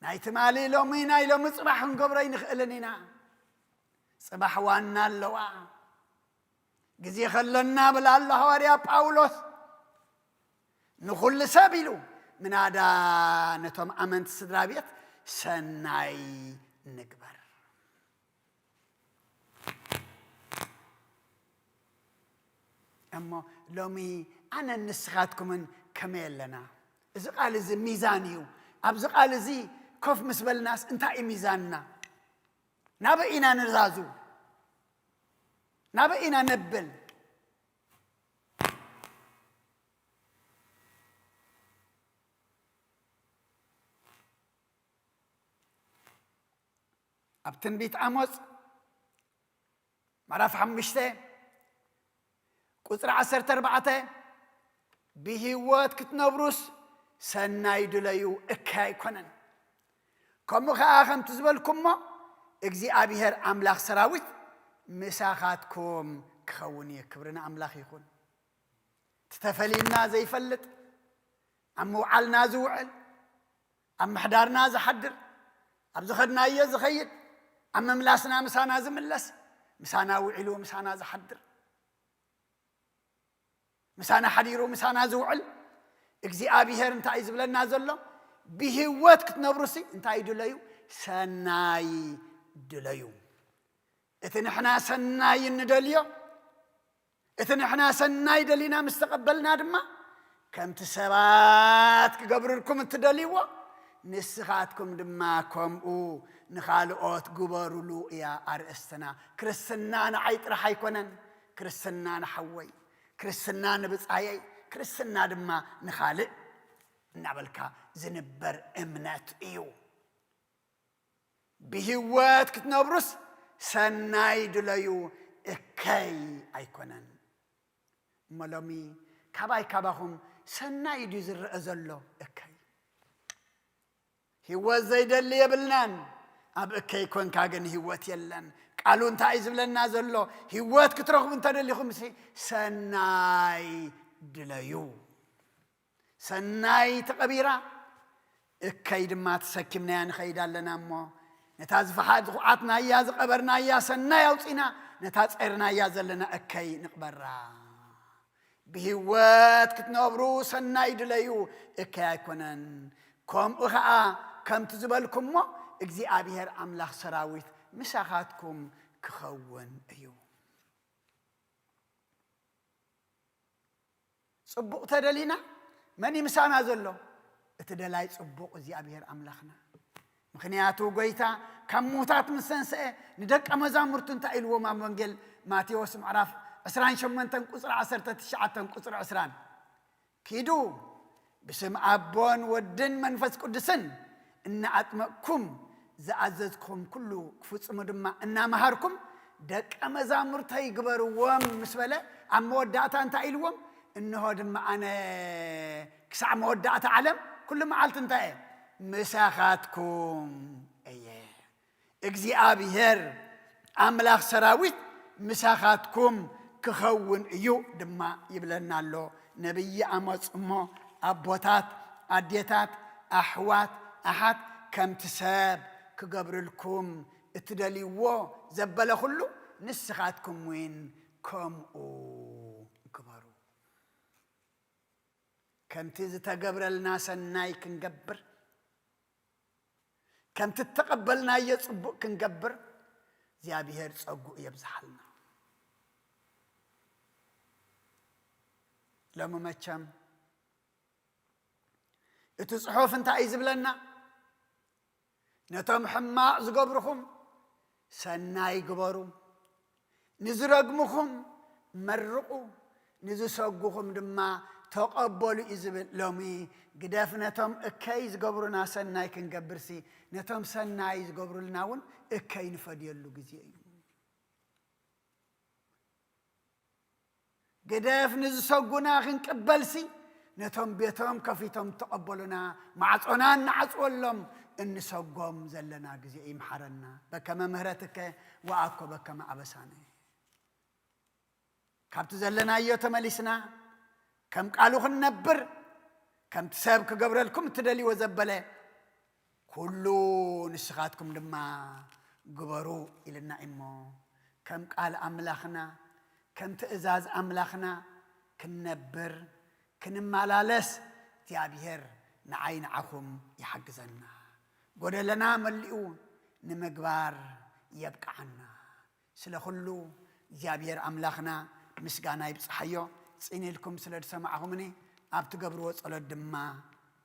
ናይ ትማሊ ሎሚ ናይ ሎሚ ጽባሕ ክንገብሮ ይንኽእልን ኢና ጽባሕ ዋና ኣለዋ ግዜ ኸለና ብላ ኣሎ ሐዋርያ ጳውሎስ ንኹሉ ሰብ ኢሉ ምናዳ ነቶም ኣመንቲ ስድራ ቤት ሰናይ ንግበር እሞ ሎሚ ኣነ ንስኻትኩምን ከመይ ኣለና እዚ ቃል እዚ ሚዛን እዩ ኣብዚ ቃል እዚ ኮፍ ምስ በልናስ እንታይ እዩ ሚዛንና ናበይ ኢና ንዛዙ ናበይ ኢና ነብል ኣብ ትንቢት ዓሞጽ ምዕራፍ 5 ቁጽሪ 14 ብህይወት ክትነብሩስ ሰናይ ድለዩ እካ ኣይኮነን ከምኡ ከዓ ከምቲ ዝበልኩሞ እግዚኣብሔር ኣምላኽ ሰራዊት ምሳኻትኩም ክኸውን እዩ ክብርና ኣምላኽ ይኹን ተተፈሊና ዘይፈልጥ ኣብ ምውዓልና ዝውዕል ኣብ ምሕዳርና ዝሓድር ኣብ ዝኸድናዮ ዝኸይድ ኣብ መምላስና ምሳና ዝምለስ ምሳና ውዒሉ ምሳና ዝሓድር ምሳና ሓዲሩ ምሳና ዝውዕል እግዚኣብሔር እንታይ እዩ ዝብለና ዘሎ ብህይወት ክትነብሩሲ እንታይ ድለዩ ሰናይ ድለዩ እቲ ንሕና ሰናይ እንደልዮ እቲ ንሕና ሰናይ ደሊና ምስ ተቐበልና ድማ ከምቲ ሰባት ክገብርልኩም እትደልይዎ ንስኻትኩም ድማ ከምኡ ንኻልኦት ግበሩሉ እያ ኣርእስትና ክርስትና ንዓይ ጥራሕ ኣይኮነን ክርስትና ንሓወይ ክርስትና ንብፃየይ ክርስትና ድማ ንኻልእ እናበልካ ዝንበር እምነት እዩ ብህይወት ክትነብሩስ ሰናይ ድለዩ እከይ ኣይኮነን እሞ ሎሚ ካባይ ካባኹም ሰናይ ድዩ ዝርአ ዘሎ እከይ ህይወት ዘይደሊ የብልናን ኣብ እከይ ኮንካ ግን ህይወት የለን ቃሉ እንታይ ዝብለና ዘሎ ህይወት ክትረኽቡ እንተደሊኹም ሰናይ ድለዩ ሰናይ ተቐቢራ እከይ ድማ ተሰኪምናያ ንኸይድ ኣለና እሞ ነታ ዝፈሓት ዝኹዓትናያ ዝቐበርናያ ሰናይ ኣውፂና ነታ ጸይርናያ ዘለና እከይ ንቕበራ ብህይወት ክትነብሩ ሰናይ ድለዩ እከይ ኣይኮነን ከምኡ ከዓ ከምቲ ዝበልኩሞ እግዚኣብሔር ኣምላኽ ሰራዊት ምሳኻትኩም ክኸውን እዩ ጽቡቕ ተደሊና መን ምሳና ዘሎ እቲ ደላይ ጽቡቕ እግዚኣብሔር ኣምላኽና ምክንያቱ ጎይታ ካብ ሙታት ምስ ተንስአ ንደቀ መዛሙርቱ እንታይ ኢልዎም ኣብ ወንጌል ማቴዎስ ምዕራፍ 28 ቁጽሪ 19 ቁጽሪ 20 ኪዱ ብስም ኣቦን ወድን መንፈስ ቅዱስን እናኣጥመቅኩም ዝኣዘዝኩም ኩሉ ክፍጽሙ ድማ እናመሃርኩም ደቀ መዛሙርተይ ግበርዎም ምስ በለ ኣብ መወዳእታ እንታይ ኢልዎም እንሆ ድማ ኣነ ክሳዕ መወዳእታ ዓለም ኩሉ መዓልቲ እንታይ እየ ምሳኻትኩም እየ እግዚኣብሔር ኣምላኽ ሰራዊት ምሳኻትኩም ክኸውን እዩ ድማ ይብለና ኣሎ ነቢይ ዓሞጽ እሞ ኣቦታት ኣዴታት ኣሕዋት ኣሓት ከምቲ ሰብ ክገብርልኩም እትደልይዎ ዘበለ ኩሉ ንስኻትኩም ውን ከምኡ ግበሩ ከምቲ ዝተገብረልና ሰናይ ክንገብር ከምቲ ተቐበልናዮ ጽቡቕ ክንገብር እግዚኣብሔር ፀጉእ የብዝሓልና ሎሚ መቸም እቲ ጽሑፍ እንታይ እዩ ዝብለና ነቶም ሕማቕ ዝገብርኹም ሰናይ ግበሩ ንዝረግምኹም መርቑ ንዝሰጉኹም ድማ ተቐበሉ እዩ ዝብል ሎሚ ግደፍ ነቶም እከይ ዝገብሩና ሰናይ ክንገብርሲ ነቶም ሰናይ ዝገብሩልና እውን እከይ ንፈድየሉ ግዜ እዩ ግደፍ ንዝሰጉና ክንቅበልሲ نتم بيتهم كفيتهم تقبلنا معصونا نعصولهم إن سوقهم زلنا جزء محرنا بكما مهرتك وأكو بكما عبساني كابت زلنا أيوة مليسنا كم قالوا خنبر كم تسابك قبر لكم تدلي وزبله كلو نسخاتكم لما قبروا إلى النعمة كم قال أملاخنا كم تأزاز أملاخنا كنبر كنمالالس تيابير نعين عخم يحجزنا قول لنا ملئون نمقبار يبقى عنا سلا خلو تيابير أملاخنا مسقانا يبصحيو سيني لكم سلا سمعهمني أبت قبروا صلى الدماء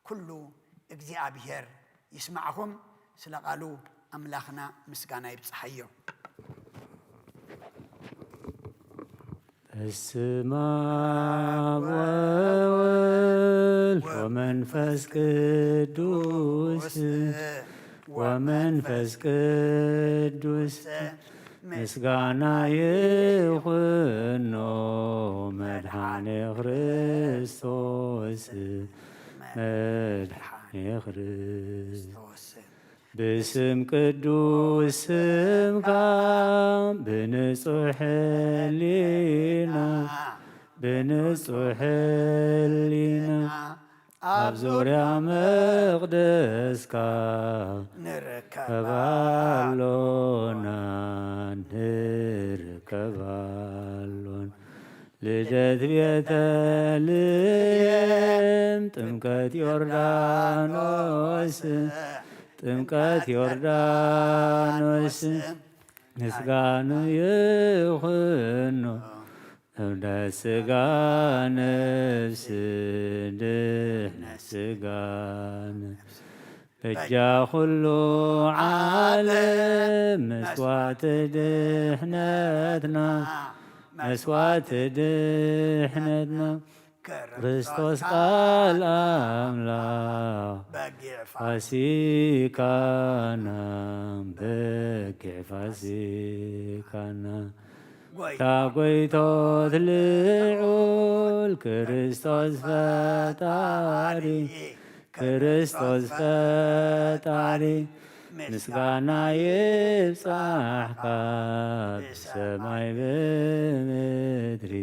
كلو اجزابير يسمعهم سلا قالوا أملاخنا مسقانا يبصحيو السماء والأول ومنفس قدوس ومنفس قدوس مسقانا يخنو مدحاني خريستوس مدحاني خريستوس باسم قدوس سمك بنصح لينا بنصح لينا أبزوريا مقدسك نركبالونا نركبالون لجد بيتلم تمكت يوردانوس ጥምቀት ዮርዳኖስ ምስጋና ይሁን እምደ ሥጋ ነፍስ ድህነት ሥጋ ነፍስ በእጃ ሁሉ ዓለም መስዋዕት ድህነትና መስዋዕት ድህነትና ክርስቶስ ቃል አምላክ ፋሲካና በጊዕ ፋሲካና ታጐይቶት ልዑል ክርስቶስ ፈጣሪ ክርስቶስ ፈጣሪ ምስጋና ይብጻሕካ ብሰማይ ብምድሪ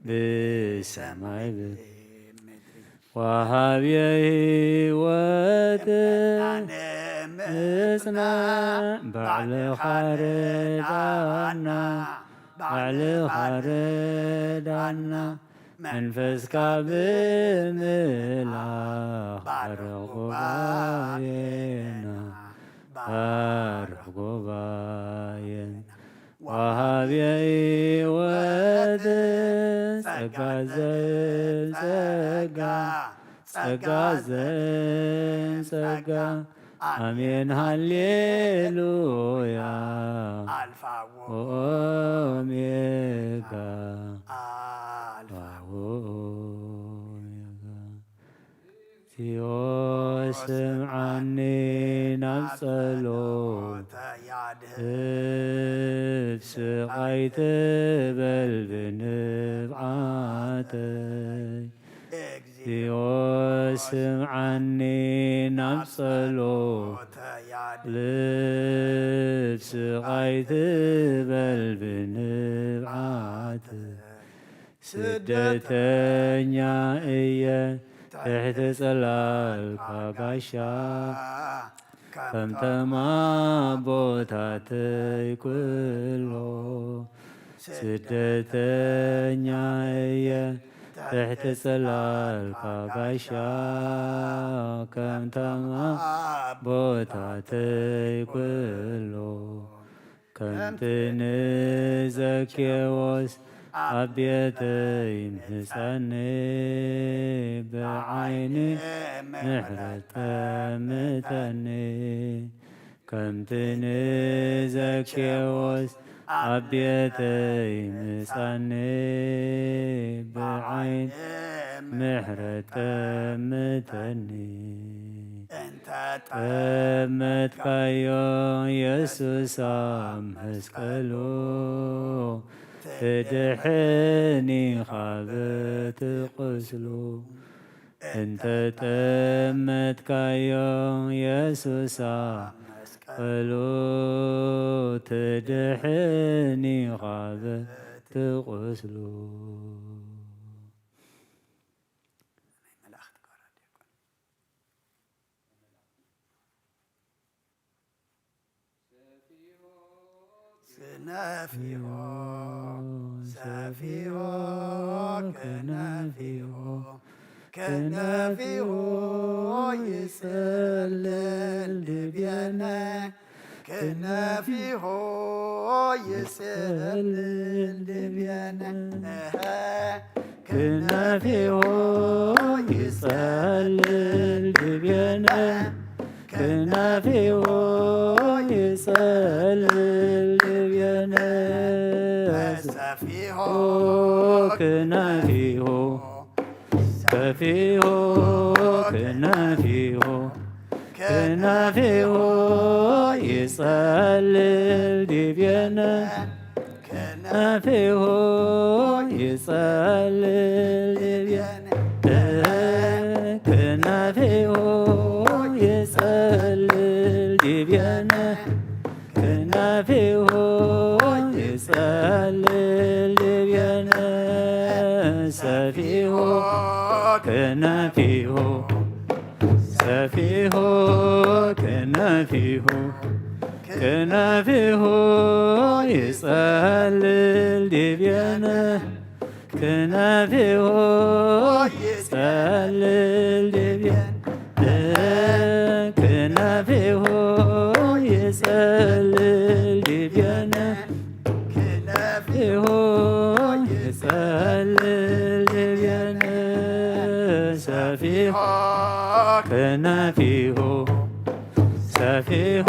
بسماء وهابي هيوت اسنا بعل خردانا بعل خردانا منفسك بملا برغباينا برغباينا وهابي هيوت ጸጋ አሜን ሃሌሉያ አልፋ ወኦሜጋ አልፋ ወኦሜጋ ስምዓኒ ናብ ጸሎት ስቃይ ትበል ብንብዓተይ እግዚኦ ስምዓኒ ናብ ጸሎት ልብ ስቃይ ትበል ብንብዓተይ ስደተኛ እየ ትሕቲ ጸላልካ ጋሻ ከምተማ ቦታተይ ኩሎ ስደተኛ እየ ትሕቲ ጸላልካ ጋሻ ከምተማ ቦታተይ ኩሎ ከምቲ ንዘኬዎስ ኣብ ቤተይ ምህፀኒ ብዓይኒ ምሕረት ተምተኒ ከምቲ ንዘኬዎስ ኣብ ቤተይ ምፀኒ ብዓይኒ ምሕረት ተምተኒ ጠመትካዮ ኢየሱስ ኣብ መስቀሉ ትድሕኒ ኻብ ትቁስሉ እንተ ጠመትካዮ ኢየሱሳ መስቀሉ ትድሕኒ ኻበ ትቁስሉ كنافيه سافيه كنافيه كنافيه يسلل دبينا كنافيه يسلل دبينا كنافيه يسلل دبينا كنافيه يسلل دبينا سافيه كنافيه سافيه كنافيه كنافيه يسلل دبينا كنافيه يسلل دبينا كنافيه يسلل دبينا كنافيه يسلل دبينا سافيه كنافيه سافيه كنافيه كنافيه يسلل دبينا كنافيه يسلل دبينا كنافيه يسلل دبينا كنافيه يسلل دبينا سافيه كنافيه سافيه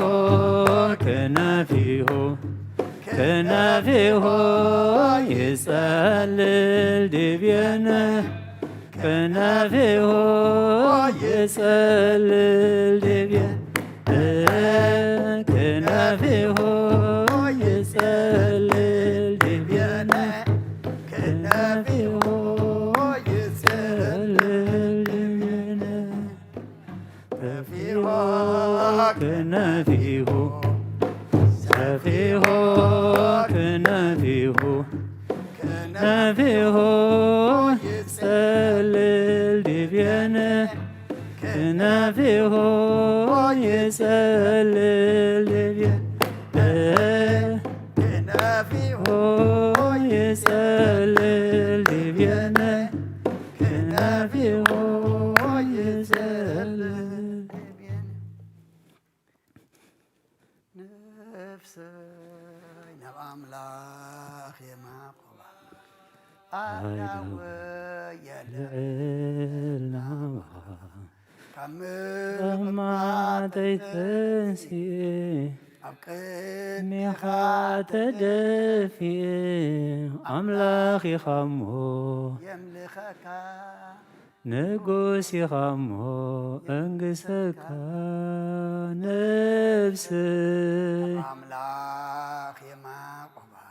كنافيه كنافيه يسلل دبينا كنافيه يسلل دبينا كنافيه يسلل دبينا كنافيه يسلل دبينا كنافيه سافيه كنافيه كنافيه يسلل دبينا كنافيه يسلل دبينا كنافيه يسلل دبينا كنافيه يسلل نفسي نبقى أملاخ يا معقوبة أداوي يا لعلنا كما تيتنسي أبقيت ميخا تدفي أملاخي خمو يملخك نقوسي خمو انقسك نفسي أملاخ يا معقوبة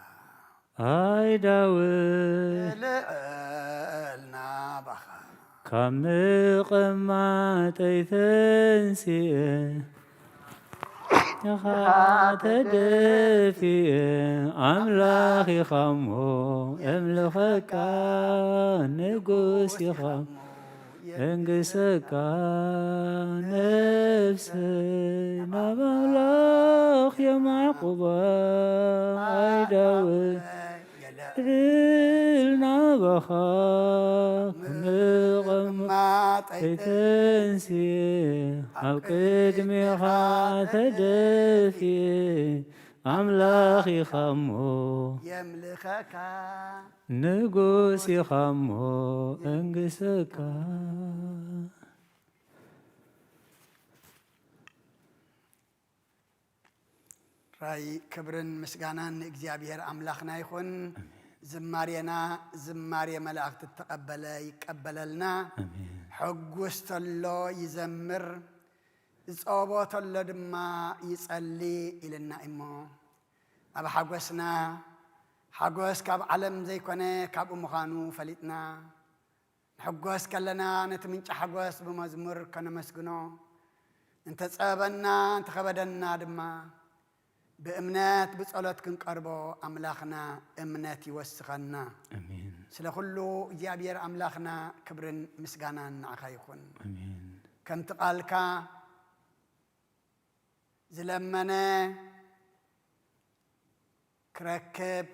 هاي داوي لعلنا بخا كم قما تيتنسي تدفي أملاخي خمو املخك نقوسي خمو انقسك نفسي نام أملاخ يا معقوبة عيداوي إلنا بخاك نغم تنسي أبقدمي تدفي أملاخي خمو يملخك نقوسي خمو انقسك راي كبرن مسغانان እግዚአብሔር አምላክና ይሁን زمارينا زماري ملاك تتقبل يقبللنا حقوست الله يزمر صوبات الله دما يصلي إلنا إمو أبا حقوسنا حقوس كاب علم زي كونه كاب مخانو فلتنا حجوس كلنا نتمنش حجوس بمزمور كنا مسجنو انت صابنا انت خبدنا دما بأمنات بصلات كنقربو أملاخنا أمنات يوسخنا آمين سلا كله جابير أملاخنا كبرن مسجانا نعخيخون آمين كم تقالك زلمنا كركب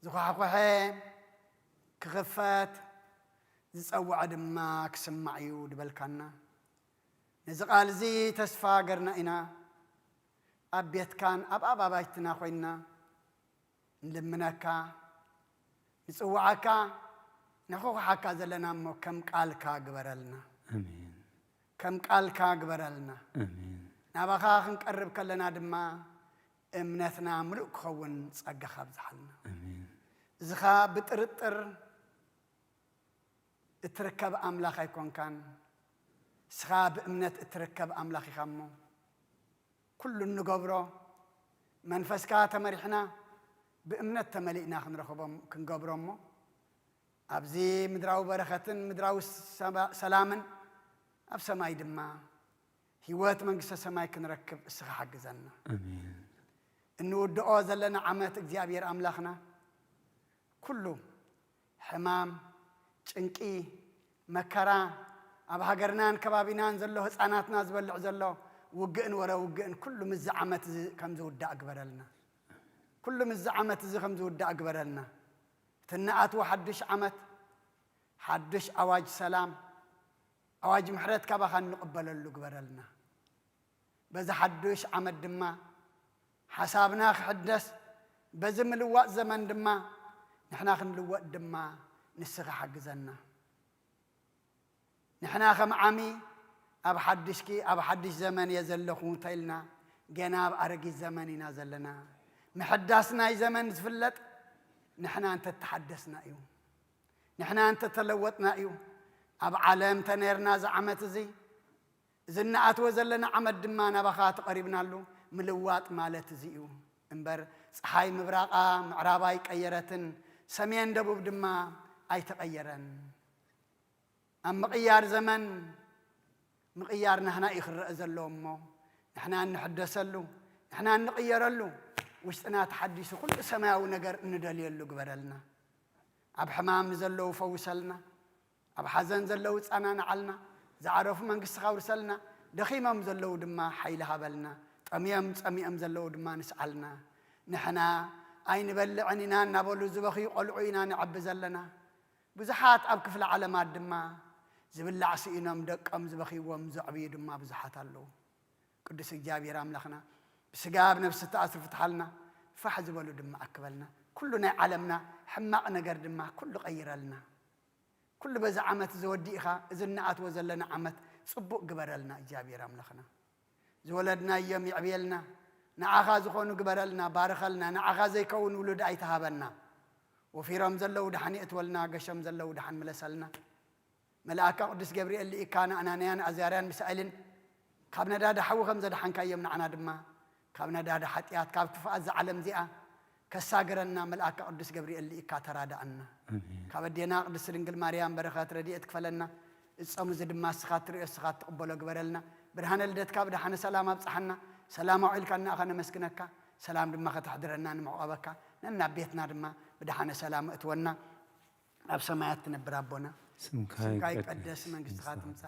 زخاخوحي كغفات زصوع دما كسمعيو دبلكنا نزقال زي تسفا قرنا إنا أبيت كان أبا بايتنا خوينا نلمناكا نصوعكا نخوخ حكا زلنا مو كم قالكا قبرلنا آمين كم قالكا قبرلنا آمين نابخا نقرب كلنا دما امنتنا ملؤ خون صقا خبزحلنا آمين زخا بترطر اتركب أملاخ يكون كان سخاب امنت اتركب أملاخ خمو كل النقبرو منفسكا تمرحنا بامنت تملئنا خنرخبهم كنقبرمو أبزي مدراو برختن مدراو سلامن أب سماي دما هيوات منقص سماي كنركب السخا حق زنا آمين إنه الدعاء زلنا عمات اجزابير أملاخنا كله حمام چنقي مكرا أب هاجرنان كبابينان زلوا هساناتنا زبلع زلوا وقئن ورا وقئن كل مزعمت كم زود أكبر لنا كل مزعمت كم زود أكبر لنا تنقات وحدش عمت حدش أواج سلام أواج محرت كبخان نقبل اللي أكبر لنا بذا حدش عمت دما حسابنا حدث بزم الوقت زمن دما نحنا خن الوقت دما نسخ حق زنا نحنا خم عمي أب حدشكي أب حدش زمن يزلخون تيلنا جناب أرقي الزمن ينازلنا محدثنا زمن زفلت نحنا أنت تحدثنا يوم نحنا أنت تلوتنا يوم أب عالم تنيرنا زعمت زي زنات وزلنا عمد دمانا بخات قريبنا له ملوات مالت زيو انبر صحاي مبراقا معراباي قيرتن سمين دبوب دما اي تغيرن ام مقيار زمن مقيار نحنا يخرق زلومو نحنا نحدثلو نحنا نقيرلو وشتنا تحدث كل سماوي نجر ندليلو قبرلنا اب حمام زلو فوسلنا اب حزن زلو صنانا علنا زعرف منقص خاورسلنا دخيمم زلو دما حيلها بلنا أميام زلوا دما نسألنا نحنا أين بلعنينا نبولو زبخي قلعينا نعب زلنا بزحات أبك في العالمات دما زبل عسينا مدق أم زبخي ومزعبي دما بزحات اللو قدس إجابي راملخنا بسقاب نفس التأثر فتحلنا فحزبولو دما أكبلنا كلنا علمنا حمقنا قر دما كل غير لنا كل بزعمت زوديخا إذن نعت وزلنا عمت صبق قبرلنا إجابي راملخنا زولدنا يوم يعبيلنا نعاخا زخونو قبرلنا بارخلنا نعاخا زي كون ولد ايتهابنا وفي رمز الله ودحن اتولنا قشم زلو ودحن ملسلنا ملائكة قدس جبريل اللي كان أنانيان أزياريان مسائلين كابنا دادا حو خمزة دحن كايمنا عنا دما كابنا دادا حتيات كاب تفاز علم زئة كساقرنا ملائكة قدس جبريل اللي كاترادا عنا كابدينا قدس رنجل مريم برخات رديت كفلنا الصمز دما سخات رئيس سخات قبلو قبرلنا برهان الدتك بدي حنا سلام بصحنا سلام عيلك أنا أخنا مسكنك سلام دم خت حضرنا نمعوبك لأن بيتنا دم بدي حنا سلام أتونا أبسماء تنبرابنا سمكاي قدس من قصات مسا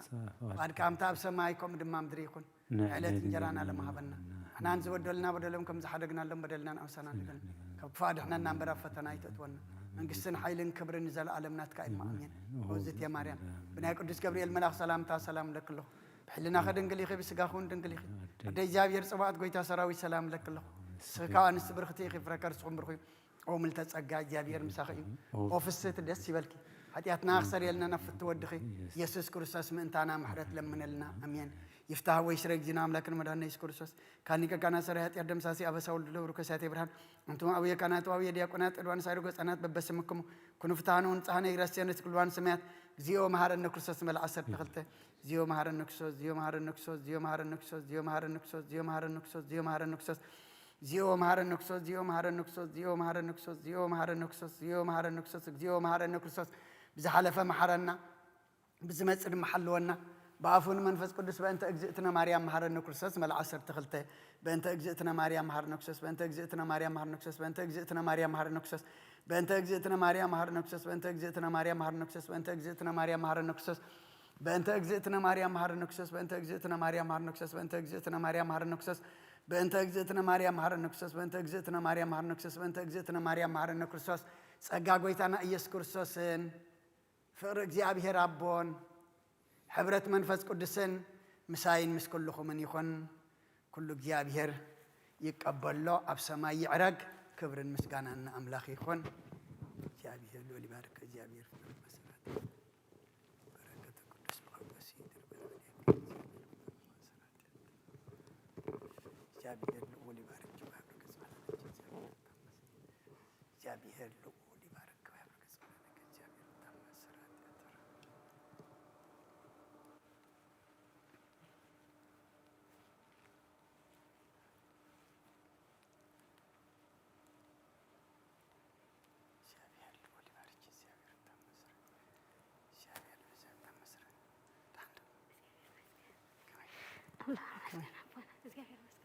بعد كام تاب سمايكم دم مدريكون علة جرانا لما هبنا إحنا نزود بدلنا بدلهم كم زحدقنا لهم بدلنا أوسنا لنا كفاد إحنا نمبر فتنا يتونا من قصنا حيلن كبر نزل علمنا تكاين مأمين وزت يا مريم بناء قدس جبريل ملاك سلام تا سلام لك الله بحلنا خدن قليخي بسقاخون دنقليخي بدي جابير صبات قويتا سراوي سلام لك الله سكاوان استبرختي خي فركر صوم برخي او ملتصقا جابير مساخي او فسيت دس يبلكي حتياتنا اخسر يلنا نفت ودخي يسوع كريستوس من انتانا محرت لمن لنا امين يفتح ويشرك جنام لكن مدان يسوع كريستوس كانيك كان سرهت يدم ساسي ابساول دلو كساتي برهان انتم اويه كانت اويه دياقونات الوان سايرو غصانات ببسمكم كنو فتانون صحنه يرسيانت كلوان سمات زيو مهارن كريستوس مل 10 تخلته زيو مهارن نكسوس زيو مهارن نكسوس زيو مهارن نكسوس زيو مهارن نكسوس زيو مهارن نكسوس زيو مهارن نكسوس እግዚኦ መሐረነ ክርስቶስ እግዚኦ መሐረነ ክርስቶስ እግዚኦ መሐረነ ክርስቶስ እግዚኦ መሐረነ ክርስቶስ እግዚኦ መሐረነ ክርስቶስ እግዚኦ መሐረነ ክርስቶስ ብዝሓለፈ መሐረና ብዝመጽእ ድማ ሓልወና بأفون منفس قدس بأنت أجزئتنا مريم مهر النكرسس مل 10 بأنت أجزئتنا مريم مهر النكرسس بأنت أجزئتنا مريم مهر النكرسس بأنت أجزئتنا مريم مهر النكرسس بأنت أجزئتنا مريم مهر النكرسس بأنت أجزئتنا مريم مهر النكرسس بأنت أجزئتنا مريم مهر النكرسس بأنت أجزئتنا مريم مهر النكرسس بأنت أجزئتنا مريم مهر النكرسس بأنت أجزئتنا مريم مهر النكرسس بأنت أجزئتنا مريم مهر النكرسس بأنت أجزئتنا مريم مهر النكرسس بأنت أجزئتنا مريم مهر النكرسس ጸጋ ጎይታና ኢየሱስ ክርስቶስን ፍቅሪ እግዚአብሔር አቦን حبرت منفس قدسن مساين مس كلكم من يكون كل እግዚአብሔር يقبل له اب سماي يعرق كبر مسكانا املاخ يكون እግዚአብሔር له يبارك እግዚአብሔር መስራት በረከተ ቅዱስ ጳውሎስ ይድር እግዚአብሔር له يبارك እግዚአብሔር له الله